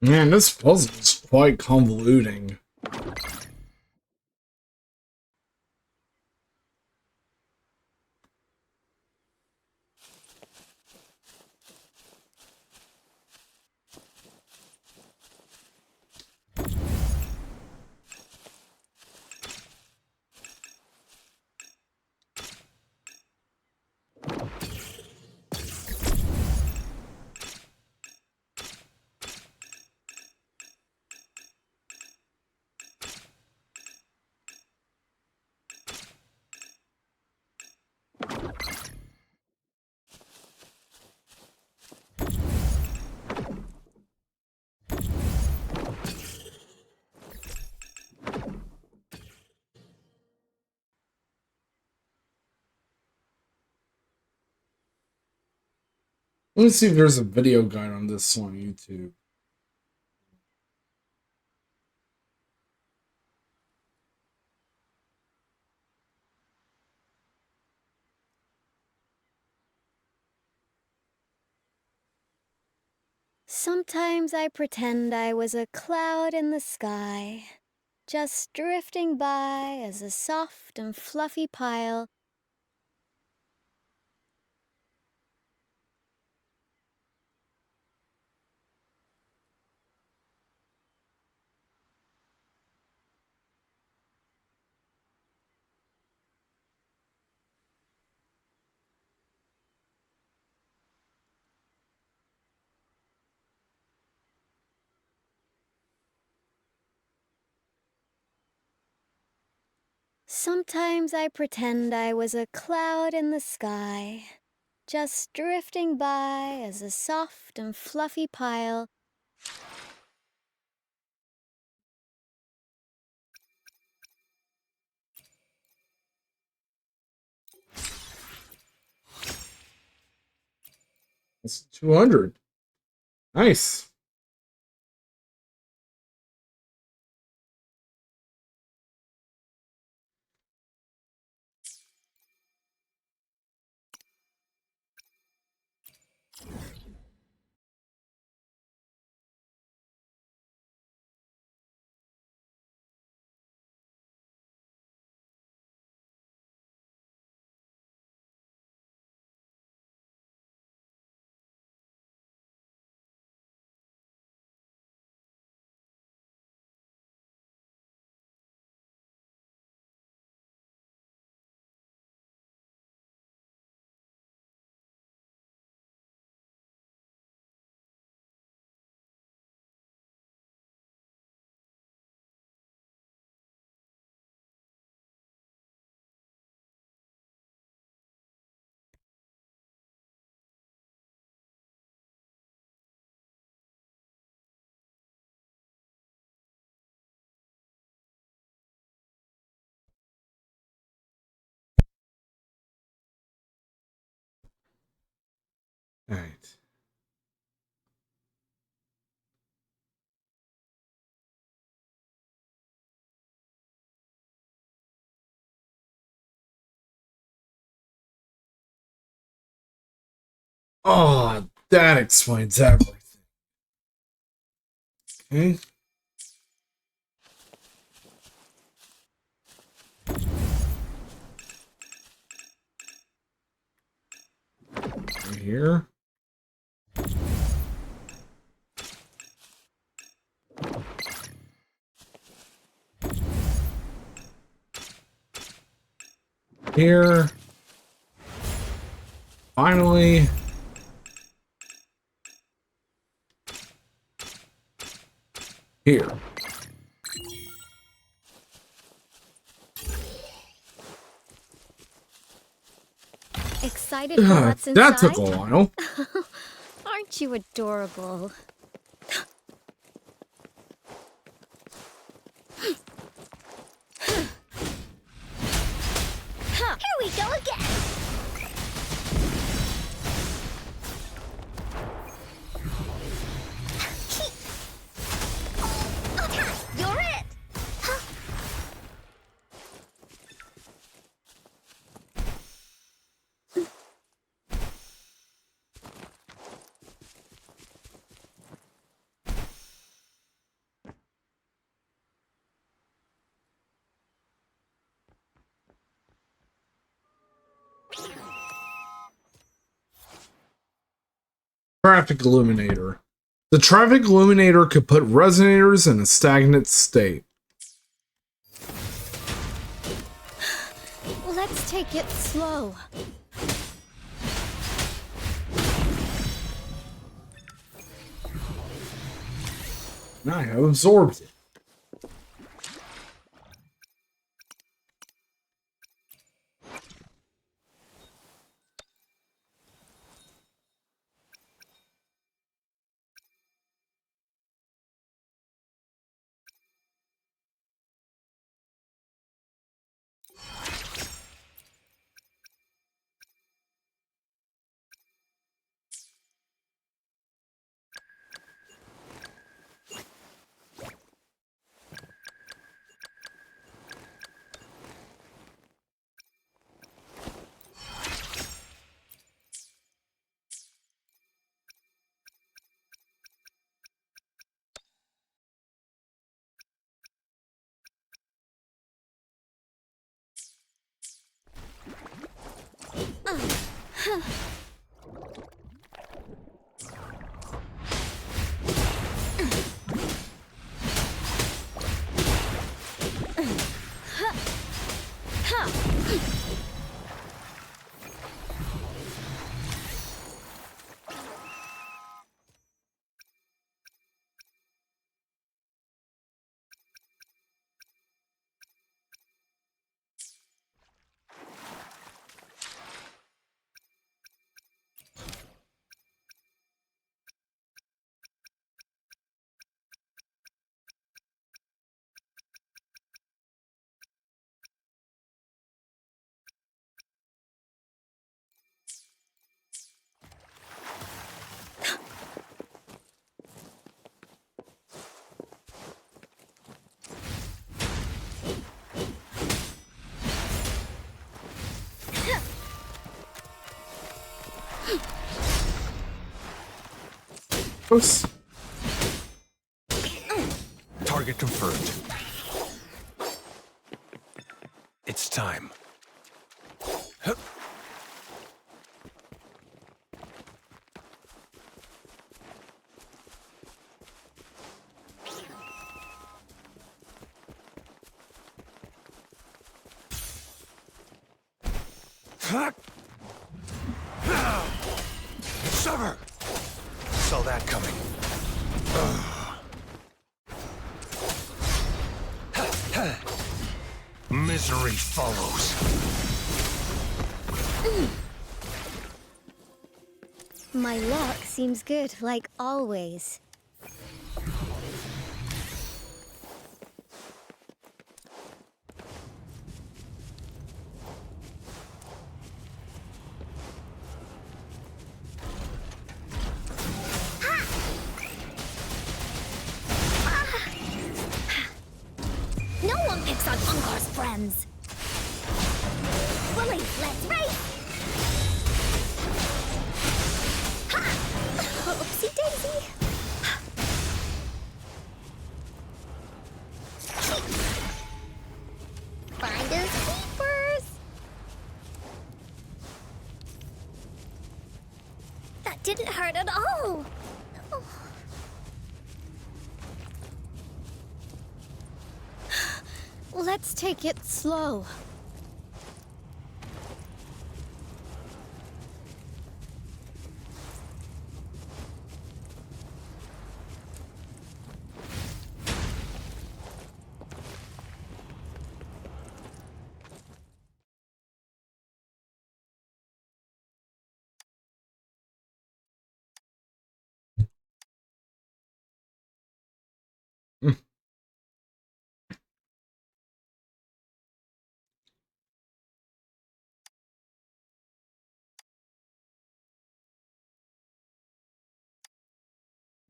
Man, this puzzle is quite convoluting. Let me see if there's a video guide on this on YouTube. Sometimes I pretend I was a cloud in the sky, just drifting by as a soft and fluffy pile. Sometimes I pretend I was a cloud in the sky, just drifting by as a soft and fluffy pile. It's 200. Nice. All right. Oh, that explains everything. Okay. Right here. Here. Finally. Here. Excited for what's inside? That took a while. Aren't you adorable? Here we go again! You're it! Traffic illuminator. The traffic illuminator could put resonators in a stagnant state. Let's take it slow. Now I have absorbed it. Gross. Target confirmed. It's time. Sever! Saw that coming. Misery follows. My luck seems good, like always. No one picks on Ungar's friends. Bullies, let's race! Ha! Oopsie daisy! Finders keepers! That didn't hurt at all! Let's take it slow.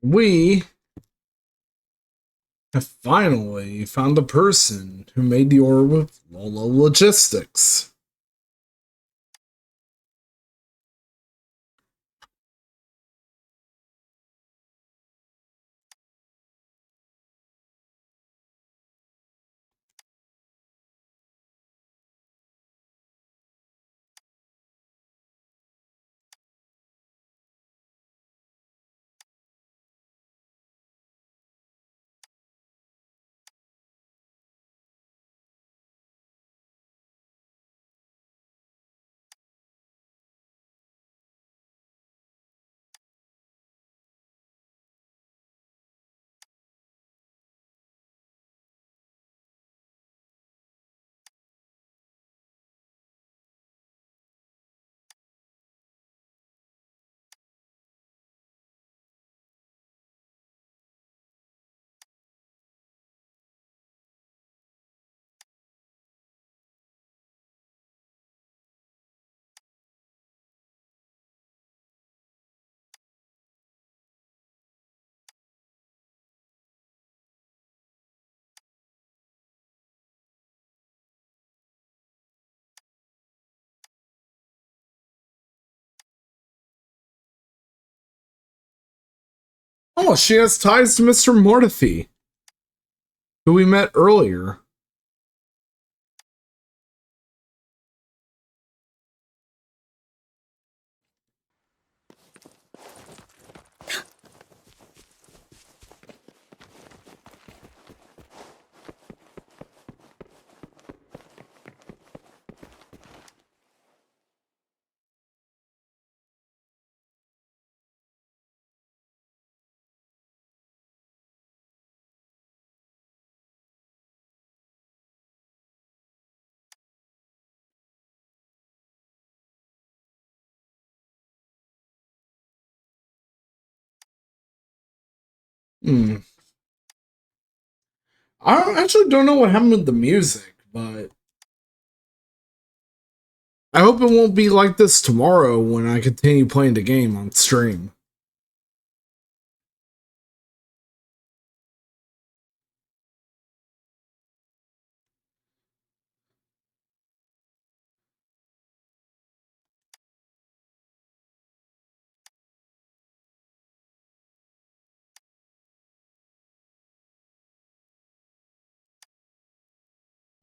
We have finally found the person who made the orb with Lola Logistics. Oh, she has ties to Mr. Mortefi, who we met earlier. I actually don't know what happened with the music, but I hope it won't be like this tomorrow when I continue playing the game on stream.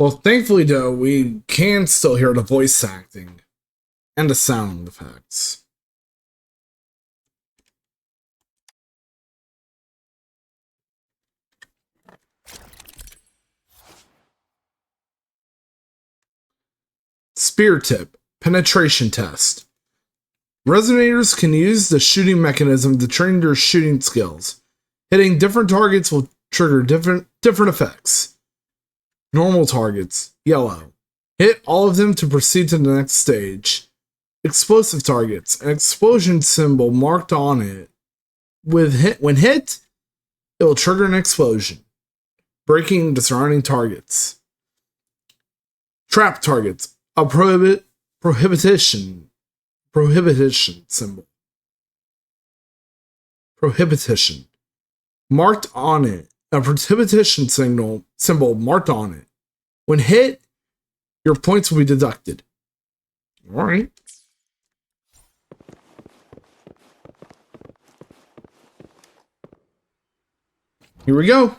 Well, thankfully, though, we can still hear the voice acting and the sound effects. Spear tip, penetration test. Resonators can use the shooting mechanism to train their shooting skills. Hitting different targets will trigger different effects. Normal targets, yellow. Hit all of them to proceed to the next stage. Explosive targets, an explosion symbol marked on it. When hit, it will trigger an explosion, breaking the surrounding targets. Trap targets, a prohibition symbol. Prohibition. Marked on it. A prohibition symbol marked on it. When hit, your points will be deducted. Alright. Here we go.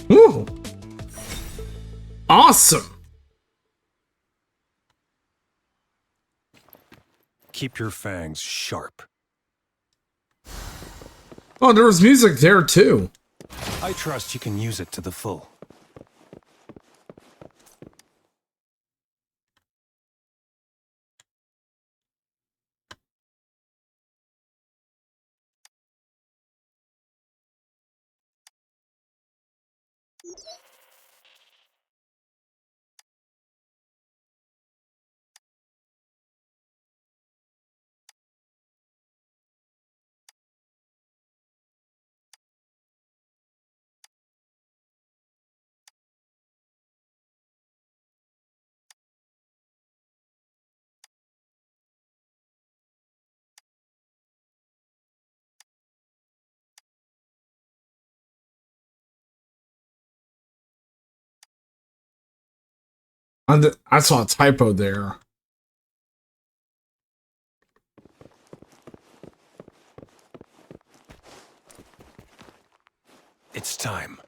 Ooh. Awesome. Keep your fangs sharp. Oh, there was music there too. I trust you can use it to the full. I saw a typo there. It's time.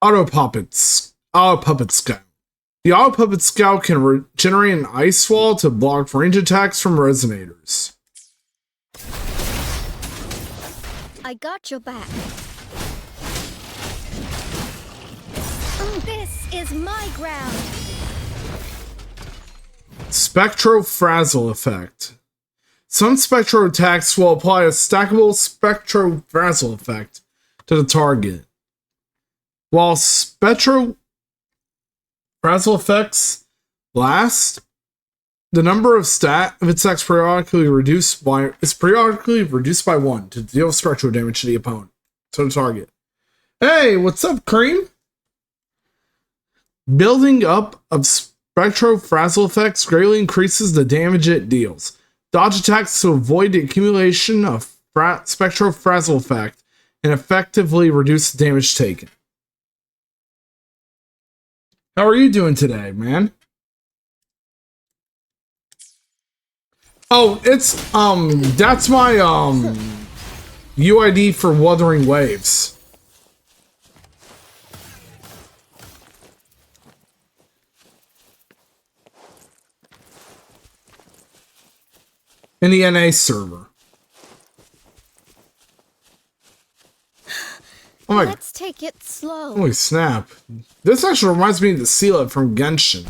Auto Puppet Scout. The Auto Puppet Scout can generate an ice wall to block range attacks from resonators. I got your back. This is my ground. Spectro-Frazzle effect. Some Spectro attacks will apply a stackable Spectro-Frazzle effect to the target. While Spectro-Frazzle effects last, the number of its attacks is periodically reduced by 1 to deal Spectro damage to the opponent. To the target. Hey, what's up, Cream? Building up of Spectro-Frazzle effects greatly increases the damage it deals. Dodge attacks to avoid the accumulation of Spectro-Frazzle effect and effectively reduce the damage taken. How are you doing today, man? Oh, it's that's my UID for Wuthering Waves. In the NA server. Oh my, Let's take it slow. holy snap. This actually reminds me of the Sealet from Genshin.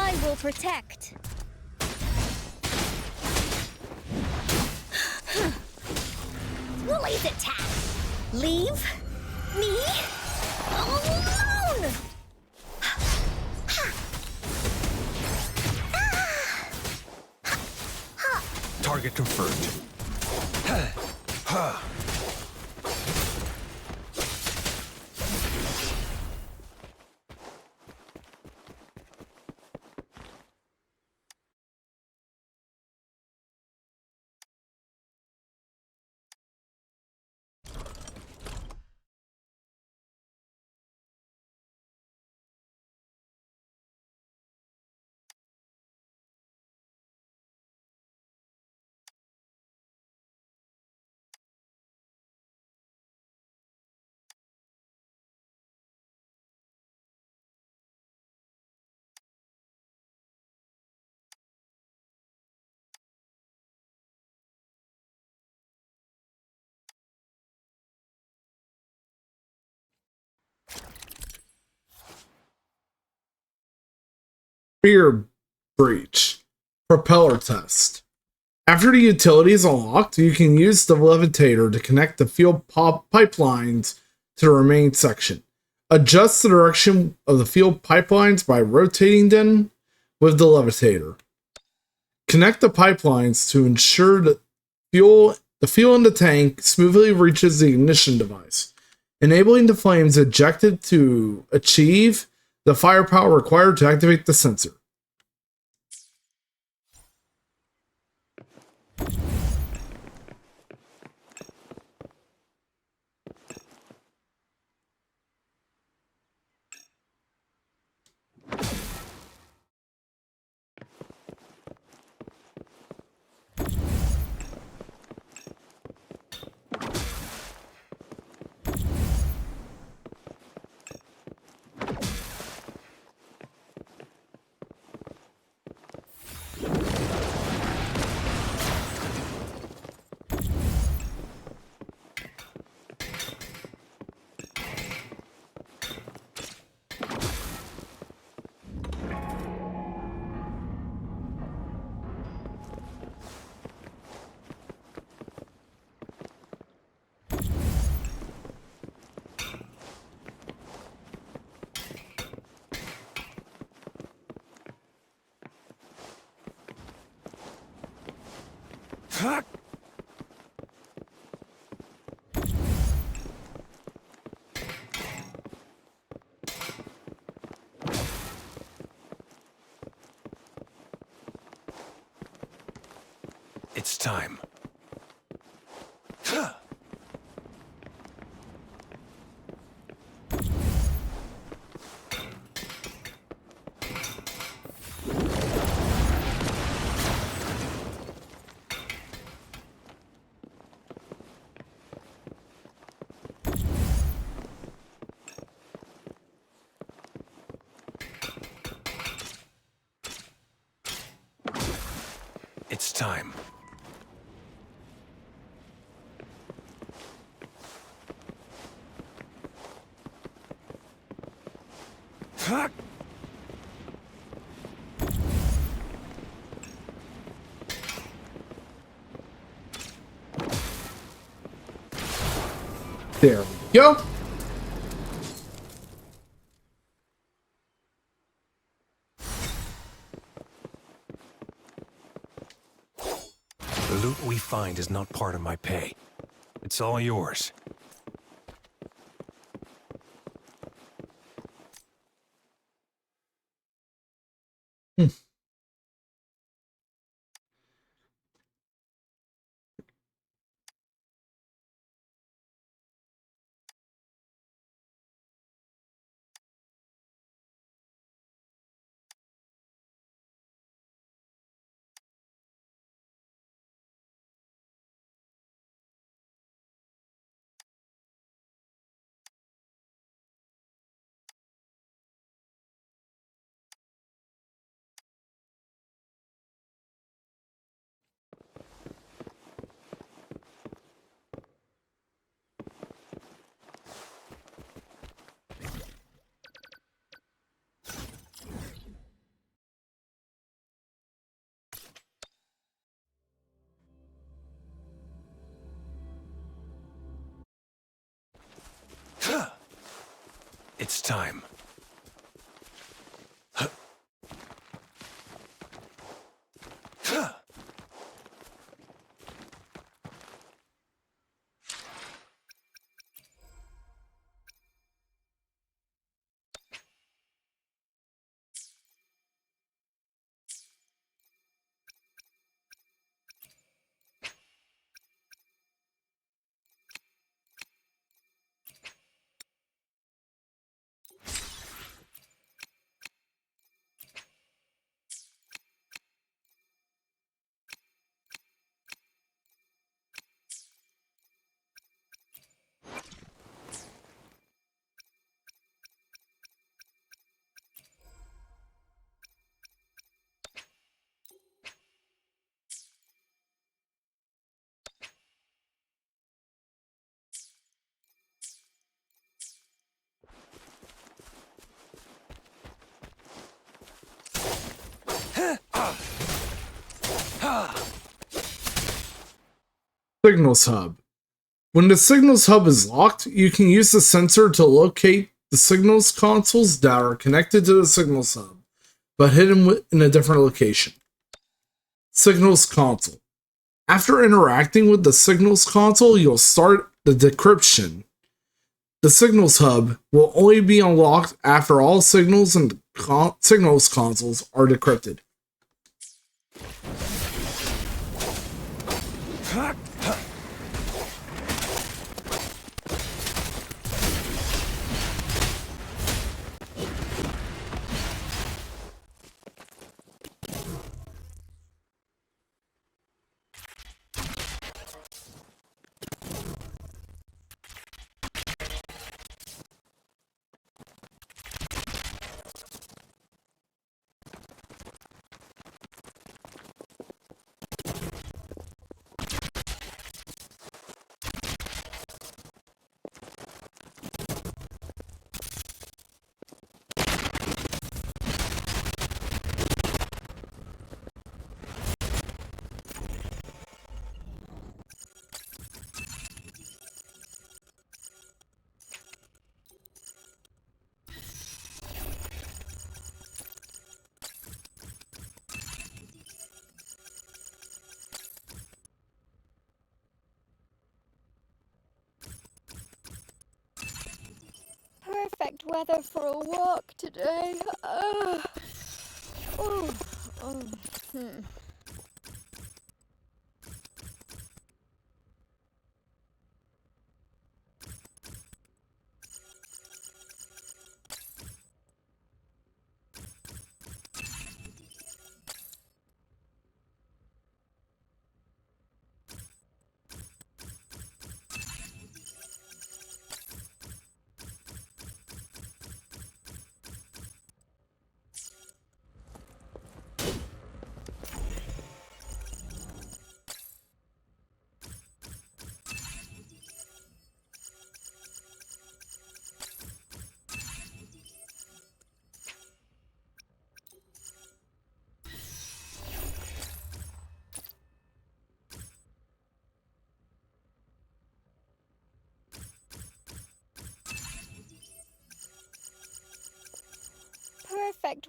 I will protect. Willie's attack. Leave me alone. Target confirmed. Fear breach. Propeller test. After the utility is unlocked, you can use the levitator to connect the fuel pipelines to the remaining section. Adjust the direction of the fuel pipelines by rotating them with the levitator. Connect the pipelines to ensure that the fuel in the tank smoothly reaches the ignition device, enabling the flames ejected to achieve the firepower required to activate the sensor. It's time. time. Fuck! There we go. The loot we find is not part of my pay. It's all yours. It's time. Signals hub. When the signals hub is locked, you can use the sensor to locate the signals consoles that are connected to the signals hub, but hidden in a different location. Signals console. After interacting with the signals console, you'll start the decryption. The signals hub will only be unlocked after all signals and signals consoles are decrypted. Perfect weather for a walk today. Oh, oh, hmm.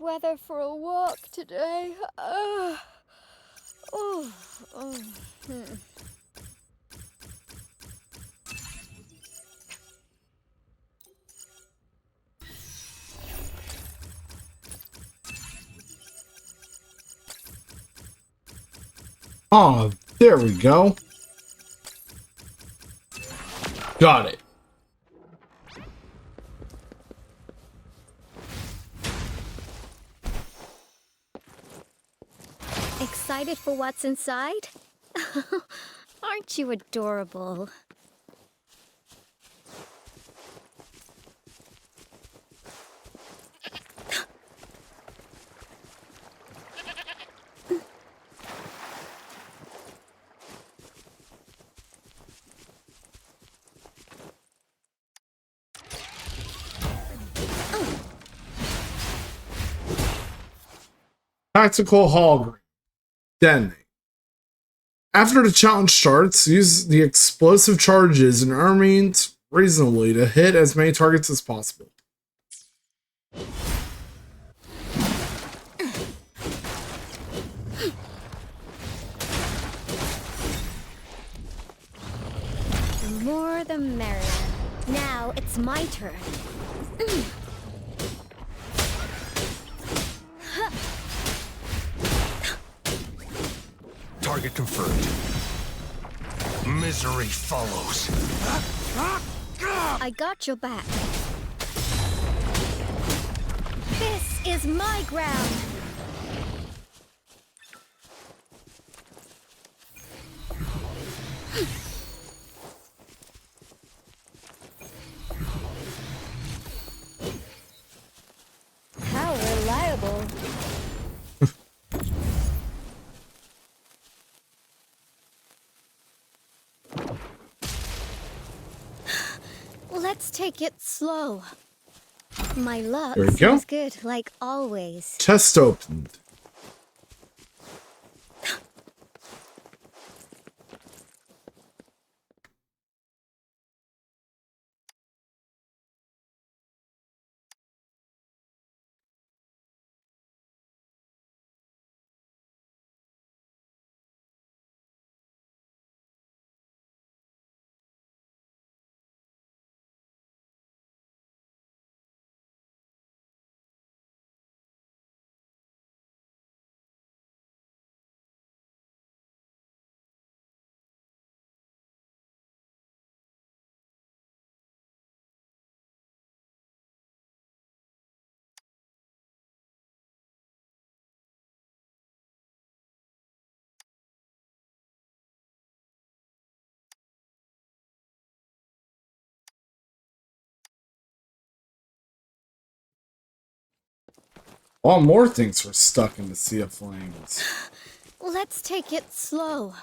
weather for a walk today. Oh, oh. Oh, there we go. Got it. Excited for what's inside? Aren't you adorable? Tactical Hall. Detonate. After the challenge starts, use the explosive charges and arm means reasonably to hit as many targets as possible. The more the merrier. Now it's my turn. Target confirmed. Misery follows. I got your back. This is my ground. How reliable. Let's take it slow. My luck There we go. seems good, like always. Chest opened. All more things were stuck in the Sea of Flames. Let's take it slow.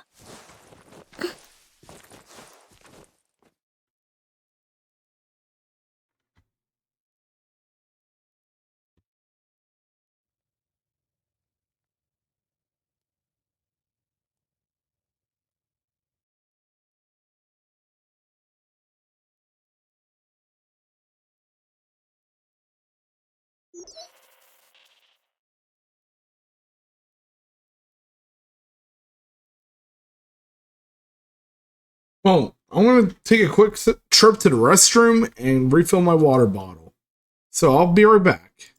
Well, I'm going to take a quick trip to the restroom and refill my water bottle. So I'll be right back.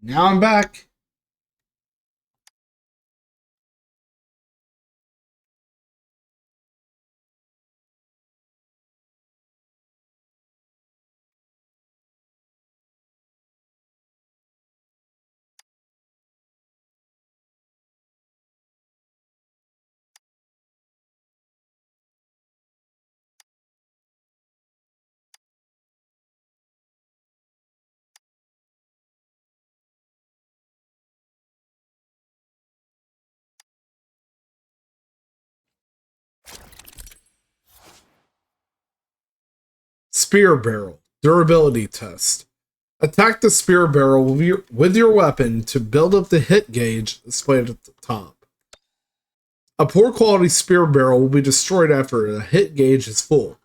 Now I'm back. Spear barrel. Durability test. Attack the spear barrel with your weapon to build up the hit gauge displayed at the top. A poor quality spear barrel will be destroyed after the hit gauge is full,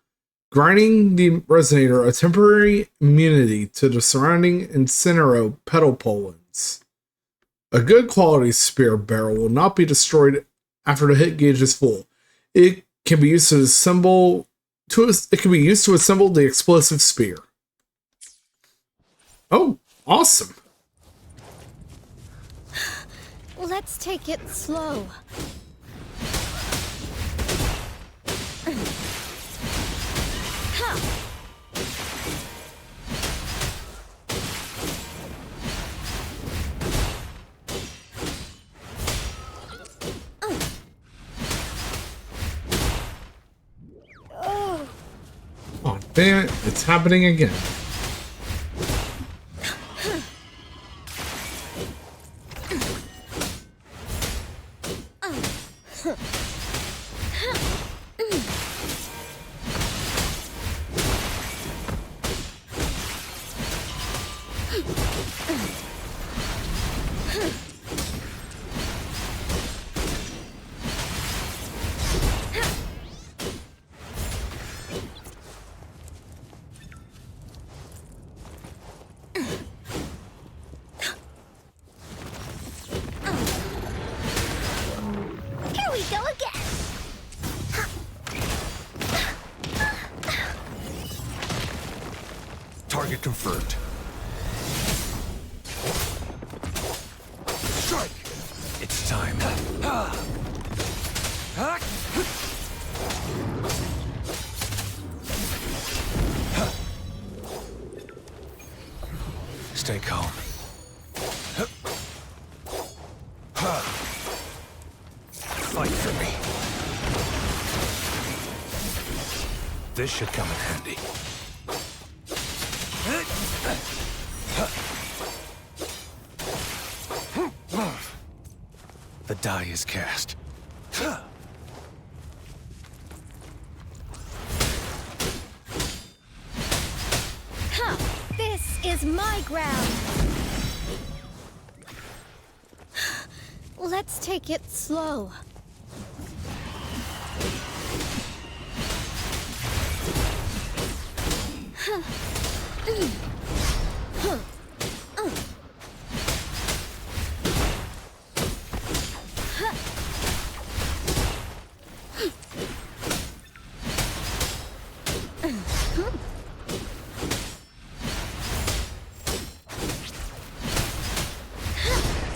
granting the resonator a temporary immunity to the surrounding Incinero petal pollens. A good quality spear barrel will not be destroyed after the hit gauge is full. It can be used to assemble the explosive spear. Oh, awesome. Let's take it slow. Oh, damn it. It's happening again. Here we go again. Target confirmed. Strike! It's time. Stay calm. Fight for me. This should come in handy. The die is cast. This is my ground. Let's take it slow.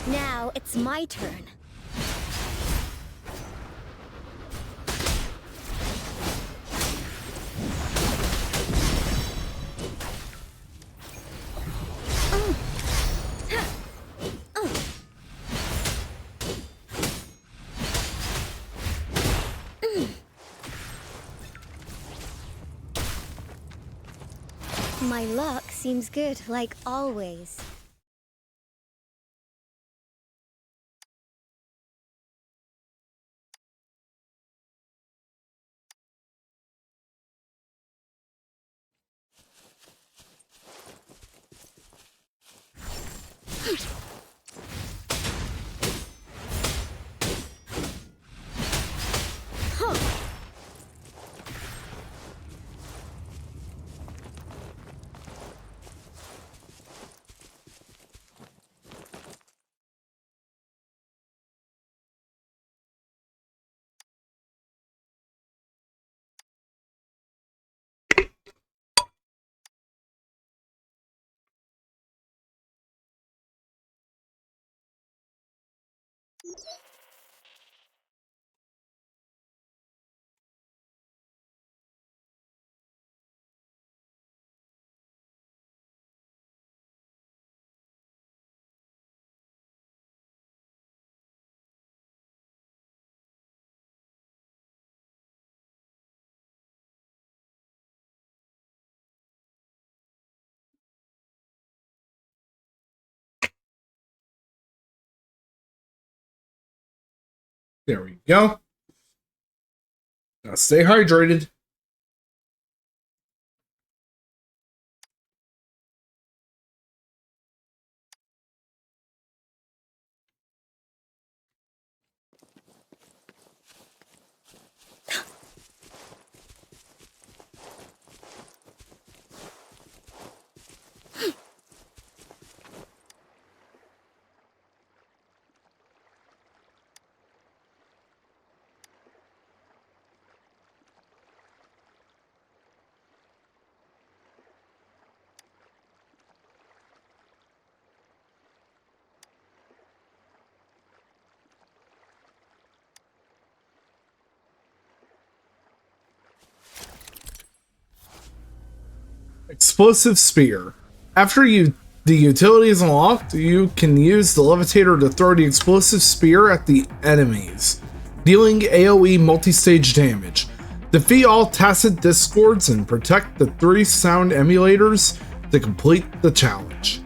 Now it's my turn. My luck seems good, like always. There we go. Now stay hydrated. Explosive Spear. After the utility is unlocked, you can use the levitator to throw the explosive spear at the enemies, dealing AoE multi-stage damage. Defeat all tacit discords and protect the 3 sound emulators to complete the challenge.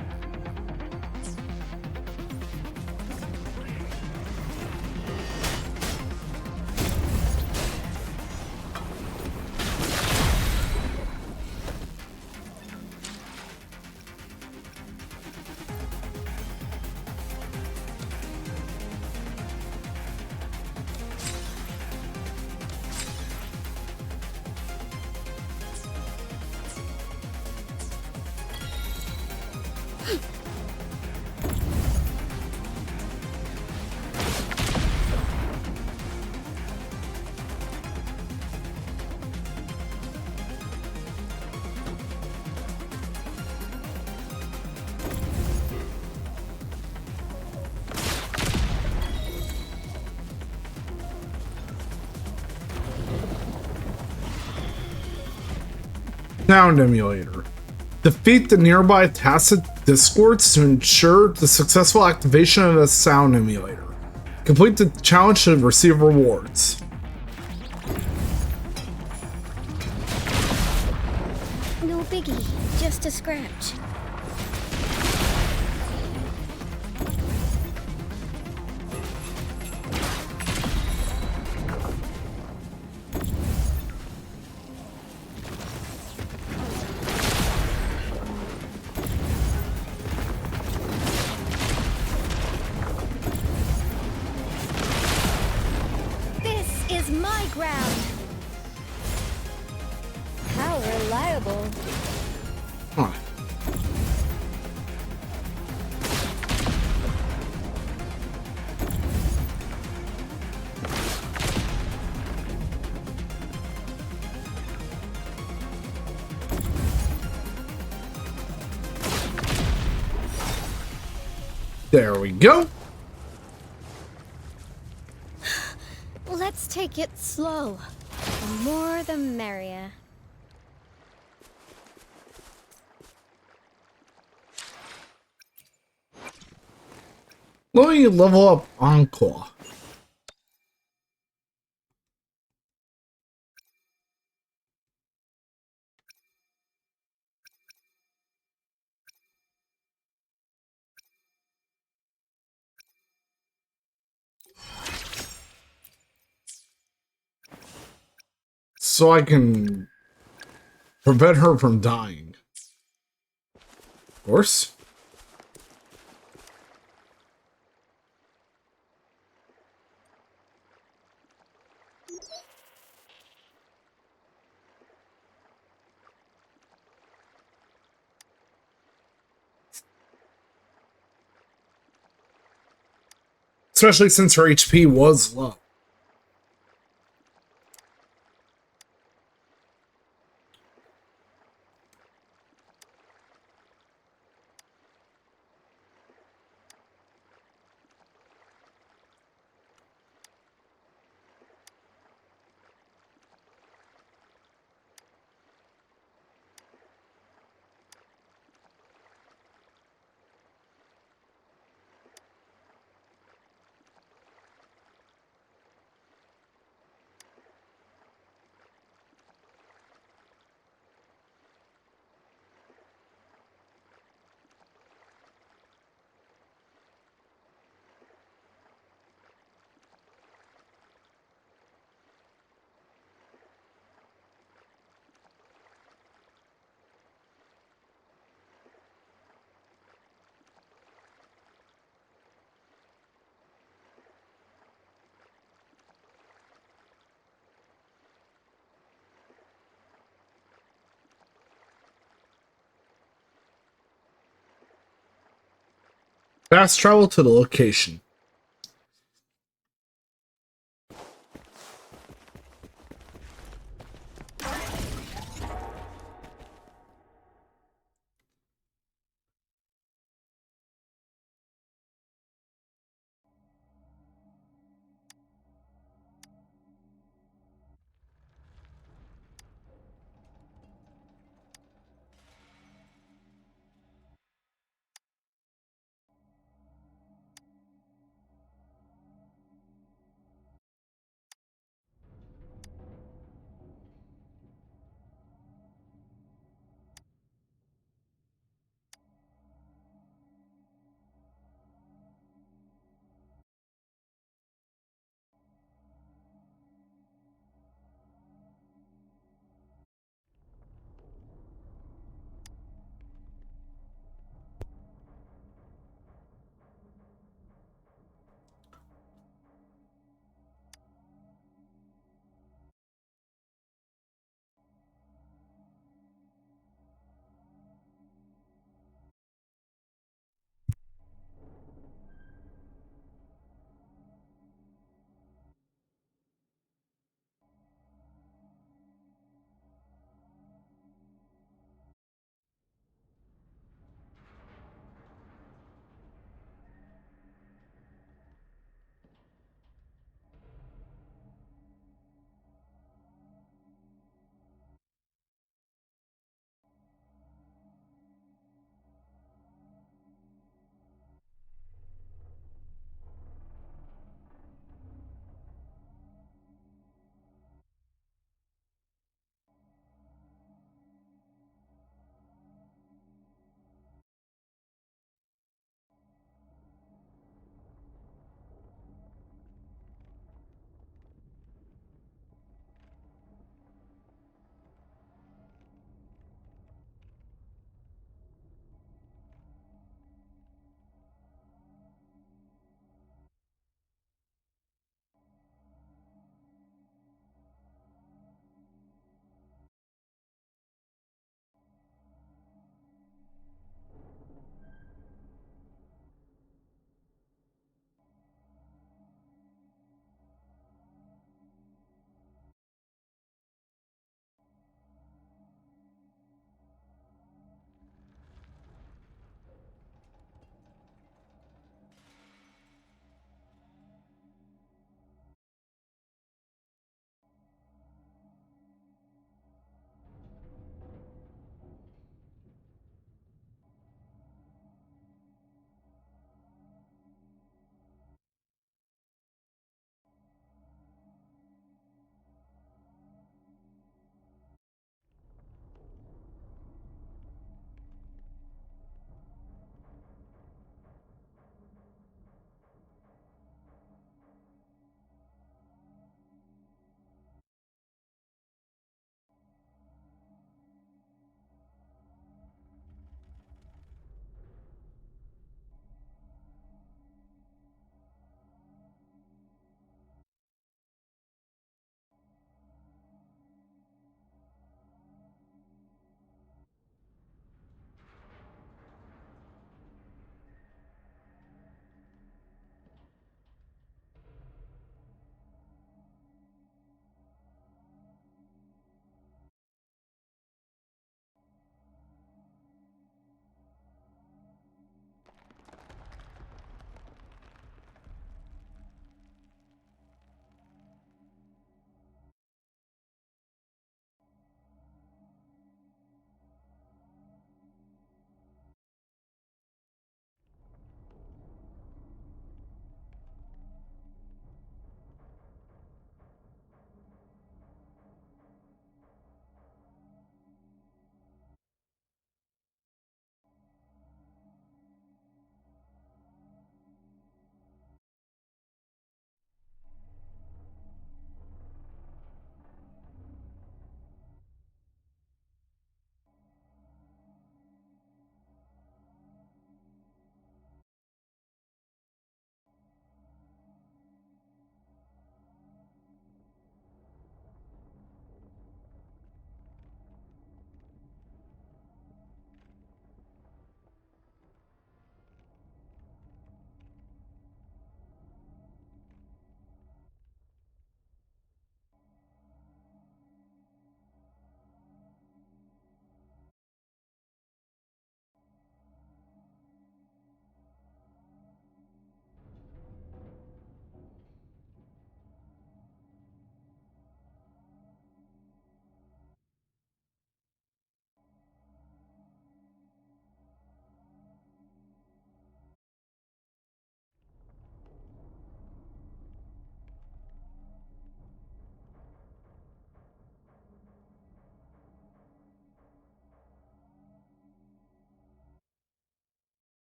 Sound emulator. Defeat the nearby tacit discords to ensure the successful activation of the sound emulator. Complete the challenge to receive rewards. No biggie, just a scratch. This is my ground. How reliable. Huh. There we go. Let's take it slow. The more the merrier. Let me level up Encore. So I can prevent her from dying. Of course. Especially since her HP was low. Fast travel to the location.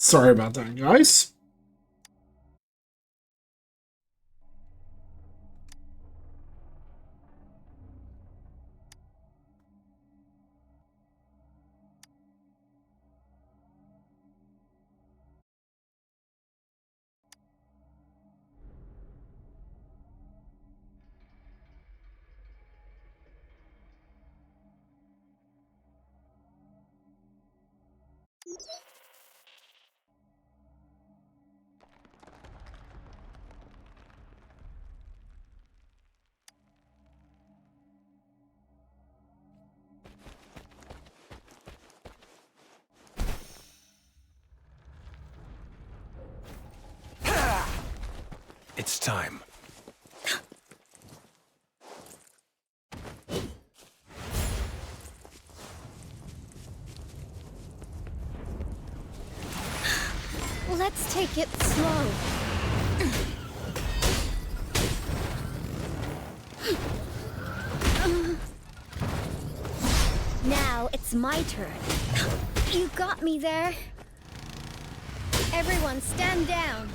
Sorry about that, guys. It's time. Let's take it slow. Now it's my turn. You got me there. Everyone stand down.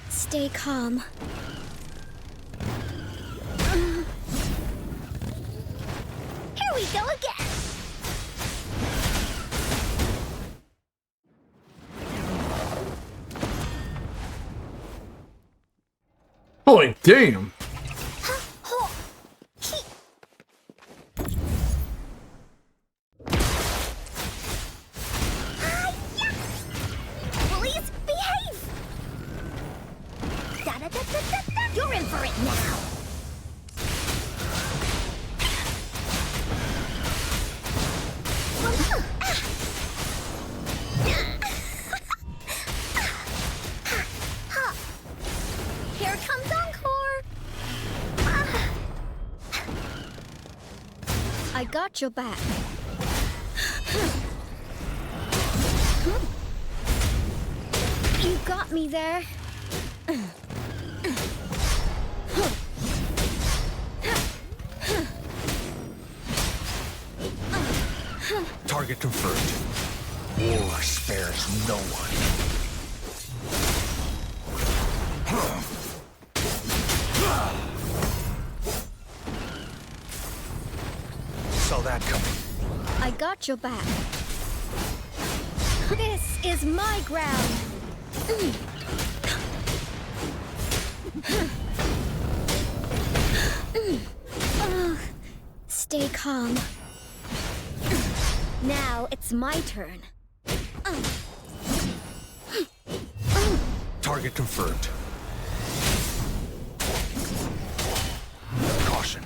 Stay calm. Here we go again. Holy damn. Please behave. You're in for it now. Here comes Encore. I got your back. You got me there. Target confirmed. War spares no one. Saw that coming. I got your back. This is my ground. Stay calm. Now it's my turn. Target confirmed. Caution.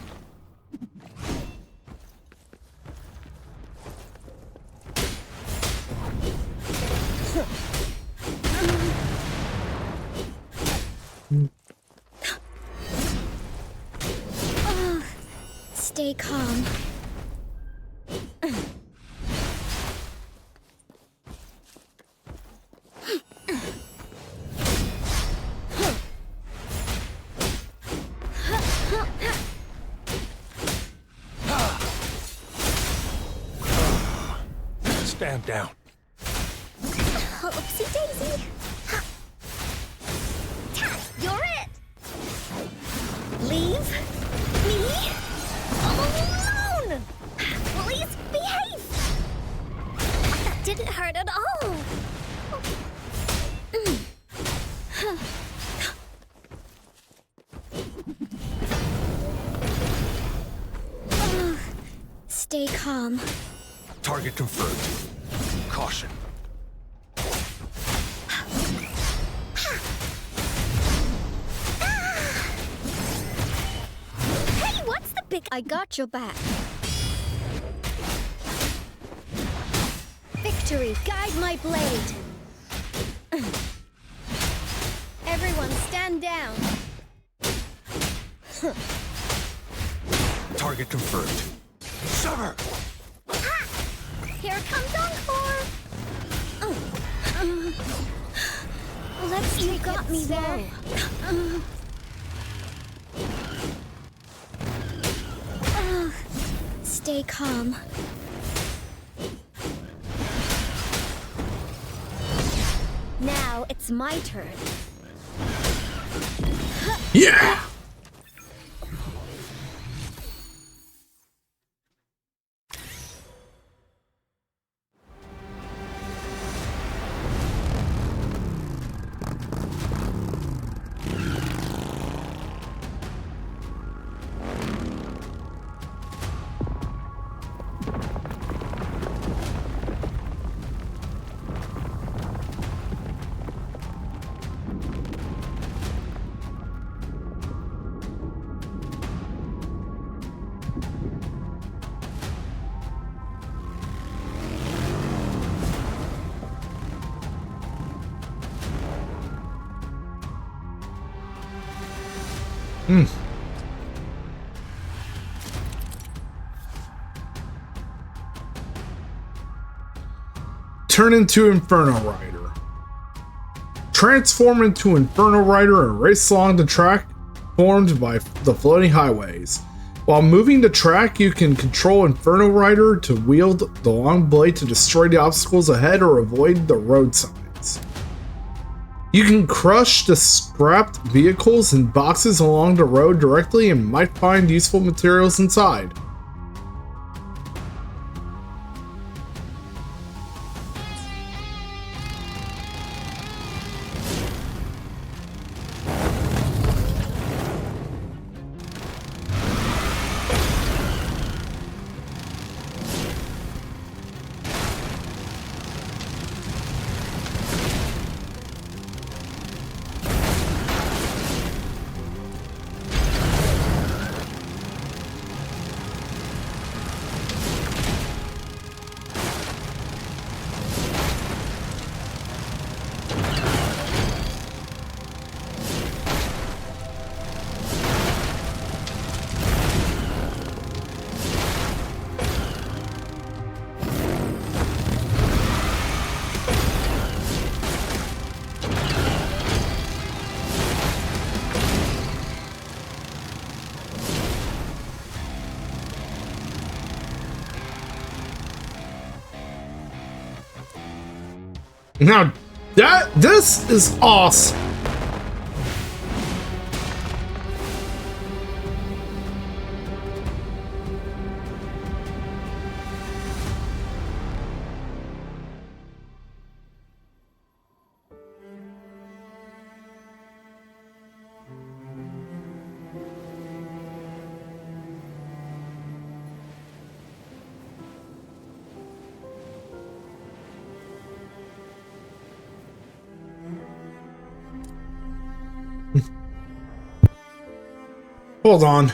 Stay calm. Stand down. Oopsie daisy. You're it. Leave me alone. Please behave. That didn't hurt at all. Stay calm. Target confirmed. Caution. Hey, what's the big... I got your back. Victory, guide my blade. Everyone stand down. Target confirmed. Sever! Here comes Encore. Let's You take got it me slow. there. Stay calm. Now it's my turn. Yeah! Turn into Inferno Rider. Transform into Inferno Rider and race along the track formed by the floating highways. While moving the track, you can control Inferno Rider to wield the long blade to destroy the obstacles ahead or avoid the road signs. You can crush the scrapped vehicles and boxes along the road directly and might find useful materials inside. Now, this is awesome. Hold on.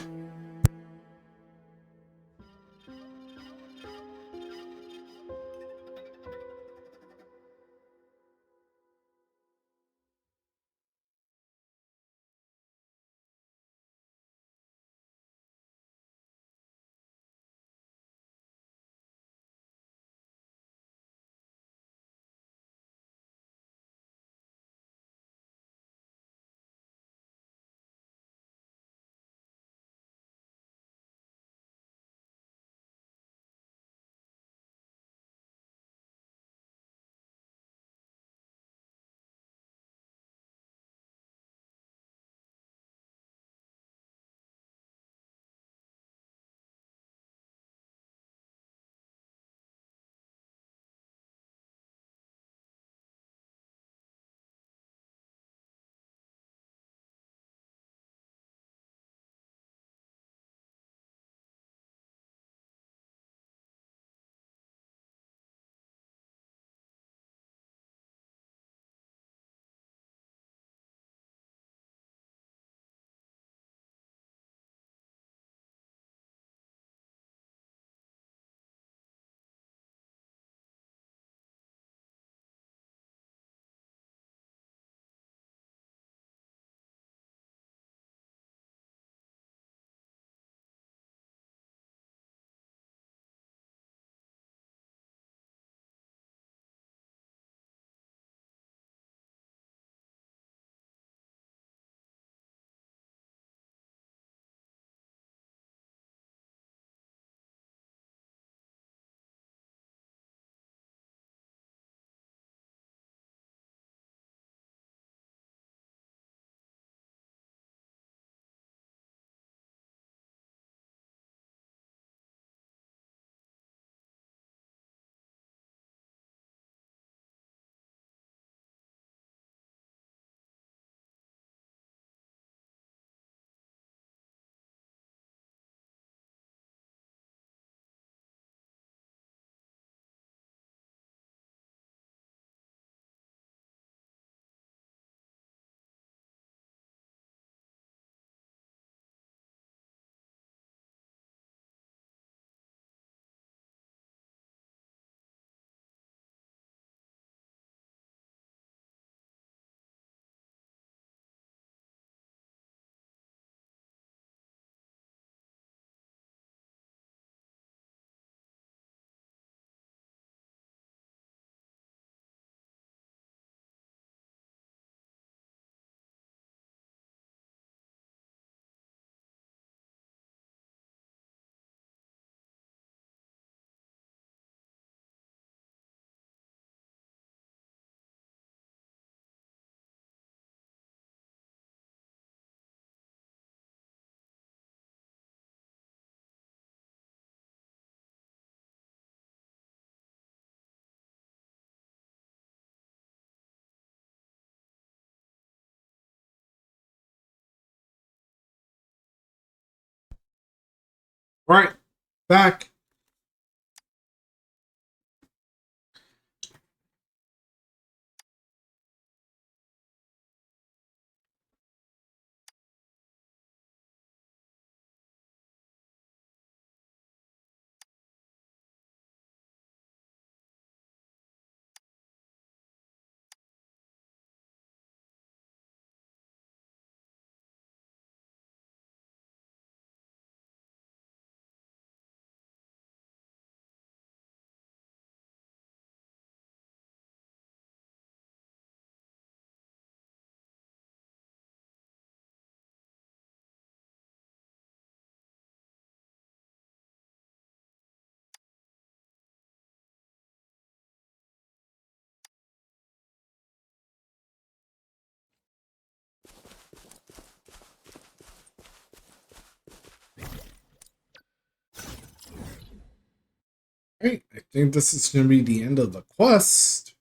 Right, back. Right, I think this is going to be the end of the quest.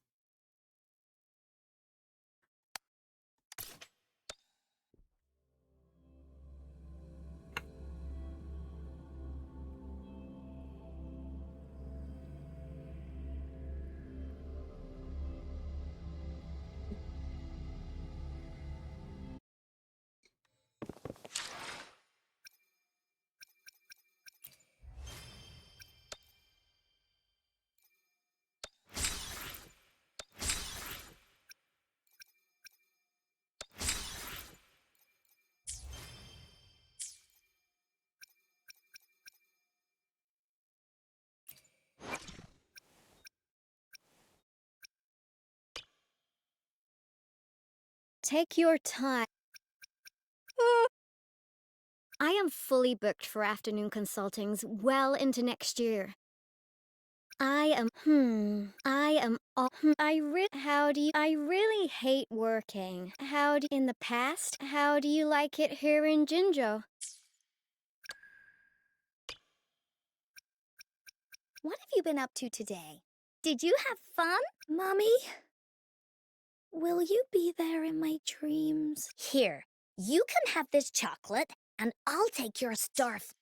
Take your time. I am fully booked for afternoon consultings well into next year. I really hate working. In the past, how do you like it here in Jinjo? What have you been up to today? Did you have fun? Mommy? Will you be there in my dreams? Here, you can have this chocolate, and I'll take your scarf.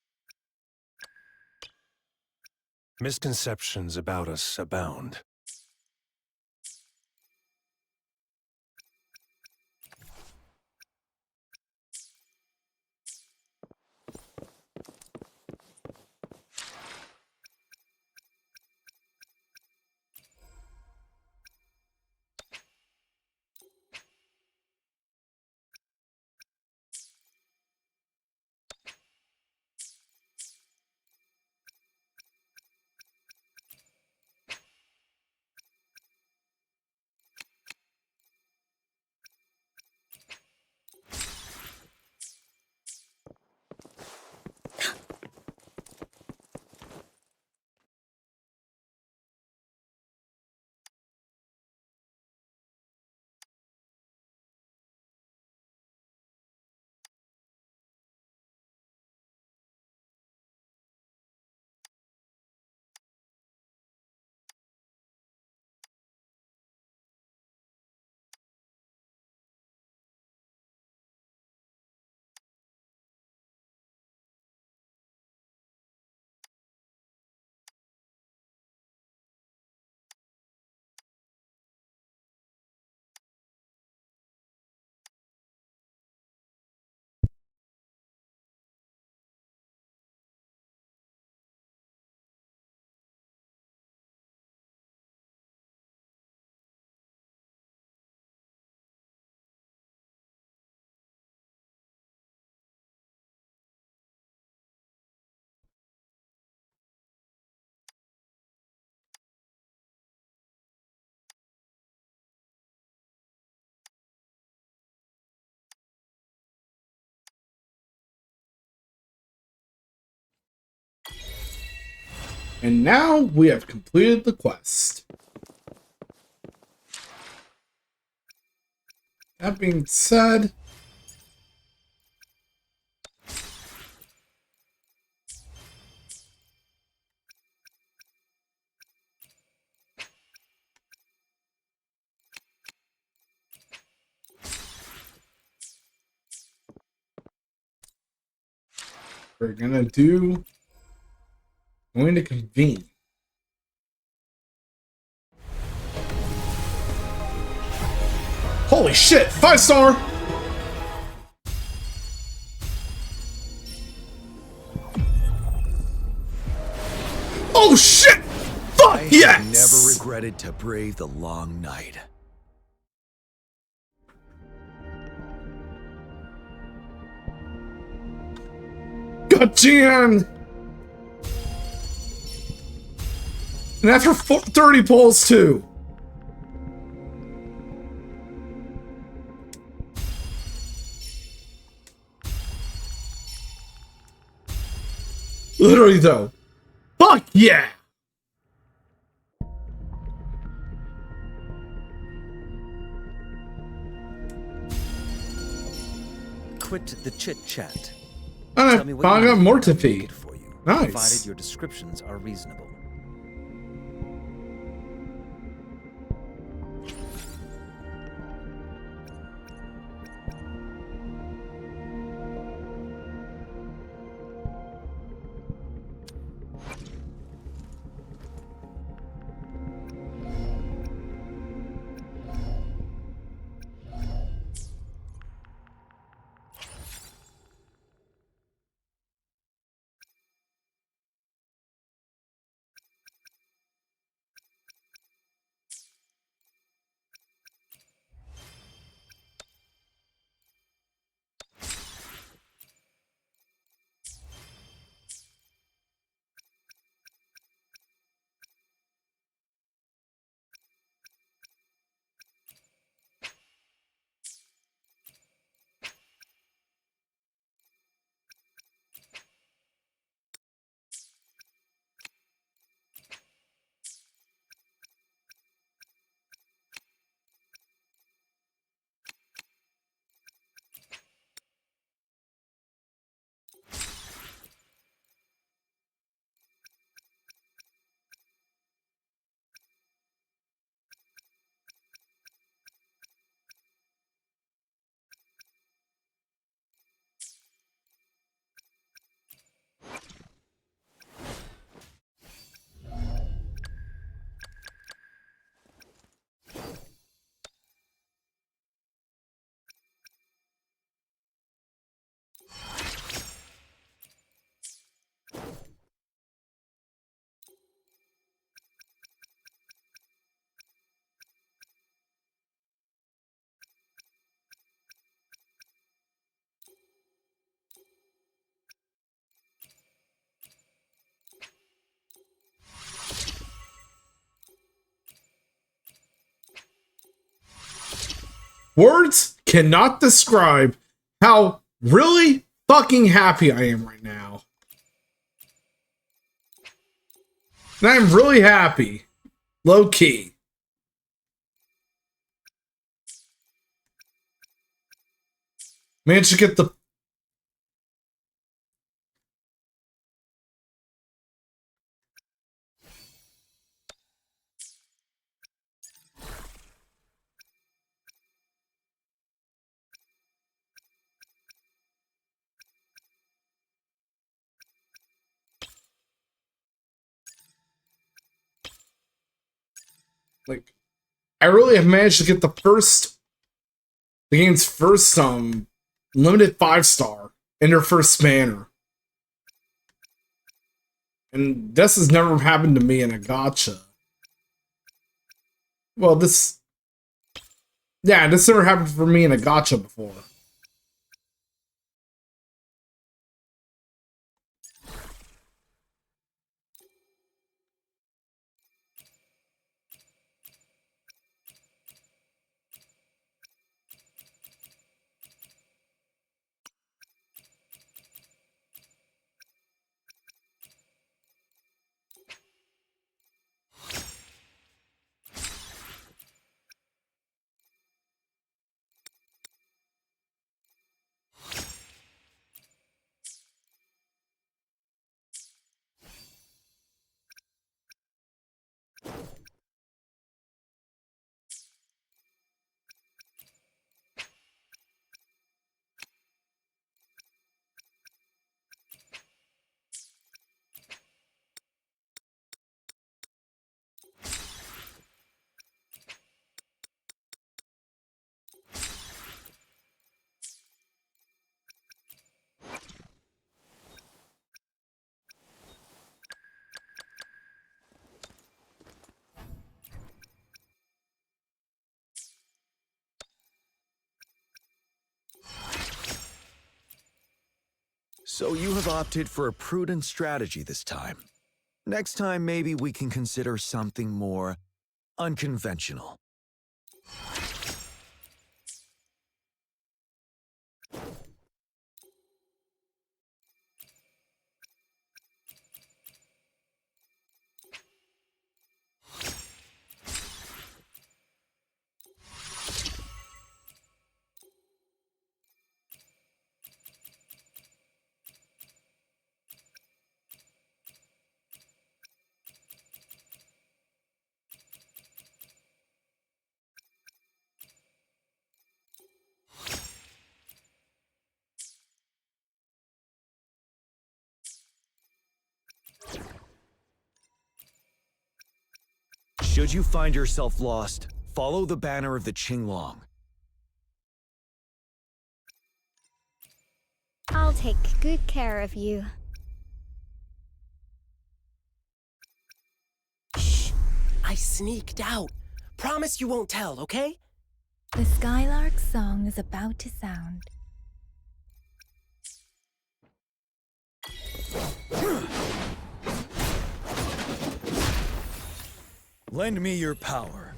Misconceptions about us abound. And now we have completed the quest. That being said, we're gonna do Going to convene. Holy shit! 5-star! Oh shit! Fuck I yes! have never regretted to brave the long night. Gotchan! And after 30 pulls too. Literally though. Fuck yeah! Quit the chit-chat. I Tell me what got you need more and to I'll make feed. it for you, Nice. provided your descriptions are reasonable. Words cannot describe how really fucking happy I am right now. And I'm really happy. Low key. Managed to get the... Like, I really have managed to get the game's first, limited 5-star in their first banner. And this has never happened to me in a gacha. Well, this never happened for me in a gacha before. So you have opted for a prudent strategy this time. Next time, maybe we can consider something more unconventional. Should you find yourself lost, follow the banner of the Qinglong. I'll take good care of you. Shh! I sneaked out. Promise you won't tell, okay? The Skylark's song is about to sound. Lend me your power.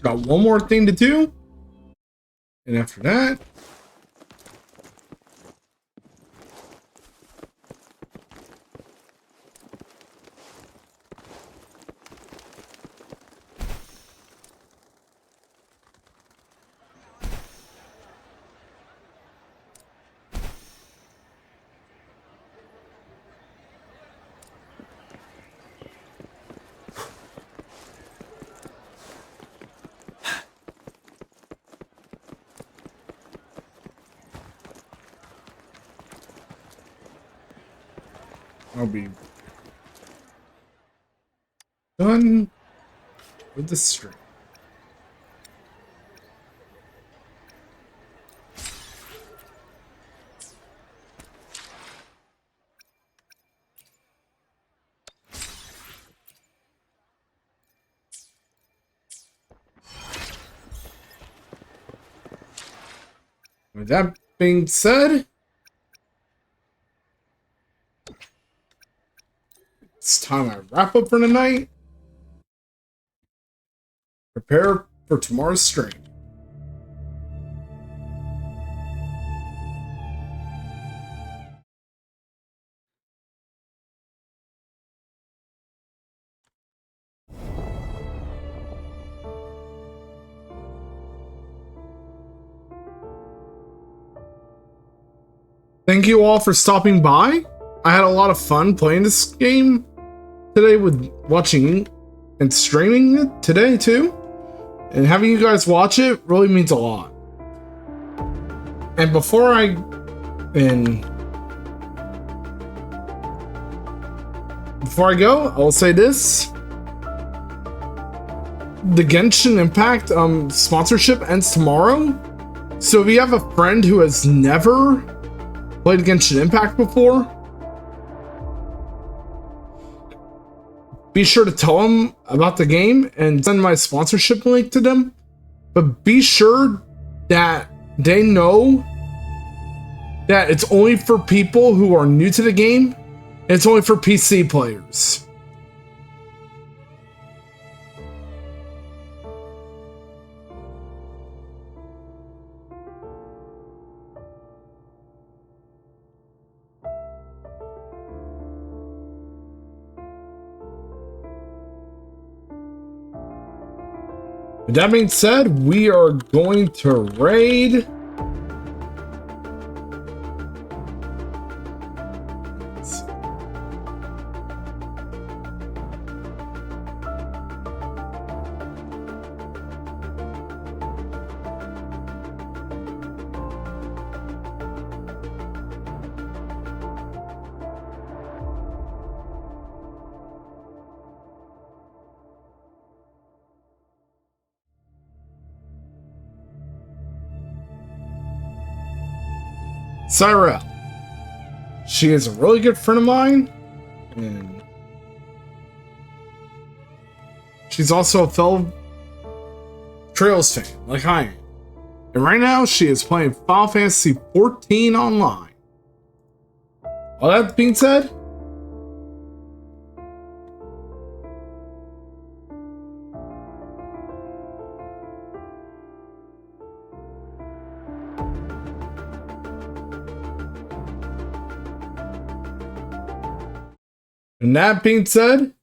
Got one more thing to do. And after that, I'll be done with the stream. With that being said, it's time I wrap up for tonight. Prepare for tomorrow's stream. Thank you all for stopping by. I had a lot of fun playing this game today with watching and streaming it today too. And having you guys watch it really means a lot. And before I go, I'll say this. The Genshin Impact sponsorship ends tomorrow. So if you have a friend who has never played Genshin Impact before, be sure to tell them about the game and send my sponsorship link to them. But be sure that they know that it's only for people who are new to the game. And it's only for PC players. With that being said, we are going to raid. Cyrell. She is a really good friend of mine, and she's also a fellow Trails fan, like I am. And right now, she is playing Final Fantasy XIV online. All that being said, and that being said,